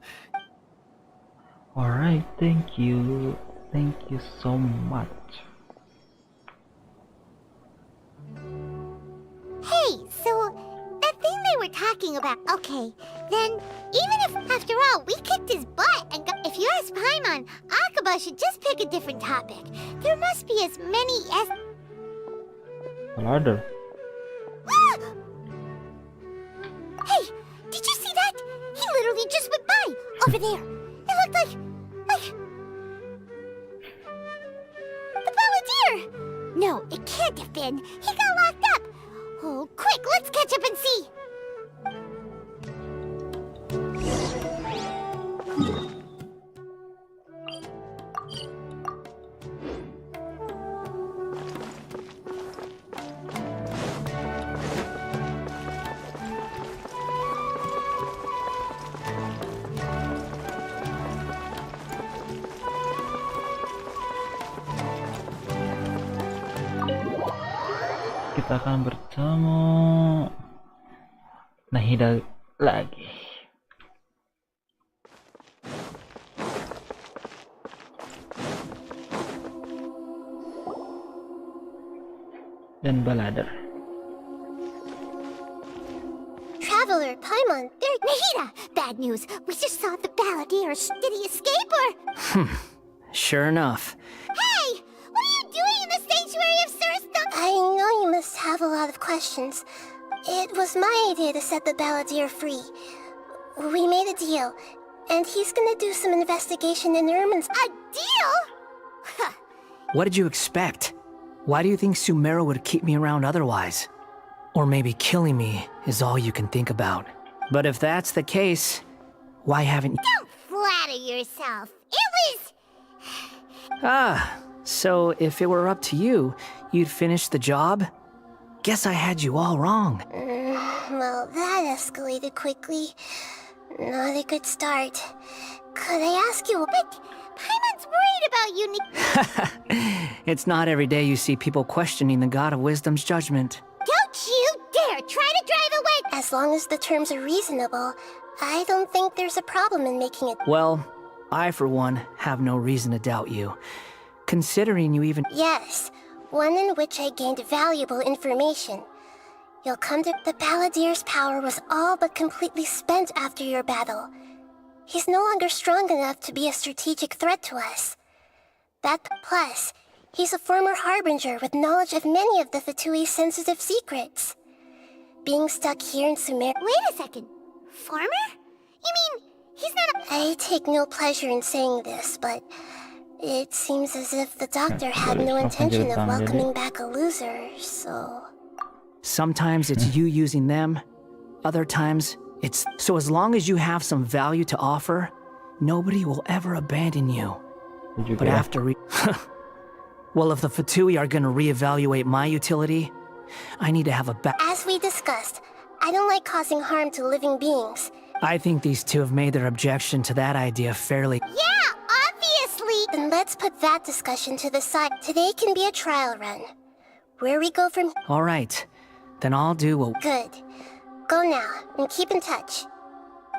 Alright, thank you. Thank you so much. Hey, so that thing they were talking about, okay, then even if, after all, we kicked his butt and got, if you ask Paimon, Akaba should just pick a different topic. There must be as many as... Ladder. Hey, did you see that? He literally just went by, over there. It looked like... the Balladeer! No, it can't have been. He got locked up. Oh, quick, let's catch up and see. Kita akan bertemu Nahida lagi. dan Baladar. Traveler, Paimon, there... Nahida! Bad news! We just saw the balladeer. Did he escape or... Sure enough. Hey! What are you doing in the sanctuary of Sursta? I know you must have a lot of questions. It was my idea to set the balladeer free. We made a deal, and he's gonna do some investigation in Ermin's... A deal?! What did you expect? Why do you think Sumeru would keep me around otherwise? Or maybe killing me is all you can think about. But if that's the case, why haven't you... Don't flatter yourself. It was... So if it were up to you, you'd finish the job? Guess I had you all wrong. Well, that escalated quickly. Not a good start. Could I ask you... But Paimon's worried about you, It's not every day you see people questioning the God of Wisdom's judgment. Don't you dare try to drive away! As long as the terms are reasonable, I don't think there's a problem in making it... Well, I, for one, have no reason to doubt you. Considering you even... Yes, one in which I gained valuable information. You'll come to... The balladeer's power was all but completely spent after your battle. He's no longer strong enough to be a strategic threat to us. That plus, he's a former harbinger with knowledge of many of the Fatui's sensitive secrets. Being stuck here in Sumer... Wait a second. Former? You mean, he's not a... I take no pleasure in saying this, but... It seems as if the doctor had no intention of welcoming back a loser, so... Sometimes it's you using them. Other times, it's... So as long as you have some value to offer, nobody will ever abandon you. But after Well, if the Fatui are gonna reevaluate my utility, I need to have a As we discussed, I don't like causing harm to living beings. I think these two have made their objection to that idea fairly... Yeah, obviously! Then let's put that discussion to the side. Today can be a trial run. Where we go from... All right. Then I'll do what... Good. Go now, and keep in touch.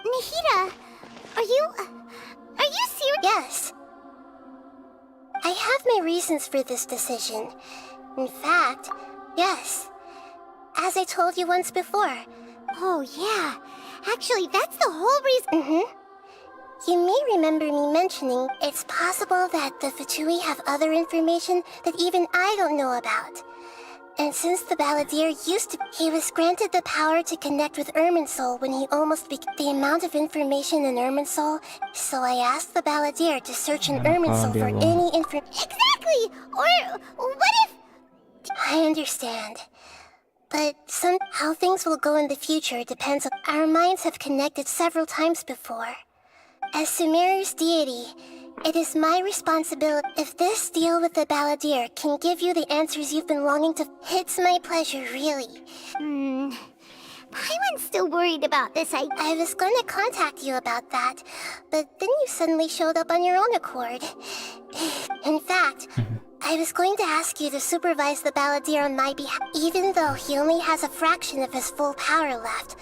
Nahida, are you serious? Yes. I have my reasons for this decision. In fact, yes. As I told you once before. Oh, yeah. Actually, that's the whole reason. You may remember me mentioning it's possible that the Fatui have other information that even I don't know about. And since the balladeer he was granted the power to connect with Irminsul when he almost became the amount of information in Irminsul, so I asked the balladeer to search in Irminsul for any Exactly! Or what if... I understand. But how things will go in the future depends on... Our minds have connected several times before. As Sumeru's deity, it is my responsibility. If this deal with the balladeer can give you the answers you've been longing to... It's my pleasure, really. Paimon's still worried about this. I was going to contact you about that, but then you suddenly showed up on your own accord. In fact, I was going to ask you to supervise the balladeer on my behalf, even though he only has a fraction of his full power left.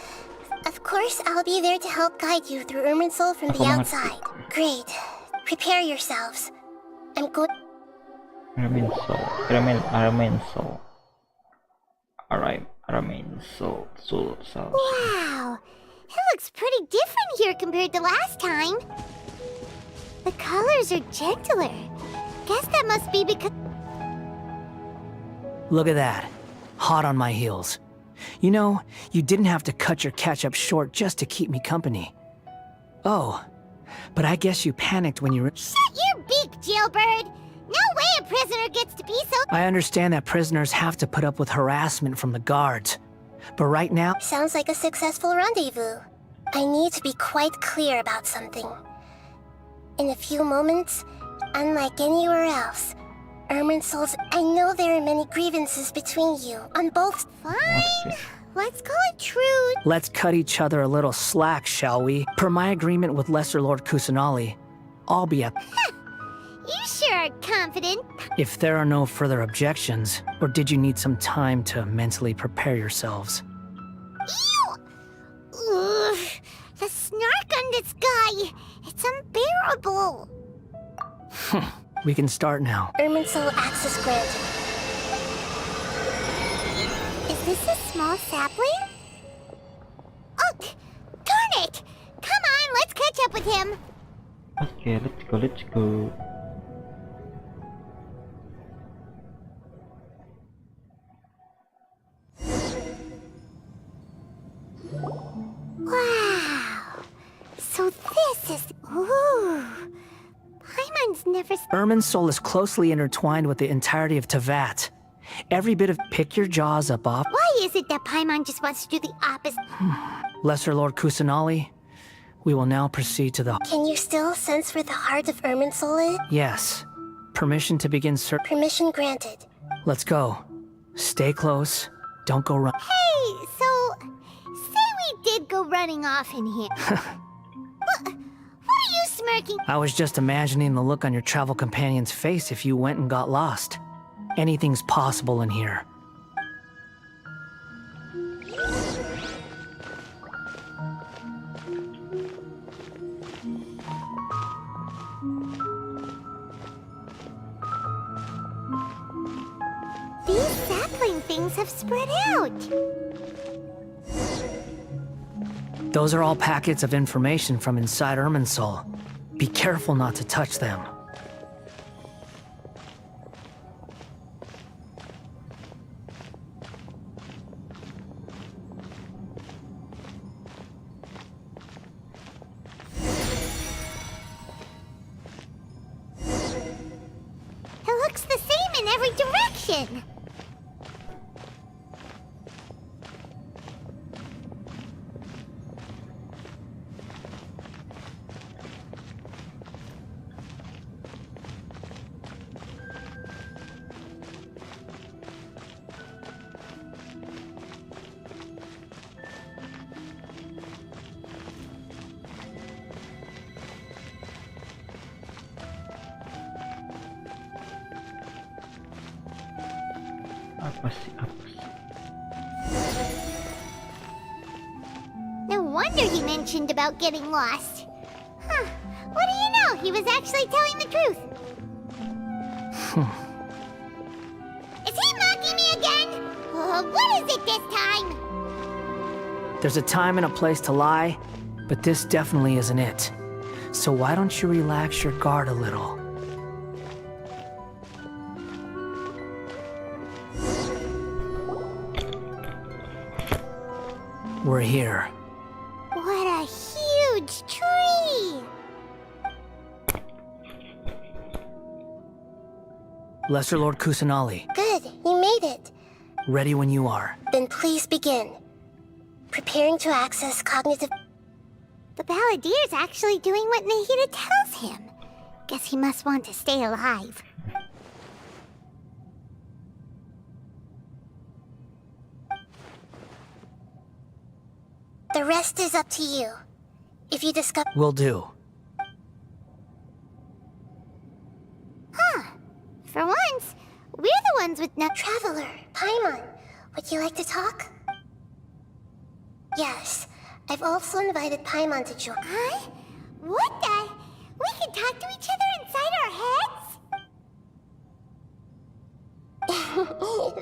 Of course, I'll be there to help guide you through Irminsul from the outside. Great. Prepare yourselves. I'm going... Irminsul. Alright, Irminsul. Wow! It looks pretty different here compared to last time. The colors are gentler. Guess that must be because... Look at that. Hot on my heels. You know, you didn't have to cut your catch-up short just to keep me company. Oh, but I guess you panicked when you were... Shut your beak, jailbird! No way a prisoner gets to be so... I understand that prisoners have to put up with harassment from the guards. But right now... Sounds like a successful rendezvous. I need to be quite clear about something. In a few moments, unlike anywhere else, Irminsul's... I know there are many grievances between you, on both... Fine. Let's call it truth. Let's cut each other a little slack, shall we? Per my agreement with Lesser Lord Kusanali, I'll be at... You sure are confident. If there are no further objections, or did you need some time to mentally prepare yourselves? Ew! Ugh, the snark on this guy, it's unbearable. We can start now. Irminsul access granted. small sapling? Oh, darn it! Come on, let's catch up with him. Okay, let's go. Wow. So this is... Ooh. Paimon's never... Irminsul is closely intertwined with the entirety of Tevat. Every bit of... Pick your jaws up off... Why is it that Paimon just wants to do the opposite? Lesser Lord Kusanali, we will now proceed to the... Can you still sense where the heart of Irminsul is? Yes. Permission to begin Permission granted. Let's go. Stay close. Don't go run. Hey, so... Say we did go running off in here. What are you smirking? I was just imagining the look on your travel companion's face if you went and got lost. Anything's possible in here. These sapling things have spread out. Those are all packets of information from inside Irminsul. Be careful not to touch them. It looks the same in every direction. Apa sih? No wonder he mentioned about getting lost. Huh. What do you know? He was actually telling the truth. Is he mocking me again? What is it this time? There's a time and a place to lie, but this definitely isn't it. So why don't you relax your guard a little? We're here. What a huge tree! Lesser Lord Kusanali, Good, you made it. ready when you are. Then please begin. Preparing to access cognitive... The Balladeer's actually doing what Nahida tells him. Guess he must want to stay alive. The rest is up to you. If you discover... Will do. Huh. For once, we're the ones with no... Traveler, Paimon, would you like to talk? Yes, I've also invited Paimon to join. Huh? What the? We can talk to each other inside our heads?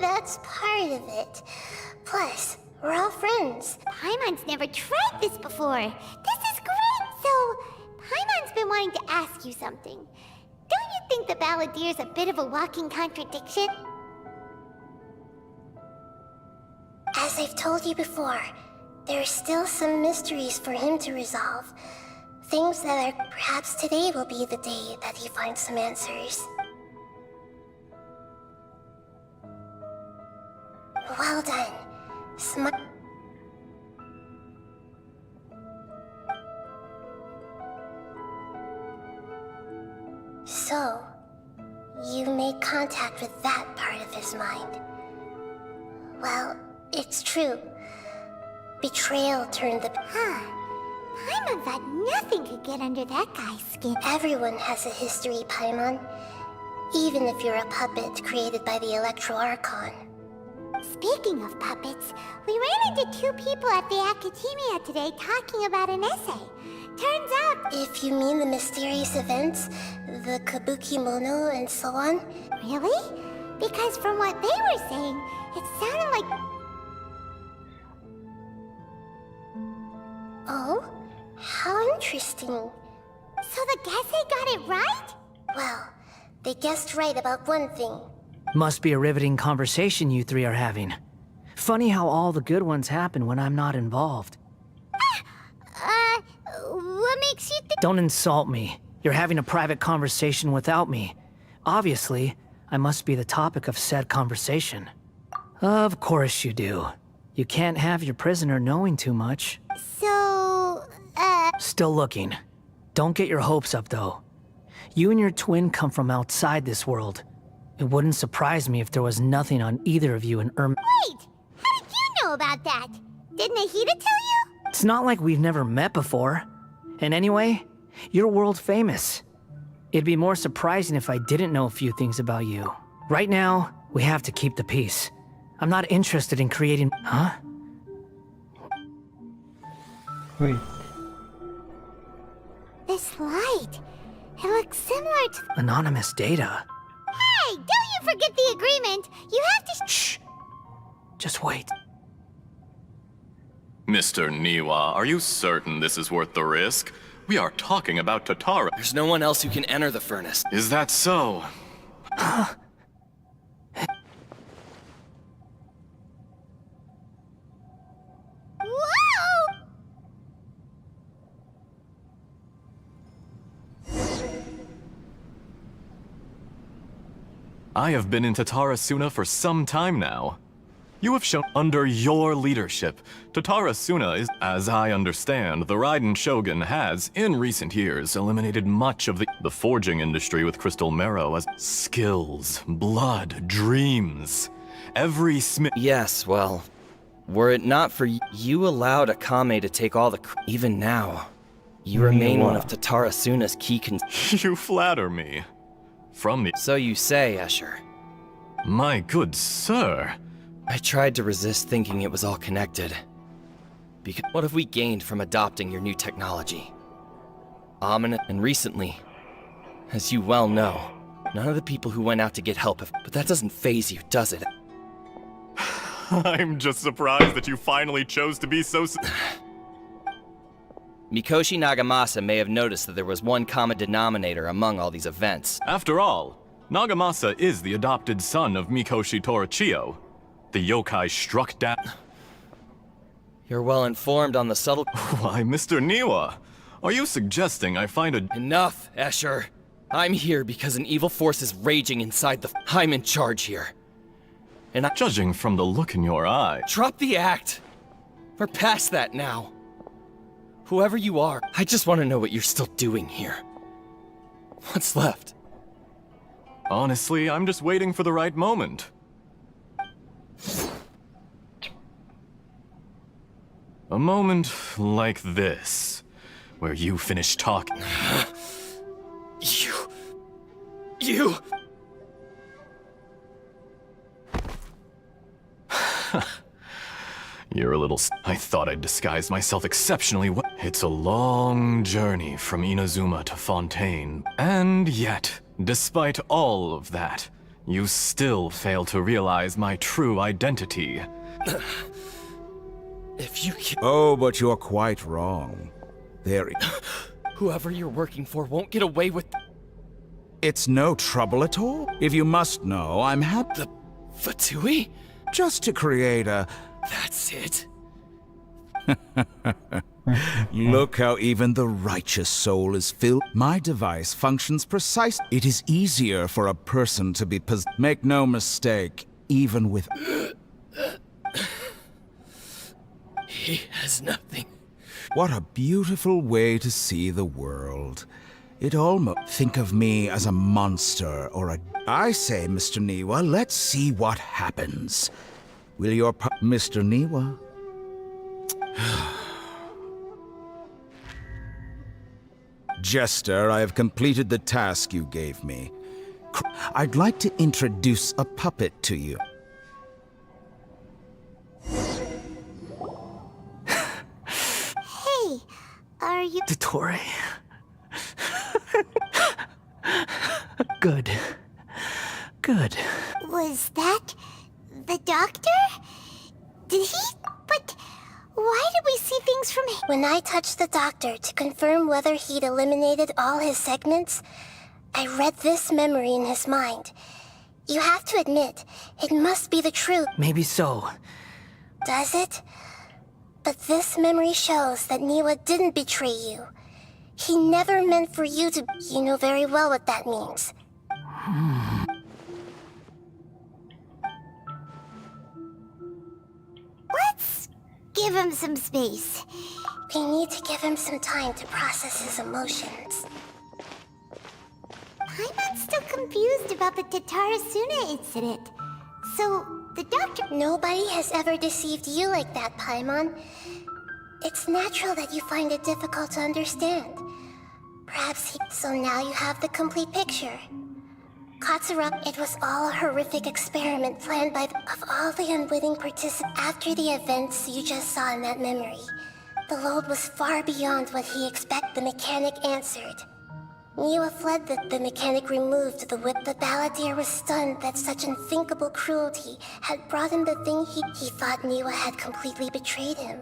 That's part of it. Plus, we're all friends. Paimon's never tried this before. This is great! So, Paimon's been wanting to ask you something. Don't you think the Balladeer's a bit of a walking contradiction? As I've told you before, there are still some mysteries for him to resolve. Things that are perhaps today will be the day that he finds some answers. Well done. Smart. So, you made contact with that part of his mind. Well, it's true. Betrayal turned the... Huh. Paimon thought nothing could get under that guy's skin. Everyone has a history, Paimon. Even if you're a puppet created by the Electro Archon. Speaking of puppets, we ran into two people at the Academia today talking about an essay. Turns out... If you mean the mysterious events, the Kabuki Mono and so on? Really? Because from what they were saying, it sounded like... interesting. So the Gase got it right? Well, they guessed right about one thing. Must be a riveting conversation you three are having. Funny how all the good ones happen when I'm not involved. What makes you think? Don't insult me. You're having a private conversation without me. Obviously, I must be the topic of said conversation. Of course you do. You can't have your prisoner knowing too much. So, Still looking. Don't get your hopes up, though. You and your twin come from outside this world. It wouldn't surprise me if there was nothing on either of you in Wait! How did you know about that? Did Nahida tell you? It's not like we've never met before. And anyway, you're world famous. It'd be more surprising if I didn't know a few things about you. Right now, we have to keep the peace. I'm not interested in creating... Huh? Wait. This light. It looks similar to... Anonymous data. Hey! Don't you forget the agreement! You have to... Shh! Just wait. Mr. Niwa, are you certain this is worth the risk? We are talking about Tatara. There's no one else who can enter the furnace. Is that so? Whoa! I have been in Tatarasuna for some time now. You have shown under your leadership. Tatarasuna is, as I understand, the Raiden Shogun has, in recent years, eliminated much of the forging industry with crystal marrow as skills, blood, dreams. Every smith... Yes, well, were it not for you allowed Akame to take all the even now, you remain one of Tatarasuna's key You flatter me. From the... So you say, Escher. My good sir. I tried to resist thinking it was all connected. Because what have we gained from adopting your new technology? Ominous, and recently, as you well know, none of the people who went out to get help have... But that doesn't faze you, does it? I'm just surprised that you finally chose to be so... Mikoshi Nagamasa may have noticed that there was one common denominator among all these events. After all, Nagamasa is the adopted son of Mikoshi Torachiyo. The yokai struck down... You're well informed on the subtle... Why, Mr. Niwa, are you suggesting I find a... Enough, Escher. I'm here because an evil force is raging inside the... I'm in charge here. And Judging from the look in your eye... Drop the act! We're past that now. Whoever you are, I just want to know what you're still doing here. What's left? Honestly, I'm just waiting for the right moment. A moment like this, where you finish talking. You... You're a little... I thought I'd disguised myself exceptionally well. It's a long journey from Inazuma to Fontaine. And yet, despite all of that, you still fail to realize my true identity. If you can... Oh, but you're quite wrong. Whoever you're working for won't get away with... It's no trouble at all. If you must know, I'm happy... The... Fatui? Just to create a... That's it. Look how even the righteous soul is filled. My device functions precisely. It is easier for a person to be Make no mistake, even with... He has nothing. What a beautiful way to see the world. It almost... Think of me as a monster or a... I say, Mr. Niwa, let's see what happens. Will your Mr. Niwa? Jester, I have completed the task you gave me. I'd like to introduce a puppet to you. Hey, are you... Dottore. Good. Good. Was that... the doctor? Did he... But... why did we see things from him? When I touched the doctor to confirm whether he'd eliminated all his segments, I read this memory in his mind. You have to admit, it must be the truth. Maybe so. Does it? But this memory shows that Niwa didn't betray you. He never meant for you to... You know very well what that means. Let's give him some space. We need to give him some time to process his emotions. Paimon's still confused about the Tatarasuna incident. So, the doctor... Nobody has ever deceived you like that, Paimon. It's natural that you find it difficult to understand. Perhaps so now you have the complete picture. Katsura, it was all a horrific experiment planned by of all the unwitting participants. After the events you just saw in that memory, the load was far beyond what he expected. The mechanic answered. Niwa fled. The mechanic removed the whip. The balladeer was stunned that such unthinkable cruelty had brought him the thing he thought Niwa had completely betrayed him.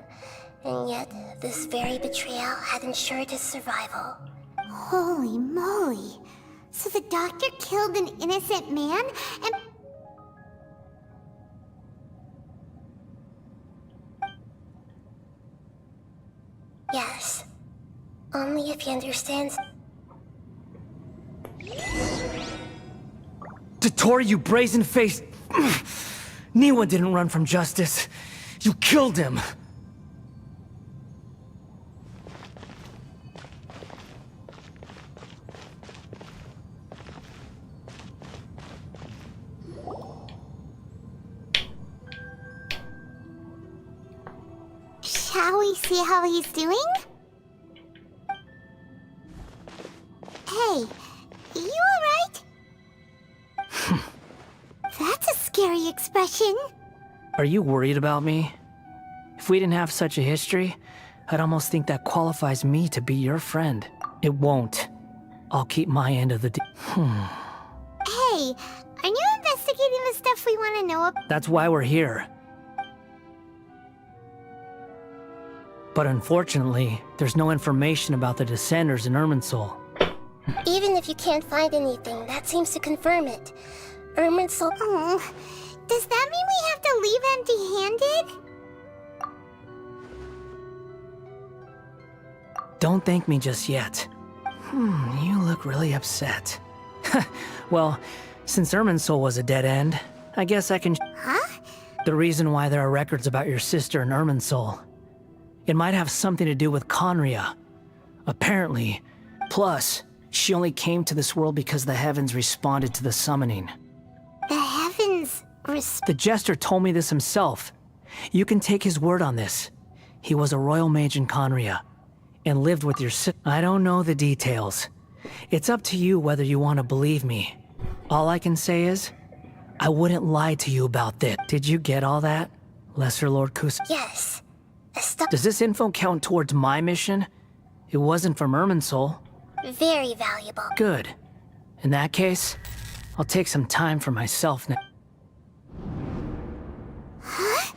And yet, this very betrayal had ensured his survival. Holy moly. So the doctor killed an innocent man and... Yes. Only if he understands... Dottore, you brazen-faced... Niwa didn't run from justice. You killed him. Shall we see how he's doing? Hey, you alright? That's a scary expression. Are you worried about me? If we didn't have such a history, I'd almost think that qualifies me to be your friend. It won't. I'll keep my end of the deal. Hey, are you investigating the stuff we want to know about? That's why we're here. But unfortunately, there's no information about the Descenders in Irminsul. Even if you can't find anything, that seems to confirm it. Irminsul... Oh, does that mean we have to leave empty-handed? Don't thank me just yet. You look really upset. Well, since Irminsul was a dead end, I guess I can... Huh? The reason why there are records about your sister in Irminsul. It might have something to do with Conria. Apparently. Plus, she only came to this world because the heavens responded to the summoning. The heavens The Jester told me this himself. You can take his word on this. He was a royal mage in Conria, and lived with your I don't know the details. It's up to you whether you want to believe me. All I can say is, I wouldn't lie to you about this. Did you get all that, Lesser Lord Kus? Yes. Does this info count towards my mission? It wasn't from Irminsul. Very valuable. Good. In that case, I'll take some time for myself now. Huh?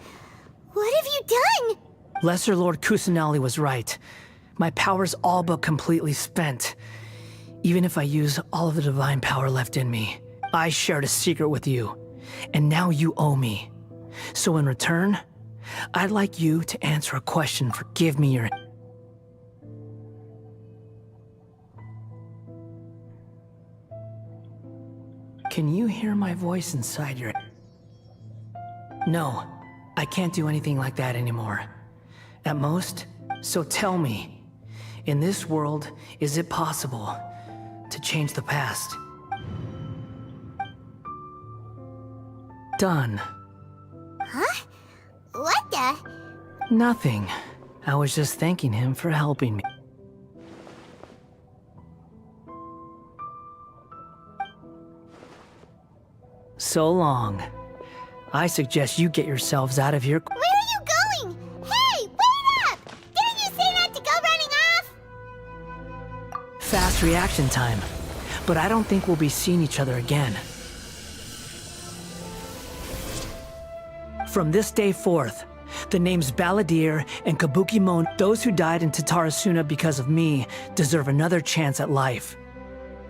What have you done? Lesser Lord Kusanali was right. My power's all but completely spent. Even if I use all of the divine power left in me, I shared a secret with you, and now you owe me. So in return, I'd like you to answer a question. Give me your... Can you hear my voice inside your... No, I can't do anything like that anymore. At most, so tell me, in this world, is it possible to change the past? Done. Huh? What the? Nothing. I was just thanking him for helping me. So long. I suggest you get yourselves out of here. Where are you going? Hey, wait up! Didn't you say not to go running off? Fast reaction time. But I don't think we'll be seeing each other again. From this day forth, The names Balladeer and Kabukimon, those who died in Tatarasuna because of me, deserve another chance at life.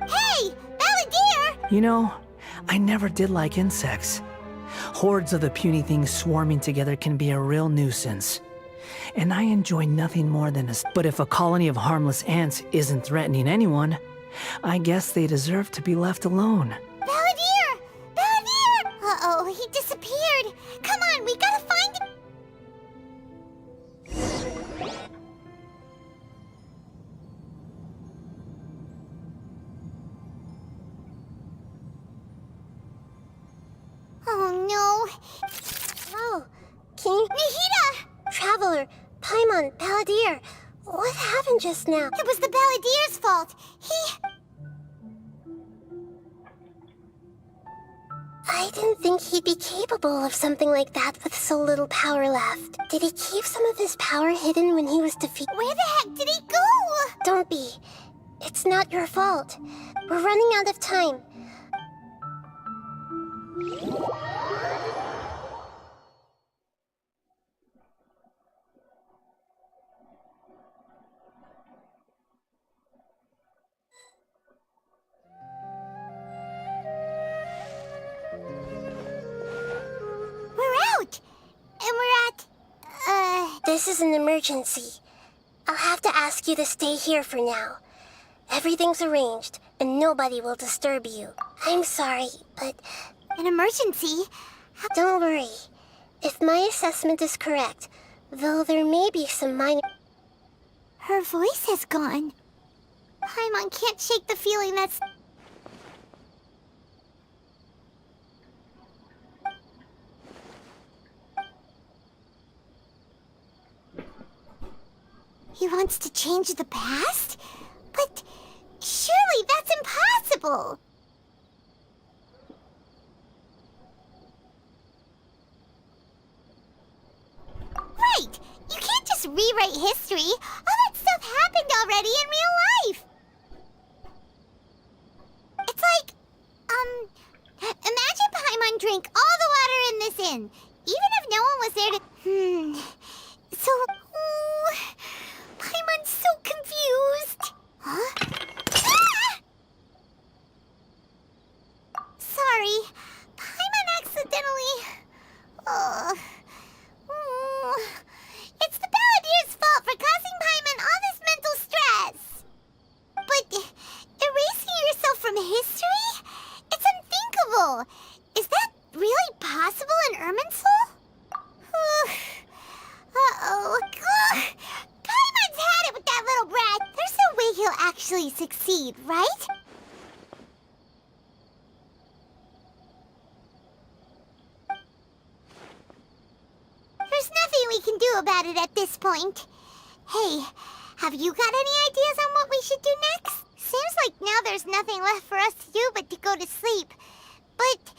Hey, Balladeer! You know, I never did like insects. Hordes of the puny things swarming together can be a real nuisance. And I enjoy nothing more than But if a colony of harmless ants isn't threatening anyone, I guess they deserve to be left alone. Balladeer! Balladeer! Uh-oh, he disappeared. Come on, we gotta find him. Oh, no. Oh, can you... Nihida! Traveler, Paimon, Balladeer, what happened just now? It was the Balladeer's fault. I didn't think he'd be capable of something like that with so little power left. Did he keep some of his power hidden when he was defeated? Where the heck did he go? Don't be. It's not your fault. We're running out of time. This is an emergency. I'll have to ask you to stay here for now. Everything's arranged, and nobody will disturb you. I'm sorry, but... An emergency? Don't worry. If my assessment is correct, though there may be some minor... Her voice has gone. Paimon can't shake the feeling that's... He wants to change the past? But surely that's impossible! Right! You can't just rewrite history! All that stuff happened already in real life! It's like, imagine Paimon drank all the water in this inn, even if no one was there to... So... Paimon's so confused. Huh? Ah! Sorry. Paimon accidentally... It's the Balladeer's fault for causing Paimon all this mental stress. But erasing yourself from history? It's unthinkable. Is that really possible in Irminsul? Uh-oh. Paimon's had it with that little brat. There's no way he'll actually succeed, right? There's nothing we can do about it at this point. Hey, have you got any ideas on what we should do next? Seems like now there's nothing left for us to do but to go to sleep. But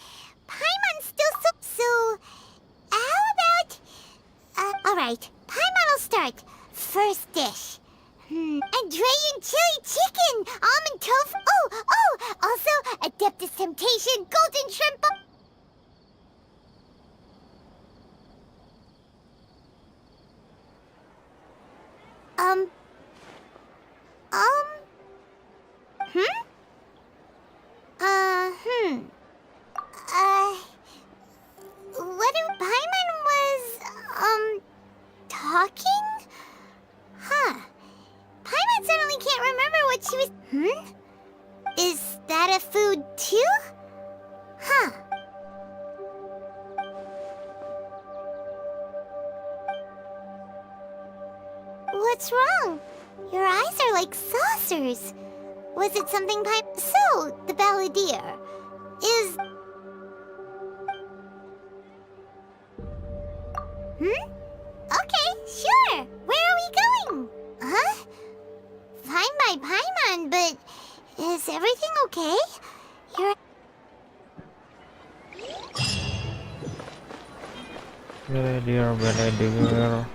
Paimon's still so... How about... Alright, Paimon will start. First dish. Andrean chili chicken! Almond tofu! Oh! Also, Adeptus Temptation, golden shrimp... What Paimon was, talking? Huh. Paimon suddenly can't remember what she was... Is that a food too? Huh. What's wrong? Your eyes are like saucers. Was it something So, the Balladeer is... Okay, sure. Where are we going? Huh? Fine by Paimon, but is everything okay? You're... Balladeer.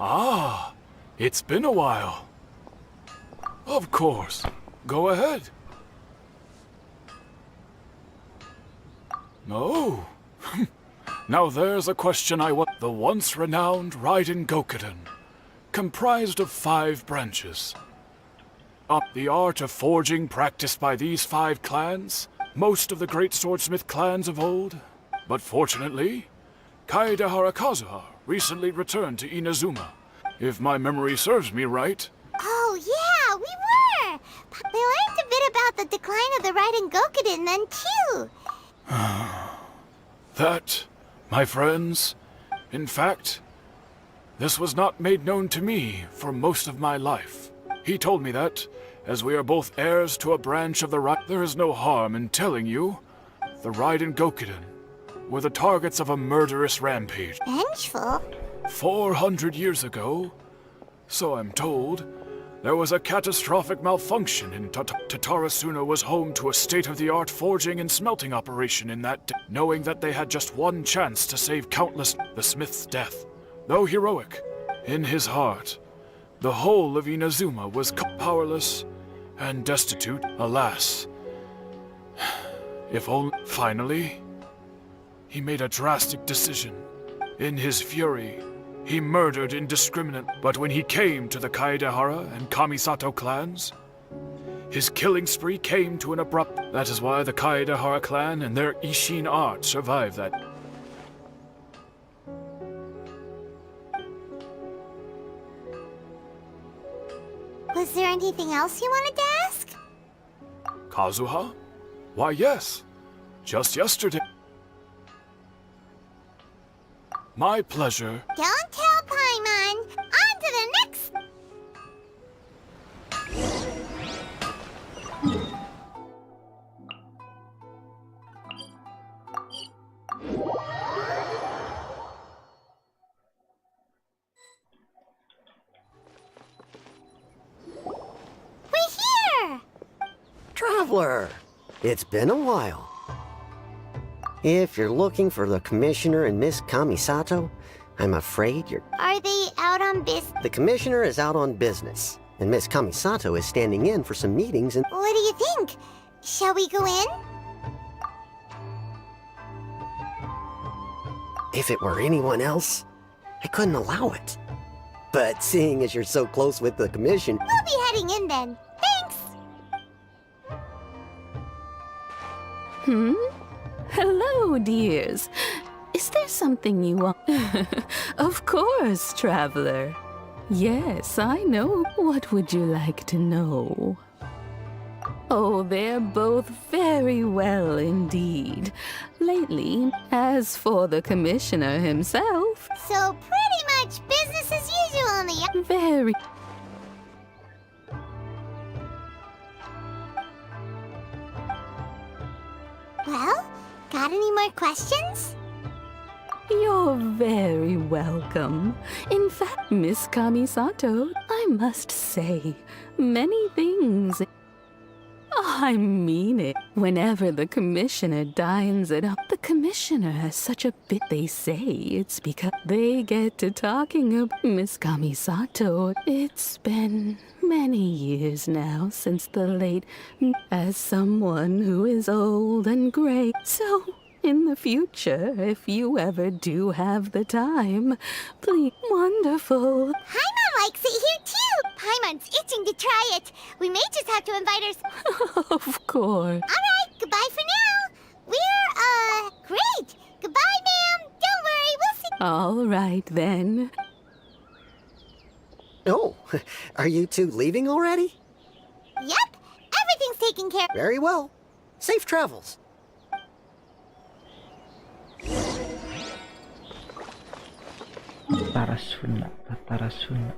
Ah, it's been a while. Of course. Go ahead. No. Now there's a question I want. The once renowned Raiden Gokuden, comprised of 5 branches. The art of forging practiced by these 5 clans, most of the great swordsmith clans of old. But fortunately, Kaedehara Kazuha recently returned to Inazuma. If my memory serves me right. Oh, yeah, we were! They learned a bit about the decline of the Raiden Gokuden then, too. That, my friends, in fact, this was not made known to me for most of my life. He told me that, as we are both heirs to a branch of the Raiden, there is no harm in telling you, the Raiden Gokuden were the targets of a murderous rampage. Vengeful? 400 years ago, so I'm told, there was a catastrophic malfunction and Tatarasuna was home to a state-of-the-art forging and smelting operation in that day, knowing that they had just one chance to save countless. The smith's death, though heroic, in his heart, the whole of Inazuma was powerless and destitute, alas. If only... Finally, he made a drastic decision. In his fury, he murdered indiscriminately. But when he came to the Kaedehara and Kamisato clans, his killing spree came to an abrupt... That is why the Kaedehara clan and their Ishin art survived that. Was there anything else you wanted to ask? Kazuha? Why, yes. Just yesterday. My pleasure. Don't tell Paimon. On to the next... We're here! Traveler, it's been a while. If you're looking for the Commissioner and Miss Kamisato, I'm afraid you're... Are they out on business? The Commissioner is out on business, and Miss Kamisato is standing in for some meetings and... What do you think? Shall we go in? If it were anyone else, I couldn't allow it. But seeing as you're so close with the Commission... We'll be heading in then. Thanks! Hello, dears. Is there something you want? Of course, traveler. Yes, I know. What would you like to know? Oh, they're both very well indeed. Lately, as for the commissioner himself... So pretty much business as usual on the... Very... Well, got any more questions? You're very welcome. In fact, Miss Kamisato, I must say, many things. I mean it. Whenever the commissioner dines at home, the commissioner has such a bit. They say it's because they get to talking about Miss Kamisato. It's been many years now since the late, as someone who is old and gray. So, in the future, if you ever do have the time, please, wonderful. Paimon likes it here too! Paimon's itching to try it. We may just have to invite her... Of course. Alright, goodbye for now. We're, great. Goodbye, ma'am. Don't worry, we'll see... All right, then. Oh, are you two leaving already? Yep, everything's taken care of. Very well. Safe travels. Tatarasuna, Tatarasuna.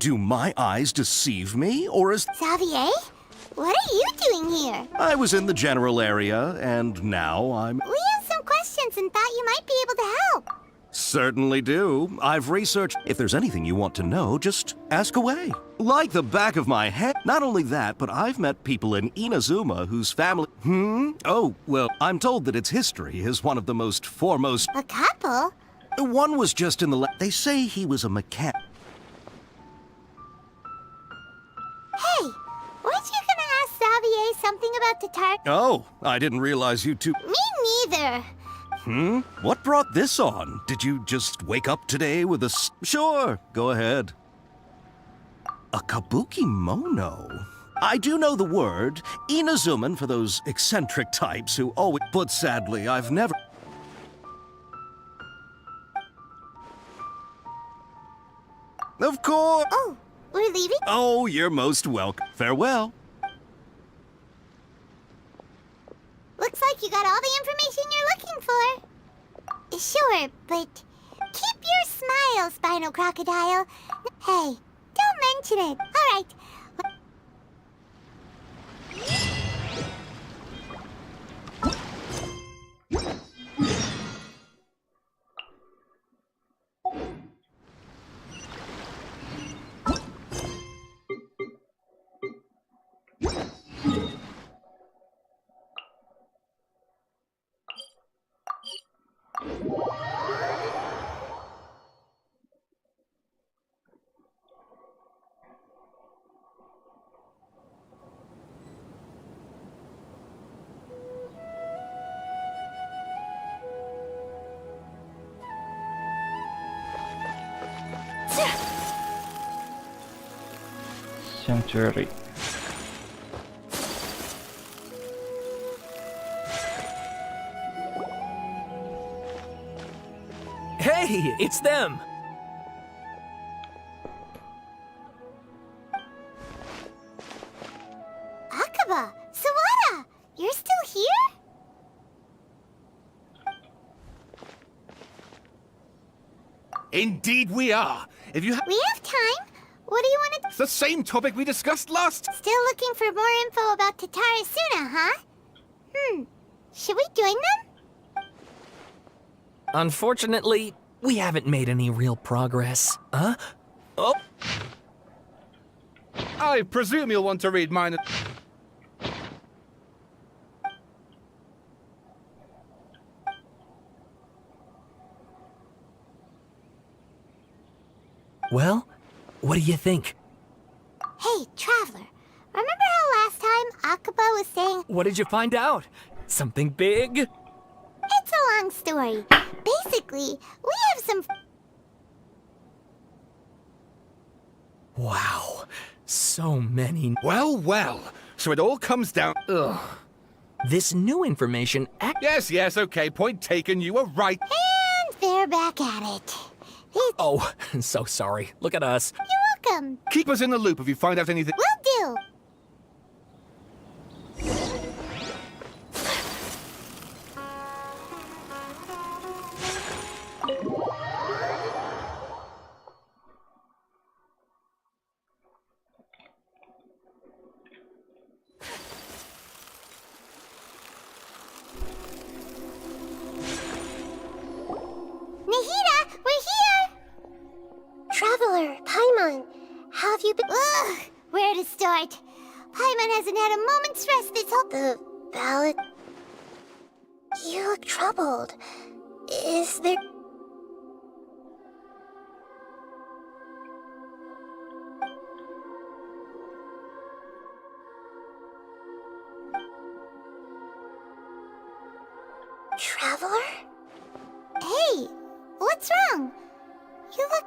Do my eyes deceive me, or is... Xavier? What are you doing here? I was in the general area, and now I'm... We have some questions and thought you might be able to help. Certainly do. I've researched. If there's anything you want to know, just ask away. Like the back of my head. Not only that, but I've met people in Inazuma whose family... Oh, well, I'm told that its history is one of the most foremost... A couple? One was just in the... They say he was a mechanic. Hey, weren't you gonna ask Xavier something about the tar... Oh, I didn't realize you two... Me neither. What brought this on? Did you just wake up today with a... Sure, go ahead. A kabuki mono? I do know the word. Inazuman for those eccentric types who always... But sadly, I've never... Of course! Oh, we're leaving? Oh, you're most welcome. Farewell. Looks like you got all the information you're looking for. Sure, but keep your smile, Spinal Crocodile. Hey, don't mention it. All right. Sanctuary. Hey, it's them! Akaba, Sawada, you're still here? Indeed we are. If you We have time. What do you want to... It's the same topic we discussed last... Still looking for more info about Tatarasuna, huh? Should we join them? Unfortunately, we haven't made any real progress. Huh? Oh! I presume you'll want to read mine... Well, what do you think? Hey, Traveler. Remember how last time Akaba was saying... What did you find out? Something big? It's a long story. Basically, we have some... Wow. So many... Well, well. So it all comes down... Ugh. This new information... Yes, okay. Point taken. You were right. And they're back at it. Oh, so sorry. Look at us. You're welcome. Keep us in the loop if you find out anything... Will do. Nahida, we're here! Traveler, Paimon, how have you been? Ugh, where to start? Paimon hasn't had a moment's rest this whole... The ballad... You look troubled. Is there... Traveler? Hey, what's wrong? You look...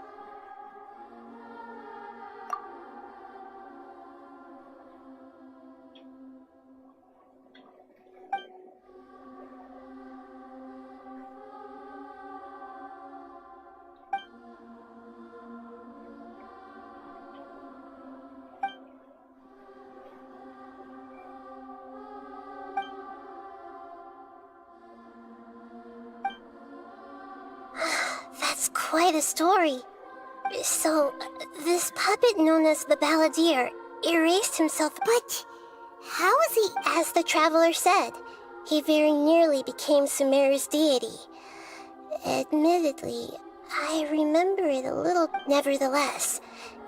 That's quite a story. So, this puppet known as the Balladeer erased himself. But how is he? As the traveler said, he very nearly became Sumeru's deity. Admittedly, I remember it a little. Nevertheless,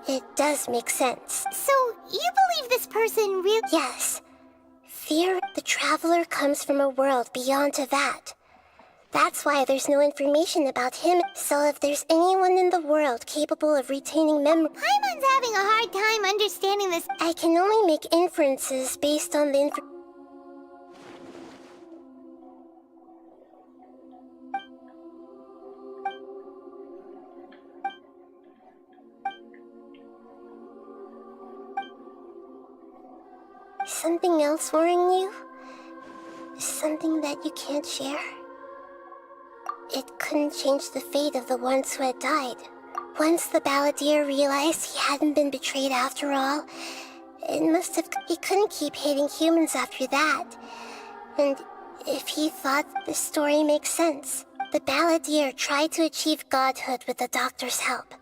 it does make sense. So, you believe this person really? Yes. The traveler comes from a world beyond to that. That's why there's no information about him. So if there's anyone in the world capable of retaining memory... Paimon's having a hard time understanding this. I can only make inferences based on the Something else worrying you? Something that you can't share? It couldn't change the fate of the ones who had died. Once the Balladeer realized he hadn't been betrayed after all, he couldn't keep hating humans after that. And if he thought this story makes sense, the Balladeer tried to achieve godhood with the Doctor's help.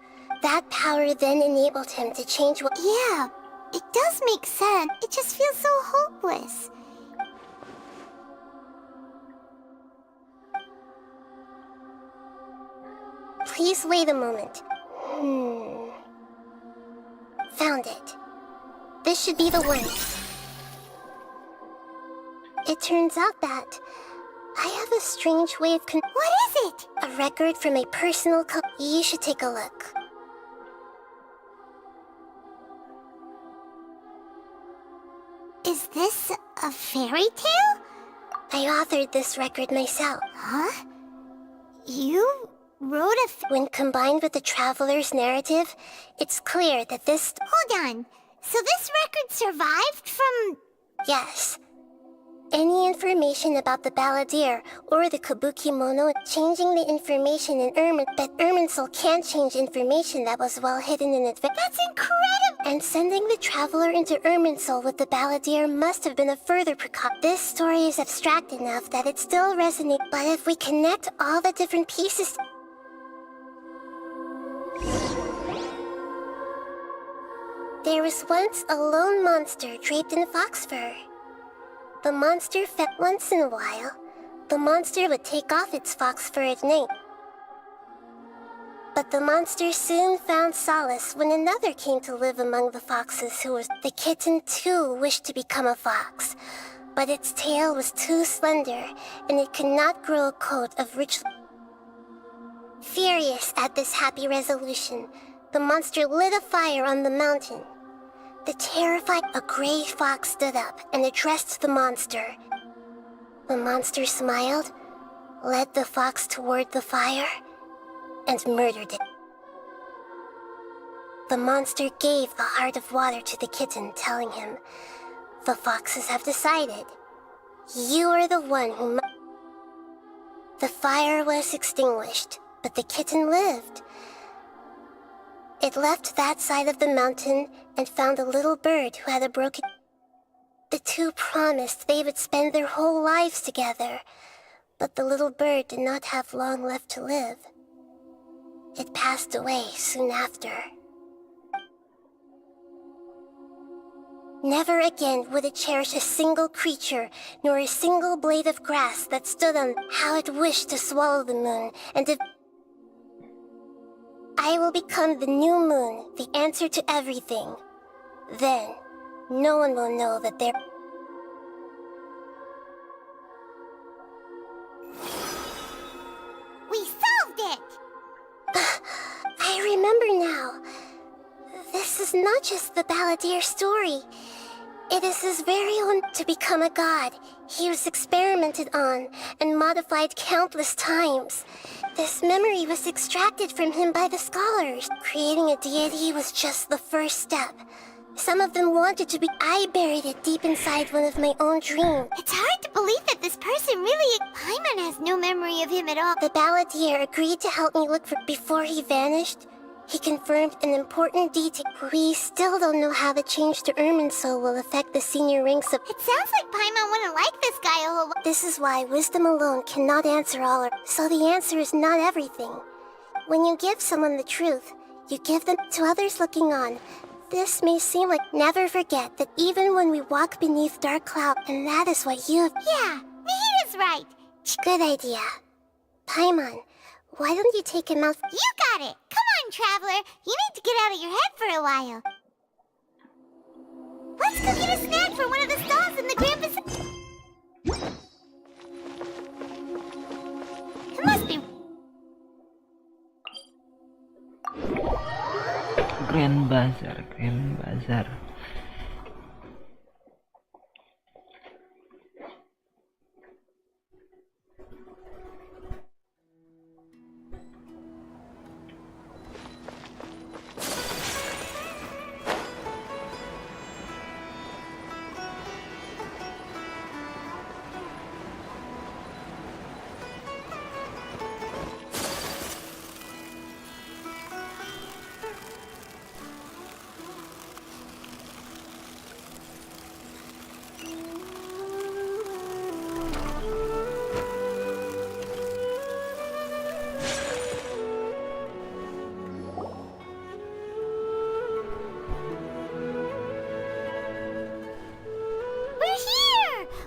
That power then enabled him to change what... Yeah, it does make sense. It just feels so hopeless. Please wait a moment. Found it. This should be the one. It turns out that I have a strange way of What is it? A record from a personal You should take a look. Is this a fairy tale? I authored this record myself. Huh? You wrote a... When combined with the Traveler's narrative, it's clear that this... Hold on. So this record survived from... Yes. Any information about the Balladeer or the Kabuki Mono, changing the information in but Irminsul can't change information that was well hidden in advance. That's incredible! And sending the Traveler into Irminsul with the Balladeer must have been a further precaution. This story is abstract enough that it still resonates, but if we connect all the different pieces... There was once a lone monster draped in fox fur. The monster fed once in a while. The monster would take off its fox fur at night. But the monster soon found solace when another came to live among the foxes who was... The kitten too wished to become a fox, but its tail was too slender and it could not grow a coat of rich... Furious at this happy resolution, the monster lit a fire on the mountain. The terrified... A gray fox stood up and addressed the monster. The monster smiled, led the fox toward the fire, and murdered it. The monster gave the heart of water to the kitten, telling him, "The foxes have decided. You are the one who..." The fire was extinguished, but the kitten lived. It left that side of the mountain and found a little bird who had a broken... The two promised they would spend their whole lives together, but the little bird did not have long left to live. It passed away soon after. Never again would it cherish a single creature, nor a single blade of grass that stood on... How it wished to swallow the moon, and if... I will become the new moon, the answer to everything. Then, no one will know that there... We solved it! I remember now. This is not just the Balladeer story. It is his very own to become a god. He was experimented on and modified countless times. This memory was extracted from him by the scholars. Creating a deity was just the first step. Some of them wanted to be... I buried it deep inside one of my own dreams. It's hard to believe that this person really... Paimon has no memory of him at all. The Balladeer agreed to help me look for... Before he vanished, he confirmed an important detail. We still don't know how the change to Irminsul will affect the senior ranks of... It sounds like Paimon wouldn't like this guy a whole lot. This is why wisdom alone cannot answer all... So the answer is not everything. When you give someone the truth, You give them to others looking on. This may seem like never forget that even when we walk beneath dark cloud, and that is what you have. Yeah, Nihita's right. Good idea. Paimon, why don't you take him out? You got it. Come on, Traveler. You need to get out of your head for a while. Let's go get a snack from one of the stalls in the Grand Bazaar. It must be... Grand Bazaar, Grand Bazaar.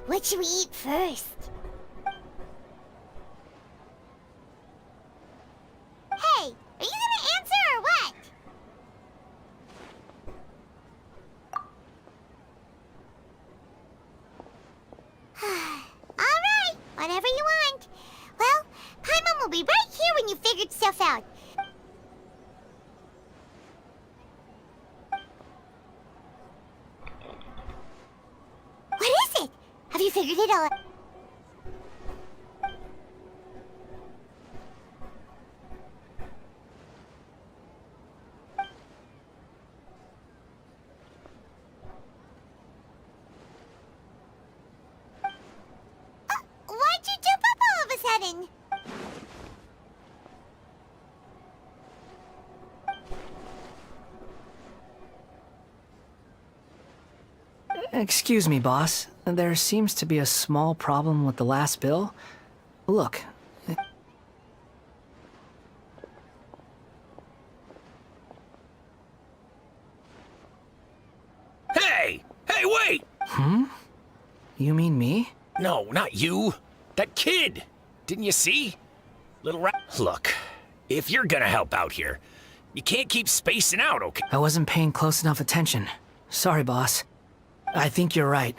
What should we eat first? Hey, are you gonna answer or what? Alright, whatever you want. Well, Paimon will be right here when you figured stuff out. What is it? Have you figured it all out? Why'd you jump up all of a sudden? Excuse me, boss. There seems to be a small problem with the last bill. Look. Hey! Hey, wait! Hmm? You mean me? No, not you. That kid. Didn't you see? Little rat. Look, if you're gonna help out here, you can't keep spacing out, okay? I wasn't paying close enough attention. Sorry, boss. I think you're right.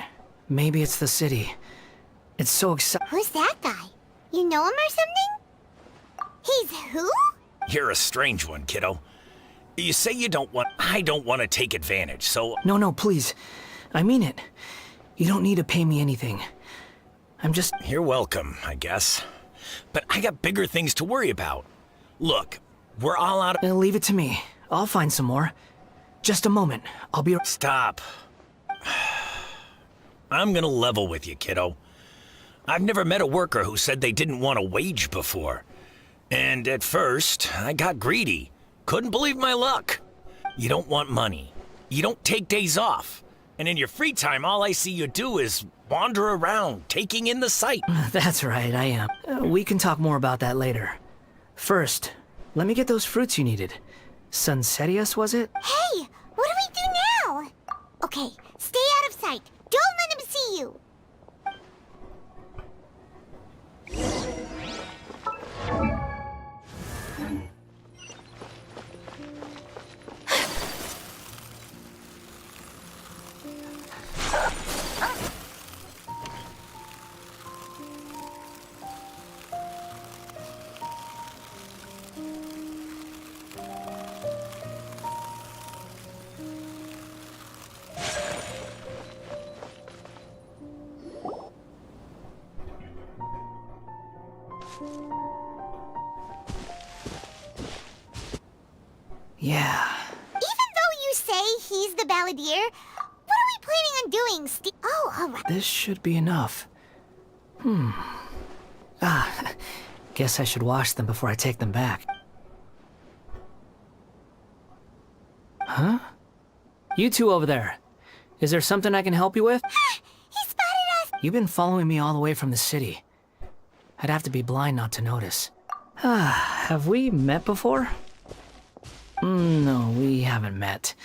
Maybe it's the city. It's so exciting. Who's that guy? You know him or something? He's who? You're a strange one, kiddo. You say you don't want... I don't want to take advantage, so... No, please. I mean it. You don't need to pay me anything. I'm just... You're welcome, I guess. But I got bigger things to worry about. Look, we're all out of... Leave it to me. I'll find some more. Just a moment. I'll be... Stop. I'm gonna level with you, kiddo. I've never met a worker who said they didn't want a wage before. And at first, I got greedy. Couldn't believe my luck. You don't want money. You don't take days off. And in your free time, all I see you do is wander around, taking in the sight. That's right, I am. We can talk more about that later. First, let me get those fruits you needed. Sunsetius, was it? Hey, what do we do now? Okay, stay out of sight. Don't let him see you. Yeah. Even though you say he's the balladeer, what are we planning on doing, Oh, alright. This should be enough. Guess I should wash them before I take them back. Huh? You two over there. Is there something I can help you with? He spotted us! You've been following me all the way from the city. I'd have to be blind not to notice. Have we met before? No, we haven't met.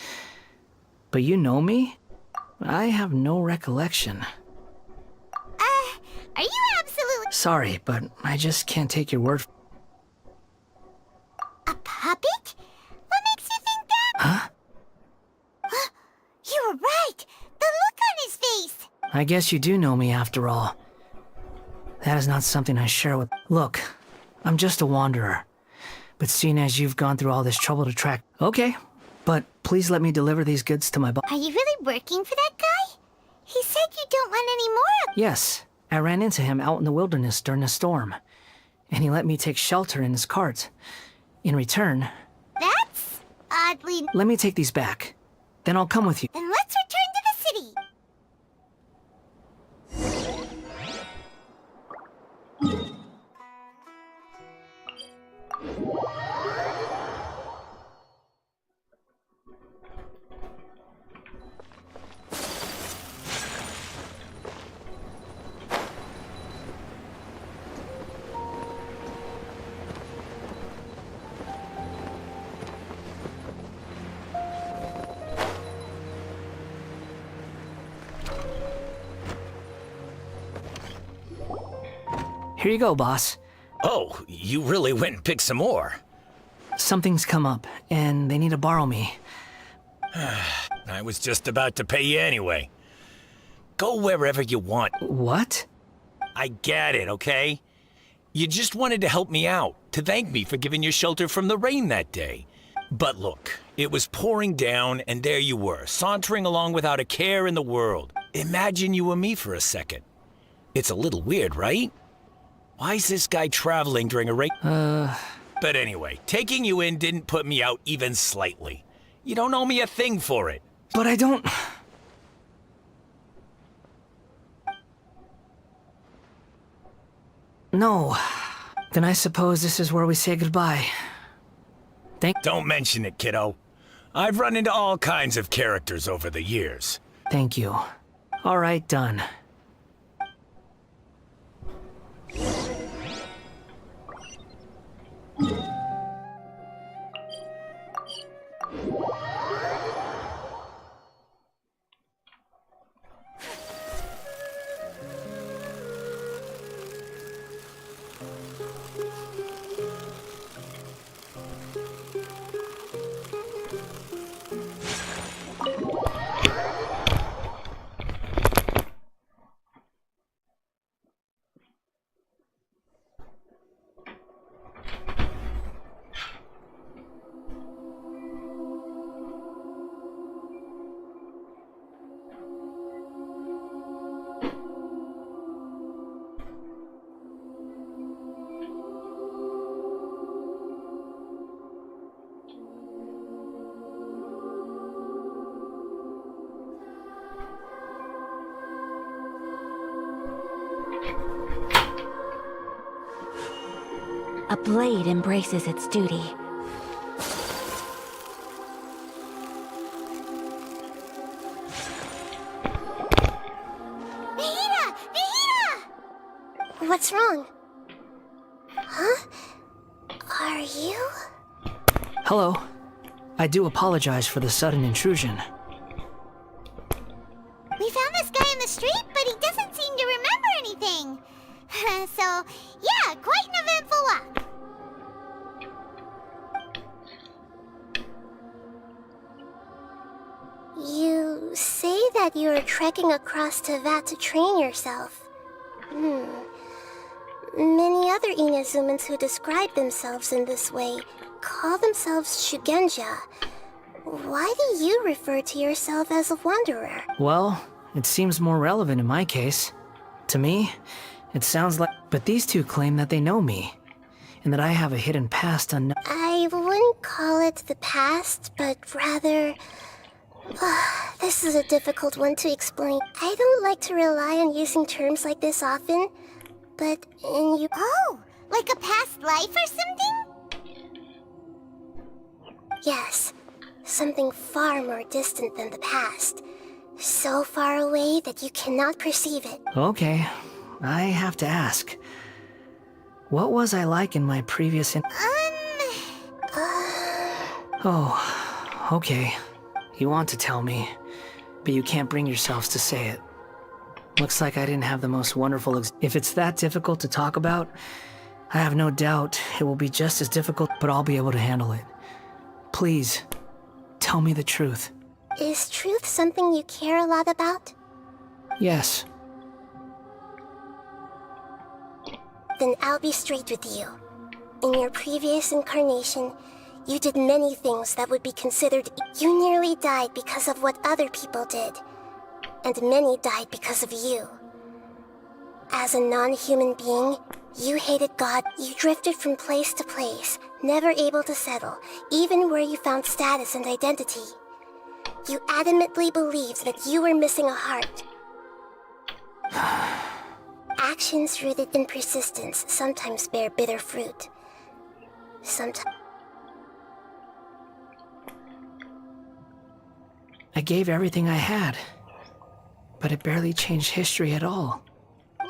But you know me? I have no recollection. Are you absolutely... Sorry, but I just can't take your word. A puppet? What makes you think that? Huh? You were right! The look on his face! I guess you do know me after all. That is not something I share with... Look, I'm just a wanderer. But seeing as you've gone through all this trouble to track... Okay, but please let me deliver these goods to my boss. Are you really working for that guy? He said you don't want any more. Yes, I ran into him out in the wilderness during a storm. And he let me take shelter in his cart. In return... That's oddly... Let me take these back. Then I'll come with you. Then let's return to the city. Here you go, boss. Oh, you really went and picked some more. Something's come up, and they need to borrow me. I was just about to pay you anyway. Go wherever you want. What? I get it, okay? You just wanted to help me out, to thank me for giving you shelter from the rain that day. But look, it was pouring down, and there you were, sauntering along without a care in the world. Imagine you were me for a second. It's a little weird, right? Why is this guy traveling during a rain? But anyway, taking you in didn't put me out even slightly. You don't owe me a thing for it. But I don't... No. Then I suppose this is where we say goodbye. Don't mention it, kiddo. I've run into all kinds of characters over the years. Thank you. All right, done. A blade embraces its duty. Vihita! Vihita! What's wrong? Huh? Are you? Hello. I do apologize for the sudden intrusion. We found this guy in the street, but he doesn't seem to remember anything. So, yeah, quite an eventful walk. You say that you're trekking across Teyvat to train yourself. Many other Inazumans who describe themselves in this way call themselves Shugenja. Why do you refer to yourself as a wanderer? Well, it seems more relevant in my case. To me, it sounds like... But these two claim that they know me, and that I have a hidden past unknown... I wouldn't call it the past, but rather... this is a difficult one to explain. I don't like to rely on using terms like this often, but in you... Oh, like a past life or something? Yes, something far more distant than the past. So far away that you cannot perceive it. Okay, I have to ask. What was I like in my previous... Oh, okay. You want to tell me, but you can't bring yourselves to say it. Looks like I didn't have the most wonderful if it's that difficult to talk about, I have no doubt it will be just as difficult, but I'll be able to handle it. Please, tell me the truth. Is truth something you care a lot about? Yes. Then I'll be straight with you. In your previous incarnation, you did many things that would be considered. You nearly died because of what other people did. And many died because of you. As a non-human being, you hated God. You drifted from place to place, never able to settle, even where you found status and identity. You adamantly believed that you were missing a heart. Actions rooted in persistence sometimes bear bitter fruit. Sometimes. I gave everything I had, but it barely changed history at all.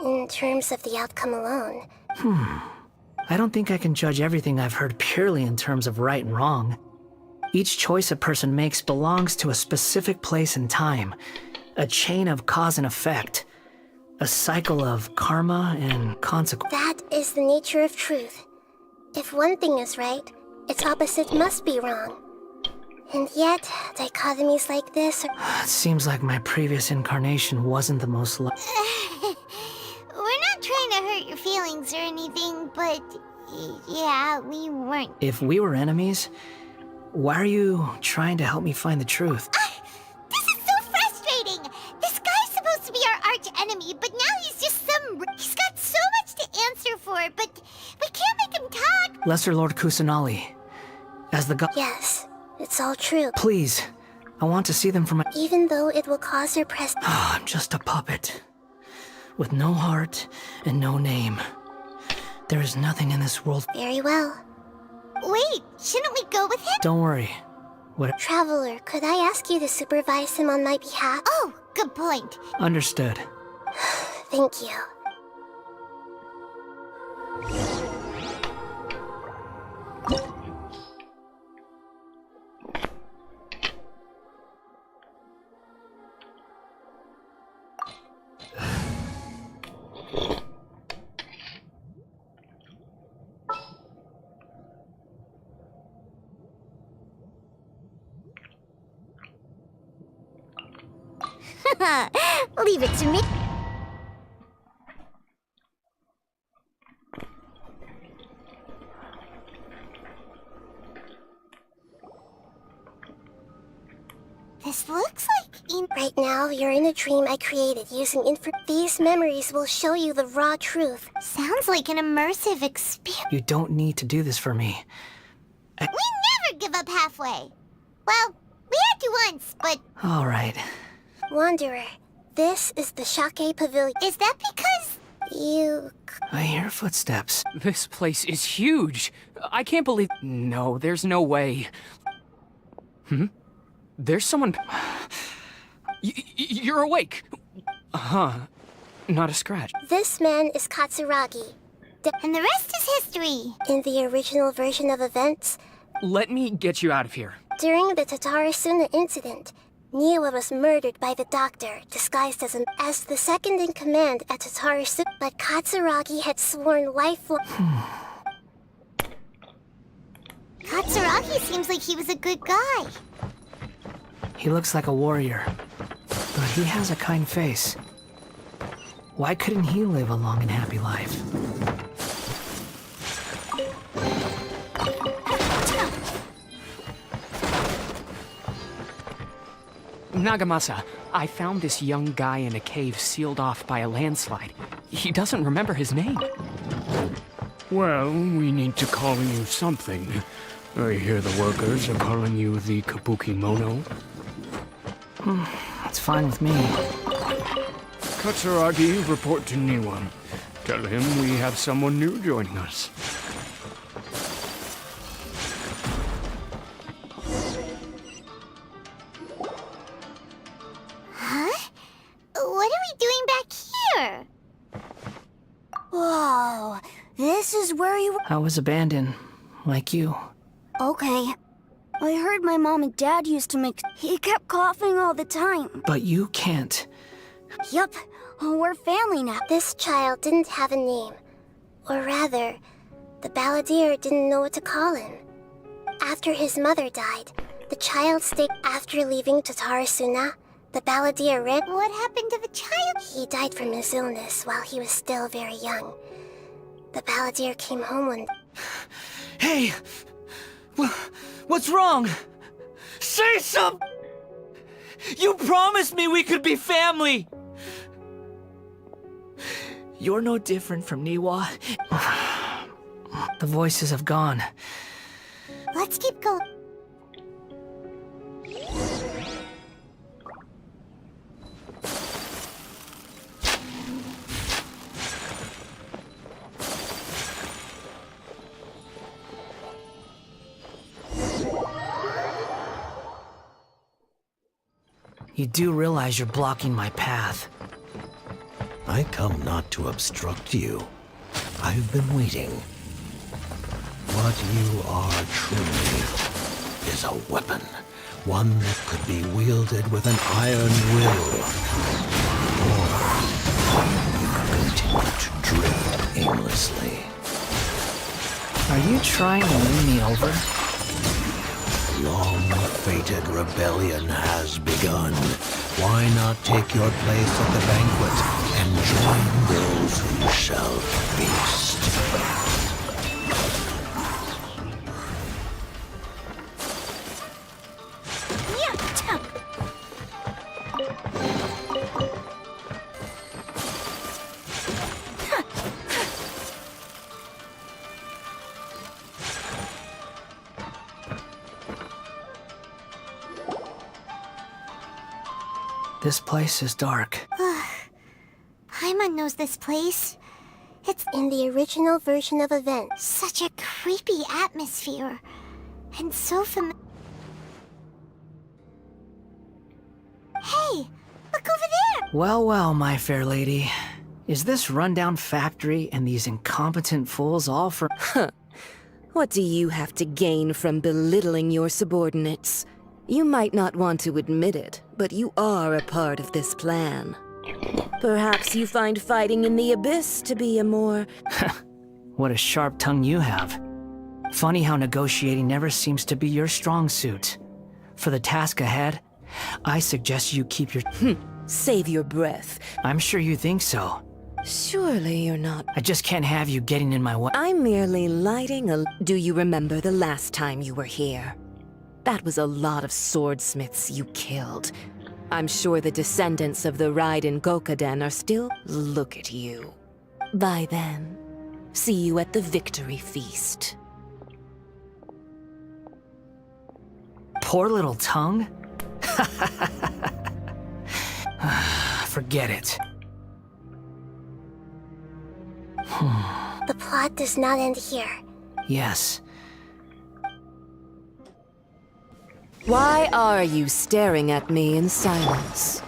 In terms of the outcome alone. I don't think I can judge everything I've heard purely in terms of right and wrong. Each choice a person makes belongs to a specific place and time, a chain of cause and effect, a cycle of karma and consequence. That is the nature of truth. If one thing is right, its opposite must be wrong. And yet, dichotomies like this are... It seems like my previous incarnation wasn't the most We're not trying to hurt your feelings or anything, but yeah, we weren't. If we were enemies, why are you trying to help me find the truth? This is so frustrating! This guy's supposed to be our arch enemy, but now he's just some... He's got so much to answer for, but we can't make him talk! Lesser Lord Kusanali, as the god... Yes, it's all true. Please, I want to see them for my... Even though it will cause your presence... I'm just a puppet, with no heart and no name. There is nothing in this world... Very well. Wait, shouldn't we go with him? Don't worry. What... Traveler, could I ask you to supervise him on my behalf? Oh, good point. Understood. Thank you. Leave it to me. This looks like Right now, you're in a dream I created using These memories will show you the raw truth. Sounds like an immersive experience. You don't need to do this for me. We never give up halfway. Well, we had to once, but... All right. Wanderer, this is the Shake Pavilion. Is that because... You... I hear footsteps. This place is huge. I can't believe... No, there's no way. There's someone... You're awake. Huh. Not a scratch. This man is Katsuragi. And the rest is history. In the original version of events... Let me get you out of here. During the Tatarasuna incident, Niwa was murdered by the doctor, disguised as the second in command at Tatarasuna, but Katsuragi had sworn lifelong... Katsuragi seems like he was a good guy. He looks like a warrior, but he has a kind face. Why couldn't he live a long and happy life? Nagamasa, I found this young guy in a cave sealed off by a landslide. He doesn't remember his name. Well, we need to call you something. I hear the workers are calling you the Kabuki Mono. That's fine with me. Katsuragi, report to Niwa. Tell him we have someone new joining us. Huh? What are we doing back here? Whoa, this is where you... I was abandoned, like you. Okay. I heard my mom and dad used to make... He kept coughing all the time. But you can't. Yup, we're family now. This child didn't have a name. Or rather, the balladeer didn't know what to call him. After his mother died, the child stayed. After leaving Tatarasuna, the balladeer read. What happened to the child? He died from his illness while he was still very young. The balladeer came home one. Hey! What's wrong? Say something! You promised me we could be family! You're no different from Niwa. The voices have gone. Let's keep going. You do realize you're blocking my path. I come not to obstruct you. I've been waiting. What you are truly is a weapon. One that could be wielded with an iron will. Or you continue to drift aimlessly. Are you trying to win me over? Long-fated rebellion has begun. Why not take your place at the banquet and join those who shall feast? This place is dark. Paimon knows this place. It's in the original version of events. Such a creepy atmosphere. And so familiar. Hey, look over there! Well, well, my fair lady. Is this rundown factory and these incompetent fools all for— Huh. What do you have to gain from belittling your subordinates? You might not want to admit it, but you are a part of this plan. Perhaps you find fighting in the abyss to be a more— What a sharp tongue you have. Funny how negotiating never seems to be your strong suit. For the task ahead, I suggest you keep your— Save your breath. I'm sure you think so. Surely you're not— I just can't have you getting in my way. I'm merely lighting a— Do you remember the last time you were here? That was a lot of swordsmiths you killed. I'm sure the descendants of the Raiden Gokaden are still— Look at you. By then, see you at the victory feast. Poor little tongue? Forget it. The plot does not end here. Yes. Why are you staring at me in silence?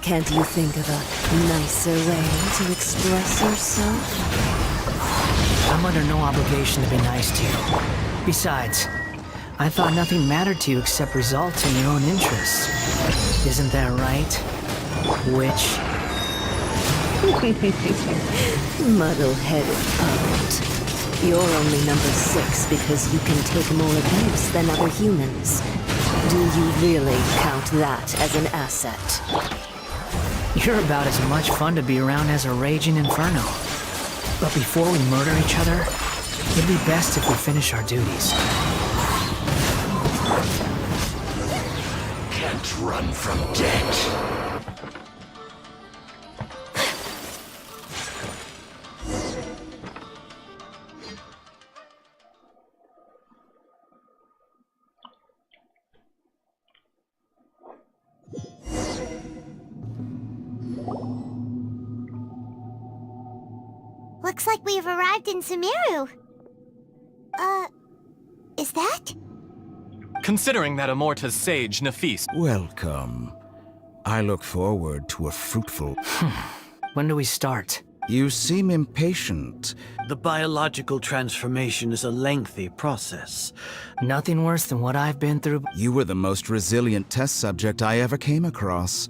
Can't you think of a nicer way to express yourself? I'm under no obligation to be nice to you. Besides, I thought nothing mattered to you except results in your own interests. Isn't that right? Witch? Muddle-headed poet. You're only number 6 because you can take more abuse than other humans. Do you really count that as an asset? You're about as much fun to be around as a raging inferno. But before we murder each other, it'd be best if we finish our duties. Can't run from death. Looks like we've arrived in Sumeru. Is that? Considering that Amorta's sage, Nafis. Welcome. I look forward to a fruitful... When do we start? You seem impatient. The biological transformation is a lengthy process. Nothing worse than what I've been through. You were the most resilient test subject I ever came across.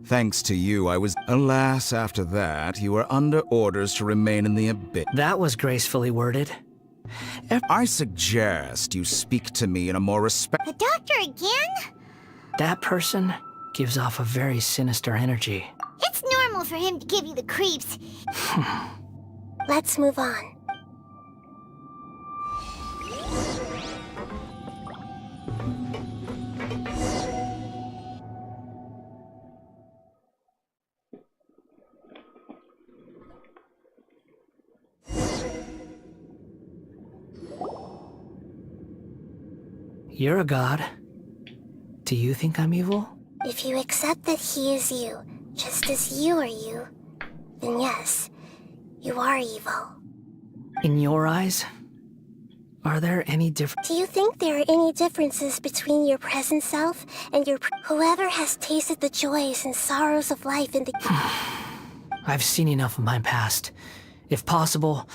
Thanks to you, I was... Alas, after that, you were under orders to remain in the abyss. That was gracefully worded. I suggest you speak to me in a more The doctor again? That person gives off a very sinister energy. It's normal for him to give you the creeps. Let's move on. You're a god. Do you think I'm evil? If you accept that he is you, just as you are you, then yes, you are evil. In your eyes, are there any differences? Do you think there are any differences between your present self and your... Whoever has tasted the joys and sorrows of life in the... I've seen enough of my past. If possible,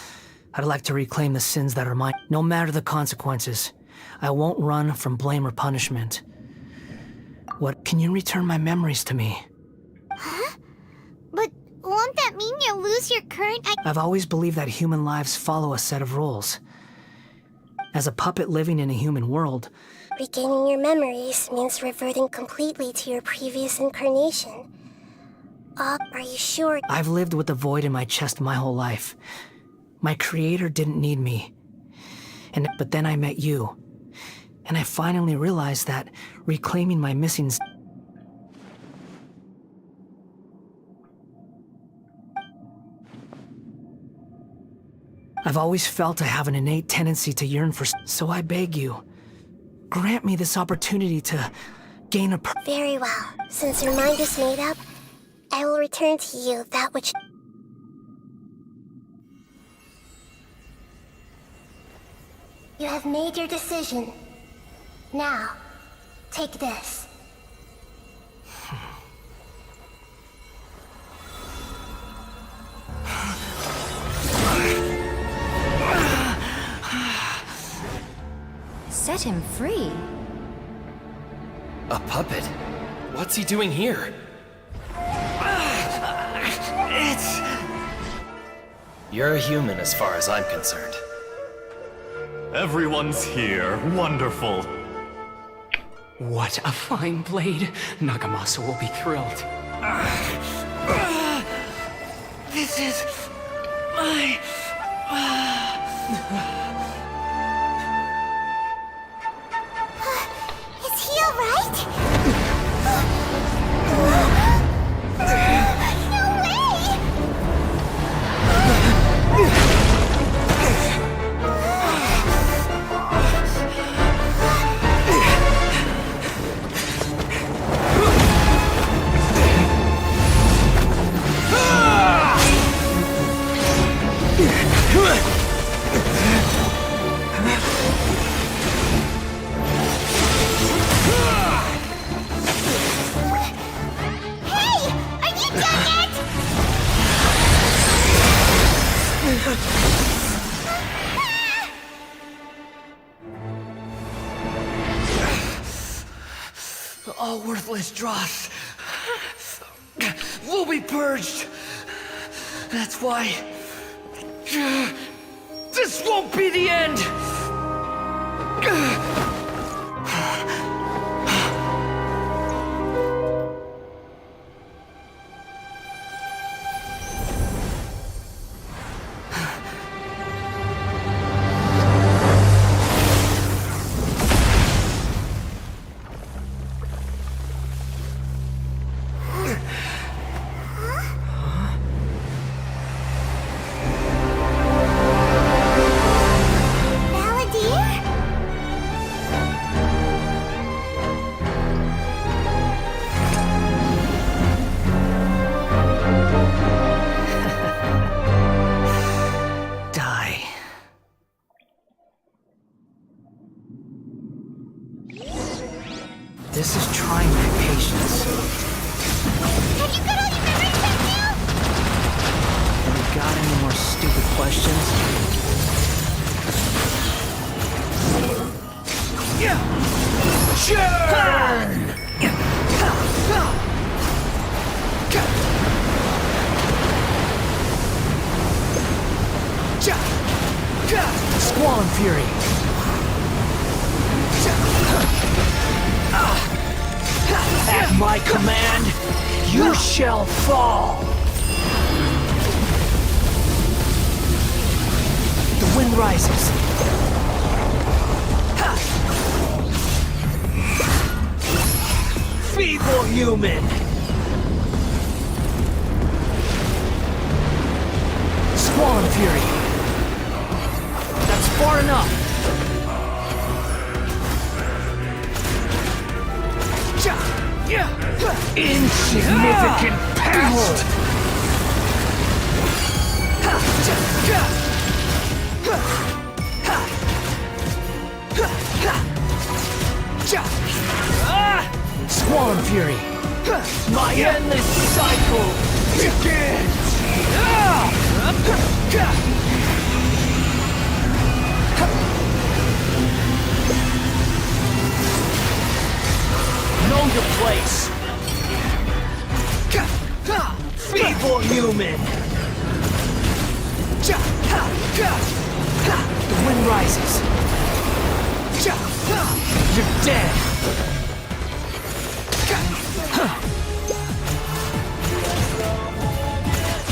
I'd like to reclaim the sins that are mine, no matter the consequences. I won't run from blame or punishment. What, can you return my memories to me? Huh? But won't that mean you'll lose your current... I've always believed that human lives follow a set of rules. As a puppet living in a human world... Regaining your memories means reverting completely to your previous incarnation. Are you sure? I've lived with the void in my chest my whole life. My creator didn't need me. But then I met you. And I finally realized that reclaiming my missing... I've always felt I have an innate tendency to yearn for... So I beg you, grant me this opportunity to gain a... Very well. Since your mind is made up, I will return to you that which... You have made your decision. Now, take this. Set him free? A puppet? What's he doing here? You're a human as far as I'm concerned. Everyone's here. Wonderful. What a fine blade. Nagamasa will be thrilled. This is... my... Is he alright? No way! All worthless dross will be purged. That's why this won't be the end. This is trying my patience. Have you got all your memories back now? There we Got any more stupid questions? Squall and Fury. At my command, you shall fall. The wind rises. Feeble human. Squall and Fury. That's far enough. Insignificant past! Squall and Fury! My endless cycle begins! Know your place! Feeble human! The wind rises! You're dead!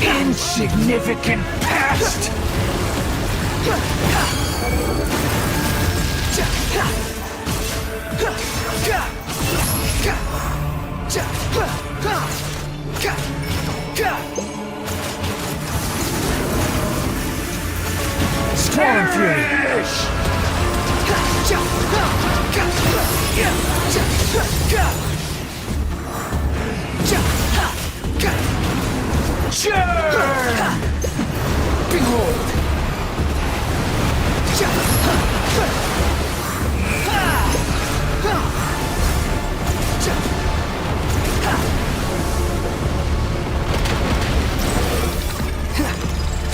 Insignificant past! Squall and Fury! Behold!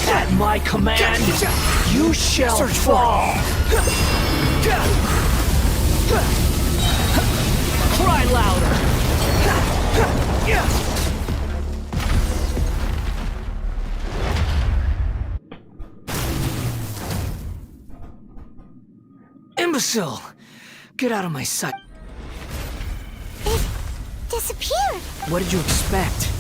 At my command, you shall fall! Cry louder! Imbecile! Get out of my sight. It disappeared. What did you expect?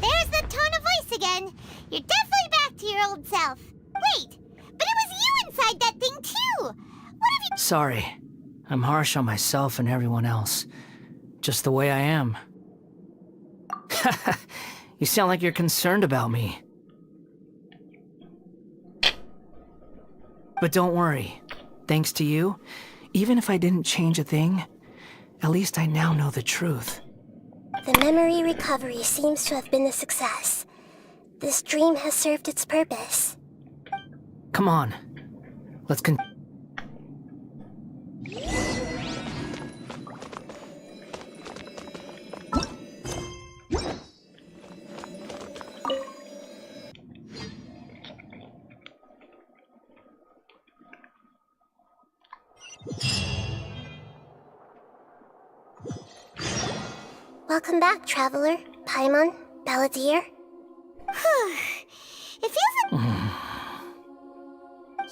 There's the tone of voice again. You're definitely back to your old self. Wait, but it was you inside that thing too. What have you... Sorry. I'm harsh on myself and everyone else. Just the way I am. You sound like you're concerned about me. But don't worry. Thanks to you, even if I didn't change a thing, at least I now know the truth. The memory recovery seems to have been a success. This dream has served its purpose. Come on. Let's Welcome back, Traveler, Paimon, Balladeer. It feels like...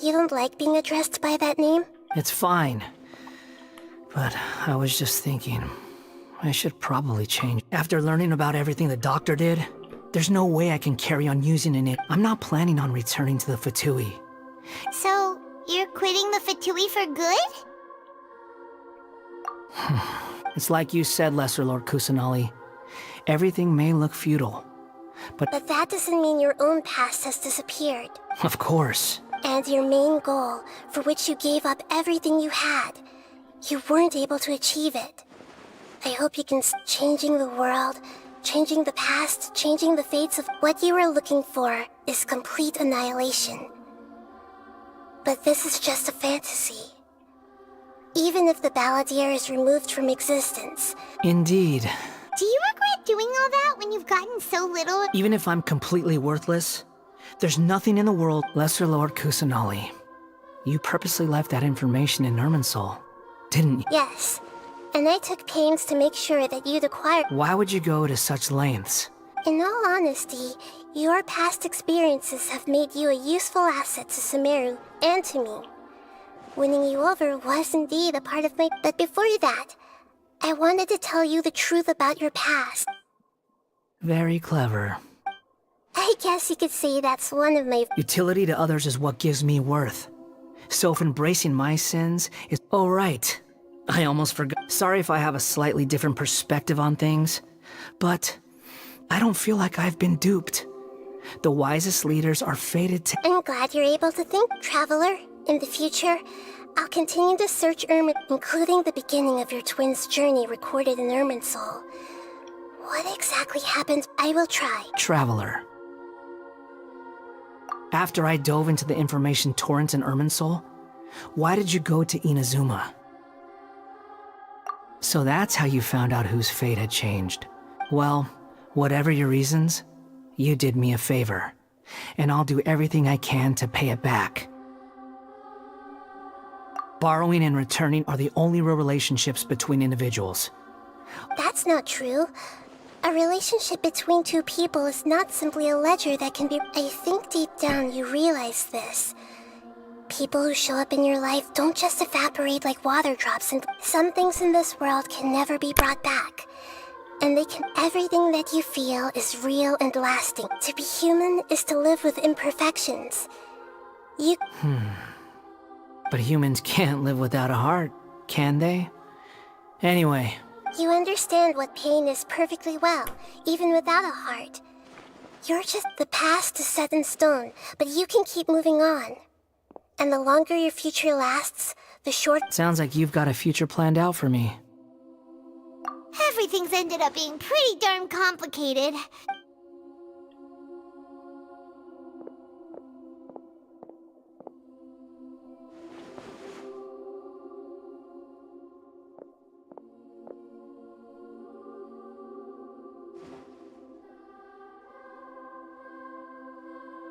You don't like being addressed by that name? It's fine. But I was just thinking, I should probably change. After learning about everything the doctor did, there's no way I can carry on using it. I'm not planning on returning to the Fatui. So, you're quitting the Fatui for good? It's like you said, Lesser Lord Kusanali. Everything may look futile, but that doesn't mean your own past has disappeared. Of course. And your main goal, for which you gave up everything you had, you weren't able to achieve it. I hope you can changing the world, changing the past, changing the fates of what you were looking for is complete annihilation. But this is just a fantasy. Even if the Balladeer is removed from existence. Indeed. Do you regret doing all that when you've gotten so little? Even if I'm completely worthless, There's nothing in the world. Lesser Lord Kusanali, you purposely left that information in Irminsul, didn't you? Yes, and I took pains to make sure that you'd acquire. Why would you go to such lengths? In all honesty, your past experiences have made you a useful asset to Sumeru and to me. Winning you over was indeed a part of my... But before that, I wanted to tell you the truth about your past. Very clever. I guess you could say that's one of my... Utility to others is what gives me worth. So if embracing my sins is... Oh, right. I almost forgot. Sorry if I have a slightly different perspective on things, but I don't feel like I've been duped. The wisest leaders are fated to... I'm glad you're able to think, Traveler. In the future, I'll continue to search Irmin, including the beginning of your twins' journey recorded in Irminsul. What exactly happened? I will try. Traveler. After I dove into the information torrents in Irminsul, why did you go to Inazuma? So that's how you found out whose fate had changed. Well, whatever your reasons, you did me a favor, and I'll do everything I can to pay it back. Borrowing and returning are the only real relationships between individuals. That's not true. A relationship between two people is not simply a ledger that can be... I think deep down you realize this. People who show up in your life don't just evaporate like water drops, and some things in this world can never be brought back. And everything that you feel is real and lasting. To be human is to live with imperfections. But humans can't live without a heart, can they? Anyway. You understand what pain is perfectly well, even without a heart. You're just... The past is set in stone, but you can keep moving on. And the longer your future lasts, the short... Sounds like you've got a future planned out for me. Everything's ended up being pretty darn complicated.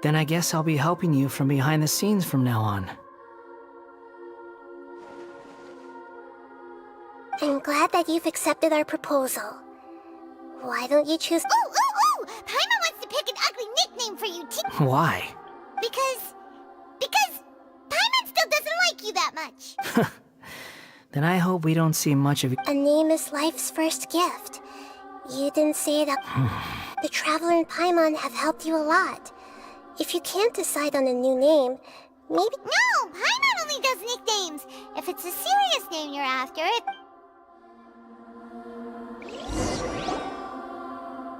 Then I guess I'll be helping you from behind the scenes from now on. I'm glad that you've accepted our proposal. Why don't you choose... Ooh! Paimon wants to pick an ugly nickname for you, Why? Because Paimon still doesn't like you that much. Then I hope we don't see much of you. A name is life's first gift. You didn't say it up. The Traveler and Paimon have helped you a lot. If you can't decide on a new name, maybe... No! Paimon only does nicknames. If it's a serious name you're after,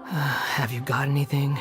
Have you got anything?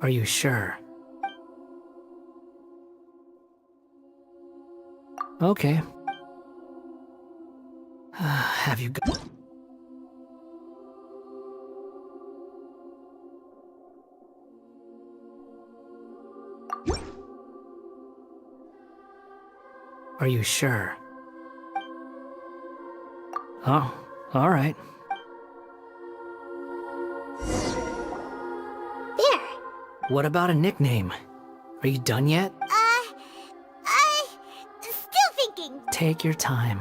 Are you sure? Okay. Have you got... Are you sure? Oh, all right. What about a nickname? Are you done yet? still thinking. Take your time.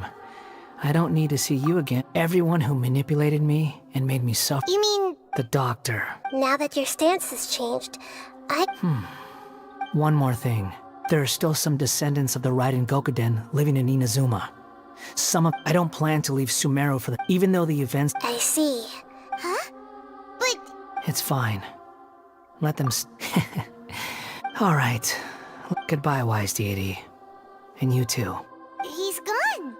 I don't need to see you again. Everyone who manipulated me and made me suffer. You mean... The doctor. Now that your stance has changed, One more thing. There are still some descendants of the Raiden Gokuden living in Inazuma. I don't plan to leave Sumeru for even though the events... I see. Huh? But... It's fine. Let them Alright. Goodbye, wise deity. And you too. He's gone.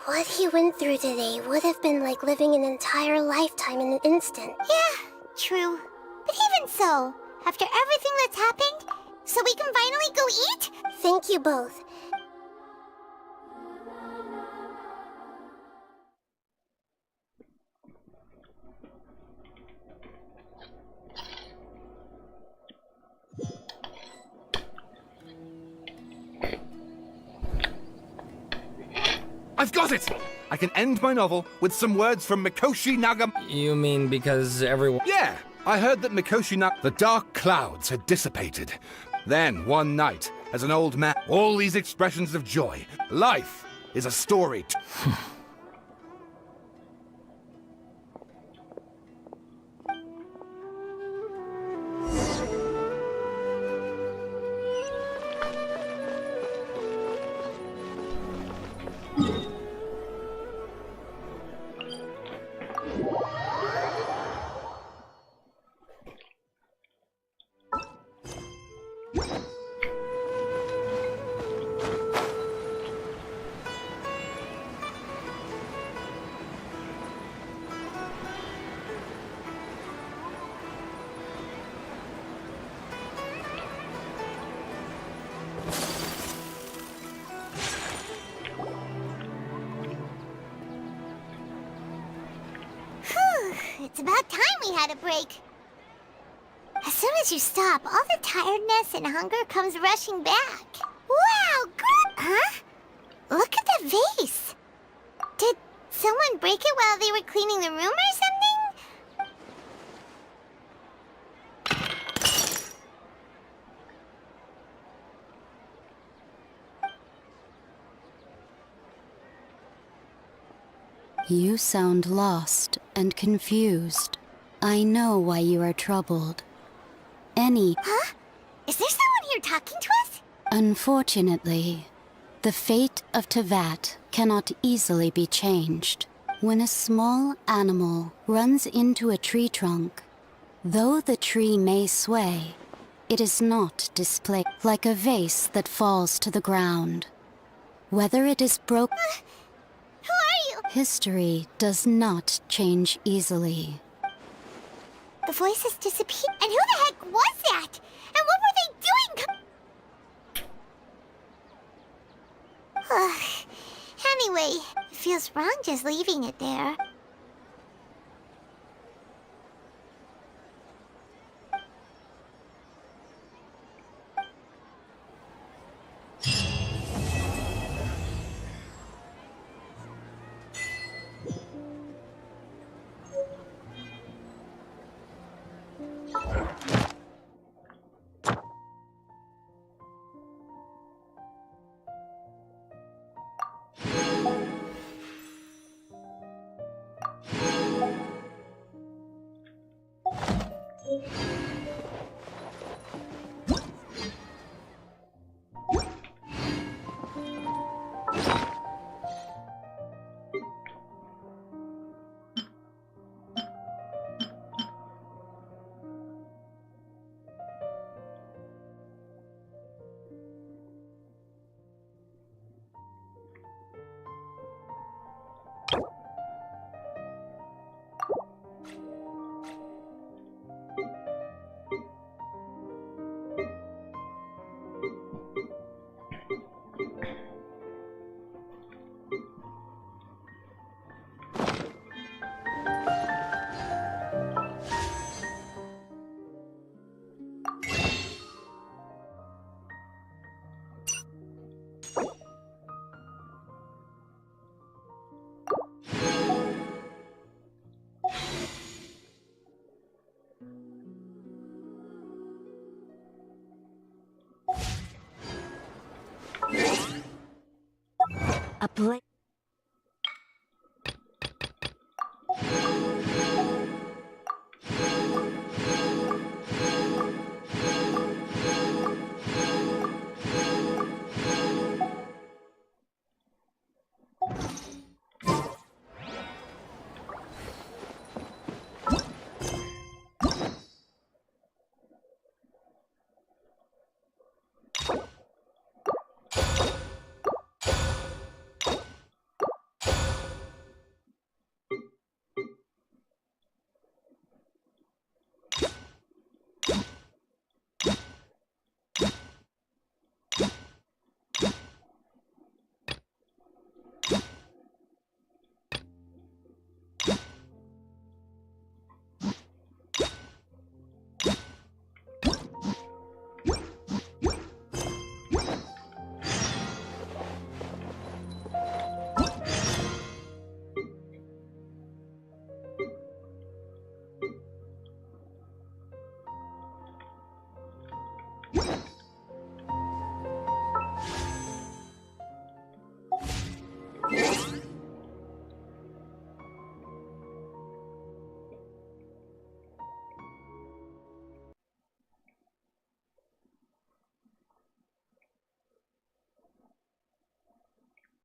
What he went through today would have been like living an entire lifetime in an instant. Yeah, true. But even so, After everything that's happened, so we can finally go eat? Thank you both. I've got it! I can end my novel with some words from Mikoshi Nagam. You mean because everyone... Yeah! I heard that the dark clouds had dissipated. Then, one night, as an old man, all these expressions of joy. Life is a story. It's about time we had a break. As soon as you stop, all the tiredness and hunger comes rushing back. Wow, good! Huh? Look at the vase. Did someone break it while they were cleaning the room or something? You sound lost and confused. I know why you are troubled. Huh? Is there someone here talking to us? Unfortunately, the fate of Tevat cannot easily be changed. When a small animal runs into a tree trunk, though the tree may sway, it is not displayed like a vase that falls to the ground. Whether it is broken... Who are you? History does not change easily. The voices disappeared. And who the heck was that? And what were they doing? Anyway, it feels wrong just leaving it there. A blade. What?